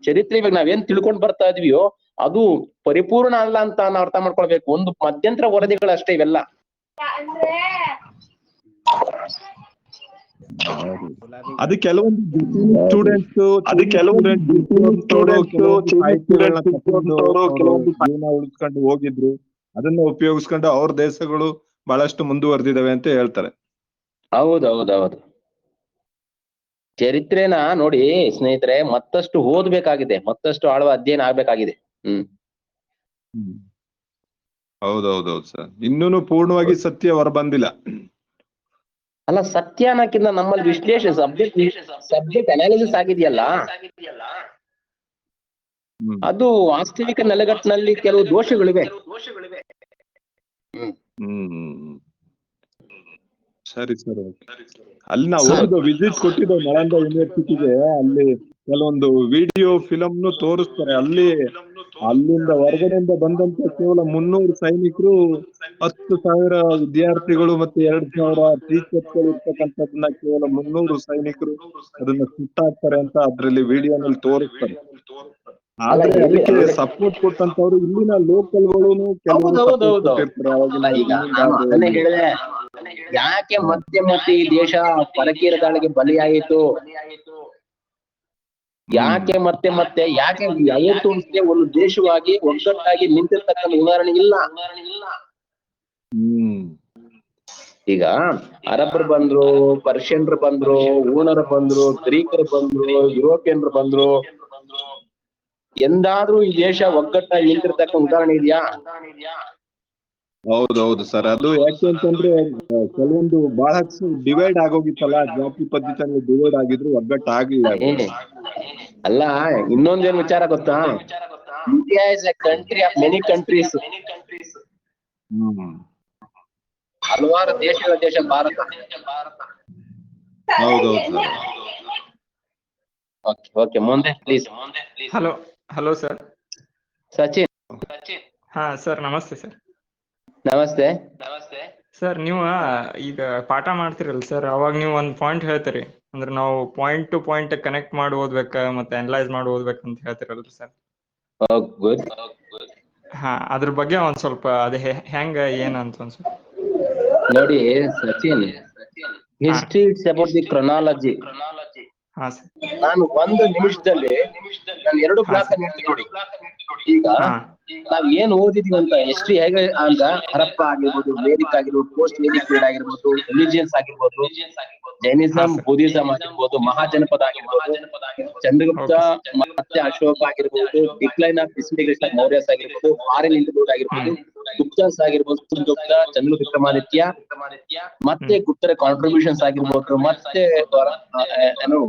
ಚರಿತ್ರೆ ಇವಾಗ ನಾವೇನ್ ತಿಳ್ಕೊಂಡ್ ಬರ್ತಾ ಇದೀವಿಯೋ ಅದು ಪರಿಪೂರ್ಣ ಅಲ್ಲ ಅಂತ ನಾವು ಅರ್ಥ ಮಾಡ್ಕೊಳ್ಬೇಕು. ಒಂದು ಮಧ್ಯಂತರ ವರದಿಗಳಷ್ಟೇ ಇವೆಲ್ಲ. ಅದು ಕೆಲವೊಂದು ಸ್ಟೂಡೆಂಟ್ಸ್ ಜೀವನ ಉಳಿಸ್ಕೊಂಡು ಹೋಗಿದ್ರು, ಅದನ್ನ ಉಪಯೋಗಿಸ್ಕೊಂಡು ಅವ್ರ ದೇಶಗಳು ಬಹಳಷ್ಟು ಮುಂದುವರೆದಿದ್ದಾವೆ ಅಂತ ಹೇಳ್ತಾರೆ. ಹೌದೌದೌದು. ಚರಿತ್ರೆನ ನೋಡಿ ಸ್ನೇಹಿತರೆ, ಮತ್ತಷ್ಟು ಓದ್ಬೇಕಾಗಿದೆ, ಮತ್ತಷ್ಟು ಆಳುವ ಅಧ್ಯಯನ ಆಗ್ಬೇಕಾಗಿದೆ. ಹೌದೌದೌದು ಸರ್, ಇನ್ನೂನು ಪೂರ್ಣವಾಗಿ ಸತ್ಯ ಹೊರ ಬಂದಿಲ್ಲ. ಅಲ್ಲ, ಸತ್ಯ ಅನ್ನಕ್ಕಿಂತ ನಮ್ಮಲ್ಲಿ ವಿಶ್ಲೇಷಣೆ, ಸಬ್ಜೆಕ್ಟ್ ಅನಾಲಿಸಿಸ್ ಆಗಿದೆಯಲ್ಲ, ಅದು ವಾಸ್ತವಿಕ ನೆಲೆಗಟ್ಟಿನಲ್ಲಿ ಕೆಲವು ದೋಷಗಳಿವೆ. ಸರಿ ಸರ್, ಅಲ್ಲಿ ನಾವು ಹೋಗಿದ್ದು, ವಿಸಿಟ್ ಕೊಟ್ಟಿದ್ದು ನಳಂದ ಯೂನಿವರ್ಸಿಟಿಗೆ. ಅಲ್ಲಿ ಕೆಲವೊಂದು ವಿಡಿಯೋ ಫಿಲಮ್ನು ತೋರಿಸ್ತಾರೆ. ಅಲ್ಲಿಂದ ಹೊರಗಡೆಯಿಂದ ಬಂದಂತ ಕೇವಲ 300 ಸೈನಿಕರು, 10,000 ವಿದ್ಯಾರ್ಥಿಗಳು ಮತ್ತೆ 2,000 ಟೀಚರ್ಸ್ಗಳು ಇರ್ತಕ್ಕಂಥದ್ದನ್ನ ಕೇವಲ 300 ಸೈನಿಕರು ಅದನ್ನ ಸುಟ್ಟಾಕ್ತಾರೆ ಅಂತ ಅದ್ರಲ್ಲಿ ವಿಡಿಯೋನಲ್ಲಿ ತೋರಿಸ್ತಾರೆ. ಆದ್ರೆ ಅದಕ್ಕೆ ಸಪೋರ್ಟ್ ಕೊಟ್ಟಂತವ್ರು ಇಲ್ಲಿನ ಲೋಕಲ್ಗಳು ಹೇಳಿದೆ. ಯಾಕೆ ಮತ್ತೆ ಈ ದೇಶ ಪರಕೀಯರ ದಾಳಿಗೆ ಬಲಿಯಾಯಿತು? ಯಾಕೆ ಮತ್ತೆ ಯಾಕೆ ಯಾವತ್ತೂ ಒಂದು ದೇಶವಾಗಿ ಒಗ್ಗಟ್ಟಾಗಿ ನಿಂತಿರ್ತಕ್ಕಂಥ ಉದಾಹರಣೆ ಇಲ್ಲ. ಈಗ ಅರಬ್ರು ಬಂದ್ರು, ಪರ್ಷಿಯನ್ರು ಬಂದ್ರು, ಊಣರು ಬಂದ್ರು, ಗ್ರೀಕರು ಬಂದ್ರು, ಯುರೋಪಿಯನ್ರು ಬಂದ್ರು. ಎಂದಾದ್ರೂ ಈ ದೇಶ ಒಗ್ಗಟ್ಟಾಗಿ ನಿಂತಿರ್ತಕ್ಕಂಥ ಉದಾಹರಣೆ ಇದೆಯಾ? ಹೌದೌದು ಸರ್, ಅದು ಯಾಕೆ ಅಂತಂದ್ರೆ ಕೆಲವೊಂದು ಬಹಳಷ್ಟು ಡಿವೈಡ್ ಆಗೋಗಿತ್ತಲ್ಲ, ಜಾತಿ ಪದ್ಧತಿಯಲ್ಲಿ ಡಿವೈಡ್ ಆಗಿದ್ರು, ಒಗ್ಗಟ್ಟು ಆಗ್ಲಿಲ್ಲ. ಅಲ್ಲ, ಇನ್ನೊಂದೇನು ವಿಚಾರ ಗೊತ್ತಾ? India is A country of many countries. ಹಲವಾರು ದೇಶಗಳ ದೇಶ ಭಾರತ. ಹೌದೌದು. ಓಕೆ, ಮುಂದೆ ಪ್ಲೀಸ್. Hello sir. ಸಚಿನ್. ಹಾ ಸರ್, ನಮಸ್ತೆ ಸರ್. ನಮಸ್ತೆ ಸರ್. ನೀವು ಈಗ ಪಾಠ ಮಾಡ್ತಿರಲ್ಲ ಸರ್, ಅವಾಗ ನೀವು ಒಂದ್ ಪಾಯಿಂಟ್ ಹೇಳ್ತೀರಿ, ಅಂದ್ರೆ ನಾವು ಪಾಯಿಂಟ್ ಟು ಪಾಯಿಂಟ್ ಕನೆಕ್ಟ್ ಮಾಡಿ ಓದ್ಬೇಕ ಮತ್ತೆ ಅನಲೈಸ್ ಮಾಡಿ ಓದ್ಬೇಕಂತ ಹೇಳ್ತಿರಲ್ರಿ ಸರ್. ಹಾ, ಅದ್ರ ಬಗ್ಗೆ ಒಂದ್ ಸ್ವಲ್ಪ ಅದೇ ಹೆಂಗ ಏನಂತ ಒಂದ್ ಸ್ವಲ್ಪ ನೋಡಿ Sachin. History it's about the chronology. ಹಾ ಸರ್. ನಾನು 1 ನಿಮಿಷದಲ್ಲಿ ನಾನು 2 ಬ್ಲಾಕ್ ನೋಡಿ. ಈಗ ನಾವ್ ಏನ್ ಓದಿದೀವಿ ಅಂತ, ಹಿಸ್ಟ್ರಿ ಹೇಗೆ ಅಂತ, ಹರಪ್ಪ ಆಗಿರ್ಬೋದು, ವೇದಿಕ್ ಆಗಿರ್ಬೋದು, ಪೋಸ್ಟ್ ವೇದಿಕ್ ಪೀರಿಯಡ್ ಆಗಿರ್ಬೋದು, ರಿಲಿಜಿಯನ್ಸ್ ಆಗಿರ್ಬೋದು, ಜೈನಿಸಂ, ಬುದ್ಧಿಸಂ ಆಗಿರ್ಬೋದು, ಮಹಾಜನಪದ ಆಗಿರ್ಬೋದು, ಚಂದ್ರಗುಪ್ತ ಮತ್ತೆ ಅಶೋಕ ಆಗಿರ್ಬೋದು, ಡಿಕ್ಲೈನ್ ಆಫ್ ಡಿಸ್ಇಂಟಿಗ್ರೇಷನ್ ಮೌರ್ಯಸ್ ಆಗಿರ್ಬೋದು, ಫಾರಿನ್ ಇಂಟರ್ವ್ಯೂಡ್ ಆಗಿರ್ಬೋದು, ಗುಪ್ತಾಸ್ ಆಗಿರ್ಬೋದು, ಗುಪ್ತ, ಚಂದ್ರ ವಿಕ್ರಮಾದಿತ್ಯ, ಮತ್ತೆ ಗುಪ್ತರ ಕಾಂಟ್ರಿಬ್ಯೂಷನ್ಸ್ ಆಗಿರ್ಬೋದು, ಮತ್ತೆ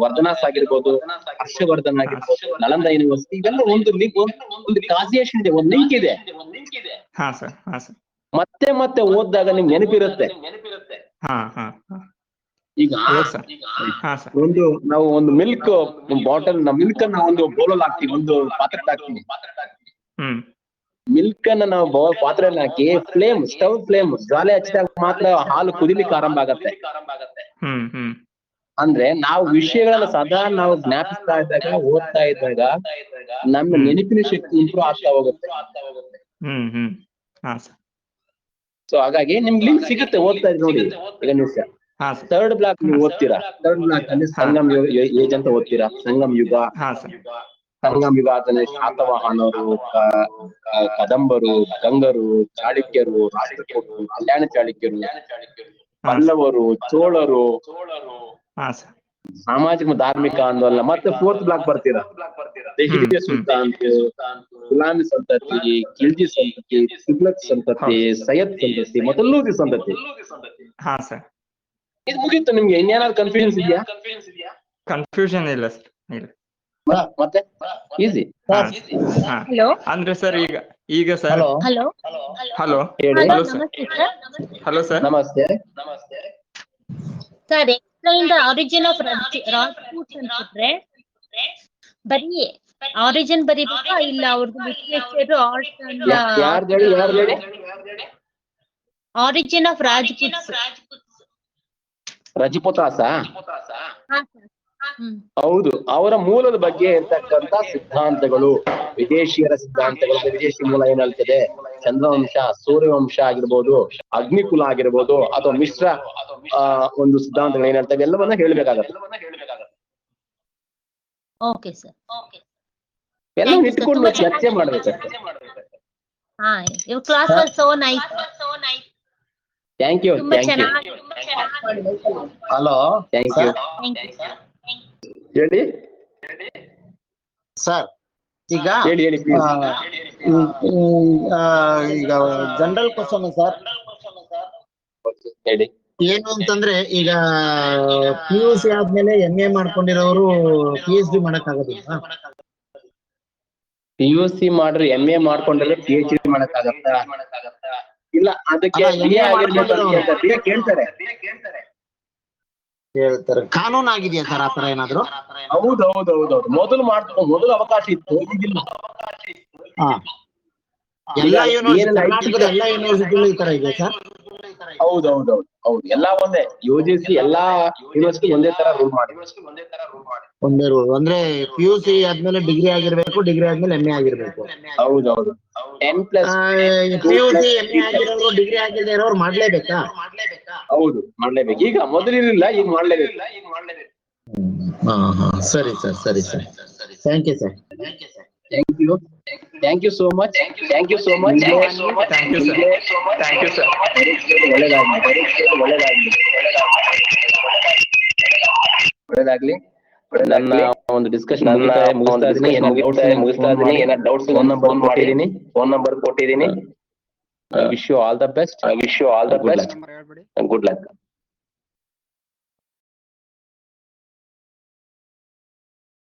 ವರ್ಧನಾಸ್ ಆಗಿರ್ಬೋದು, ಹರ್ಷವರ್ಧನ್ ಆಗಿರ್ಬೋದು, ನಳಂದ ಯೂನಿವರ್ಸಿಟಿ, ಇವೆಲ್ಲ ಒಂದು ಕಾಸಿಯೇಷನ್ ಇದೆ, ಒಂದು ಲಿಂಕ್ ಇದೆ. ಮತ್ತೆ ಓದಿದಾಗ ನಿಮ್ಗೆ ನೆನಪಿರುತ್ತೆ. ಈಗ ನಾವು ಒಂದು ಮಿಲ್ಕ್ ಬಾಟಲ್, ಮಿಲ್ಕ್ ಅನ್ನ ಒಂದು ಬೌಲಲ್ಲಿ ಹಾಕ್ತಿವಿ, ಒಂದು ಪಾತ್ರೆಗೆ ಹಾಕ್ತಿವಿ. ಮಿಲ್ಕ್ ಅನ್ನ ನಾವು ಪಾತ್ರೆಯಲ್ಲಿ ಹಾಕಿ ಸ್ಟವ್ ಫ್ಲೇಮ್ ಜ್ವಾಲೆ ಹಚ್ಚಿದಾಗ ಮಾತ್ರ ಹಾಲು ಕುದಿಲಿಕ್ಕೆ ಆರಂಭ ಆಗತ್ತೆ. ಅಂದ್ರೆ ನಾವು ವಿಷಯಗಳನ್ನ ಸದಾ ನಾವು ಜ್ಞಾಪಿಸ್ತಾ ಇದ್ದಾಗ, ಓದ್ತಾ ಇದ್ದಾಗ ನಮ್ಮ ನೆನಪಿನ ಶಕ್ತಿ ಇಂಪ್ರೂವ್ ಆಗ್ತಾ ಹೋಗುತ್ತೆ. ಸೊ ಹಾಗಾಗಿ ನಿಮ್ಗೆ ಲಿಂಕ್ ಸಿಗುತ್ತೆ, ಓದ್ತಾ ಇದ್ ನೋಡಿ. ಈಗ ನೀವು 3rd ಬ್ಲಾಕ್ ನೀವು ಓದ್ತೀರಾ, 3rd ಬ್ಲಾಕ್ ಅಲ್ಲಿ ಸಂಗಮ್ ಏಜ್ ಅಂತ ಓದ್ತೀರಾ, ಸಂಗಮ್ ಯುಗ. ಸಂಗಮಿಗಾತನೆ ಶಾತವಾಹನರು, ಕದಂಬರು, ಗಂಗರು, ಚಾಳುಕ್ಯರು, ರಾಷ್ಟ್ರಕೂಟರು, ಕಲ್ಯಾಣ ಚಾಳುಕ್ಯರು, ಪಲ್ಲವರು, ಚೋಳರು, ಹಾ ಸರ್. ಸಾಮಾಜಿಕ ಧಾರ್ಮಿಕ ಆಂದೋಲನ, ಮತ್ತೆ 4th ಬ್ಲಾಕ್ ಬರ್ತೀರಾ, ದೆಹಲಿಯ ಸುಲ್ತಾನ್ರು, ಗುಲಾಮಿ ಸಂತತಿ, ಖಿಲ್ಜಿ ಸಂತತಿ, ತುಗ್ಲಕ್ ಸಂತತಿ, ಸೈಯದ್ ಸಂತತಿ, ಮೊದಲೂದಿ ಸಂತತಿ. ಹಾ ಸರ್. ಇದು ಮುಗೀತು. ನಿಮ್ಗೆ ಇನ್ನೇನಾದ್ರು ಕನ್ಫ್ಯೂಷನ್ಸ್ ಇದೆಯಾ? ಕನ್ಫ್ಯೂಷನ್ ಇಲ್ಲ ಸರ್, ಇಲ್ಲ. ಮತ್ತೆ ಈಸಿ. ಹಲೋ ಅಂದ್ರೆ ಸರ್ ಈಗ ಸರ್, ಹಲೋ ಹಲೋ ಹೇಳಿ. Hello sir. ನಮಸ್ತೆ. Sir, explain the origin of Rajputs ಅಂತಿದ್ರೆ ಬರೀ ಆರಿಜಿನ್ ಬರೀಬೇಕಾ ಇಲ್ಲ ಅವ್ರದ್ದು ಲಿಟ್ರೇಚರ್, ಆರ್ಟ್, ಯಾರ್ದು ಹೇಳಿ? Origin of Rajputs. ರಜಪೂತಾಸ? ಹಾ ಸರ್. ಹೌದು. ಅವರ ಮೂಲದ ಬಗ್ಗೆ ಇರ್ತಕ್ಕಂತ ಸಿದ್ಧಾಂತಗಳು, ವಿದೇಶಿಯರ ಸಿದ್ಧಾಂತಗಳು, ವಿದೇಶಿ ಮೂಲ ಏನ್ ಹೇಳ್ತದೆ, ಚಂದ್ರವಂಶ, ಸೂರ್ಯವಂಶ ಆಗಿರ್ಬೋದು, ಅಗ್ನಿಕುಲ ಆಗಿರ್ಬೋದು, ಅಥವಾ ಮಿಶ್ರ ಒಂದು ಸಿದ್ಧಾಂತಗಳು ಏನ್ ಹೇಳ್ತವೆ ಎಲ್ಲವನ್ನ ಹೇಳ್ಬೇಕಾಗತ್ತೆ. Okay sir. ಎಲ್ಲ ಇಟ್ಕೊಂಡು ಚರ್ಚೆ ಮಾಡ್ಬೇಕಷ್ಟೇ. ಹಾ, your class was so nice. Thank you. ತುಂಬಾ ಚೆನ್ನಾಗಿ. Hello thank you. ಹೇಳಿ ಸರ್. ಈಗ ಹೇಳಿ ಈಗ ಜನರಲ್ ಕ್ವಶನ್ ಸರ್. ಹೇಳಿ. ಏನು ಅಂತಂದ್ರೆ ಈಗ PUC ಆದ್ಮೇಲೆ MA ಮಾಡ್ಕೊಂಡಿರೋರು PhD ಮಾಡಕ್ ಆಗೋದಿಲ್ಲ. PUC ಮಾಡ್ರಿ MA ಮಾಡ್ಕೊಂಡ್ರೆ PhD ಮಾಡಕ್ಕಾಗತ್ತಾ? ಇಲ್ಲ, ಅದಕ್ಕೆ ಕೇಳ್ತಾರೆ. ಕಾನೂನು ಆಗಿದೆಯಾ ಸರ್ ಆತರ ಏನಾದ್ರು? ಹೌದೌದೌದೌದು. ಮೊದಲು ಅವಕಾಶ ಇತ್ತು, ಈಗಿಲ್ಲ. ಎಲ್ಲಾ ಯೂನಿವರ್ಸಿಟಿ, ಕರ್ನಾಟಕದ ಎಲ್ಲಾ ಯೂನಿವರ್ಸಿಟಿಗಳು ಈ ತರ ಇದೆ ಸರ್? ಹೌದು. ಎಲ್ಲಾ ಒಂದೇ. UGC ಎಲ್ಲಾ ಯೂನಿವರ್ಸಿಟಿ ಒಂದೇ ತರ ರೂಲ್ ಮಾಡಿ. ಒಂದೇ ರೂಲ್ ಅಂದ್ರೆ PUC ಆದ್ಮೇಲೆ ಡಿಗ್ರಿ ಆಗಿರ್ಬೇಕು, ಡಿಗ್ರಿ ಆದ್ಮೇಲೆ MA ಆಗಿರ್ಬೇಕು. ಹೌದೌದು. 10+. PUC MA ಆಗಿರೋರು ಡಿಗ್ರಿ ಆಗಿಲ್ಲದೆ ಇರೋರು ಮಾಡ್ಲೇಬೇಕಾ? ಹೌದು, ಮಾಡ್ಲೇಬೇಕು. ಈಗ ಮೊದಲಿರಲಿಲ್ಲ, ಈಗ ಮಾಡ್ಲೇಬೇಕು. ಸರಿ ಸರ್, ಸರಿ sir. Thank you sir. Thank you so much. ಒಳ್ಳೇದಾಗ್ಲಿ. ನನ್ನ ಒಂದು ಡಿಸ್ಕಷನ್ ಮುಗಿಸ್ತಾ ಇದೀನಿ. ಏನಾದ್ರು ಡೌಟ್ಸ್ ಫೋನ್ ನಂಬರ್ ಕೊಟ್ಟಿದ್ದೀನಿ. Wish you all the best. Good luck.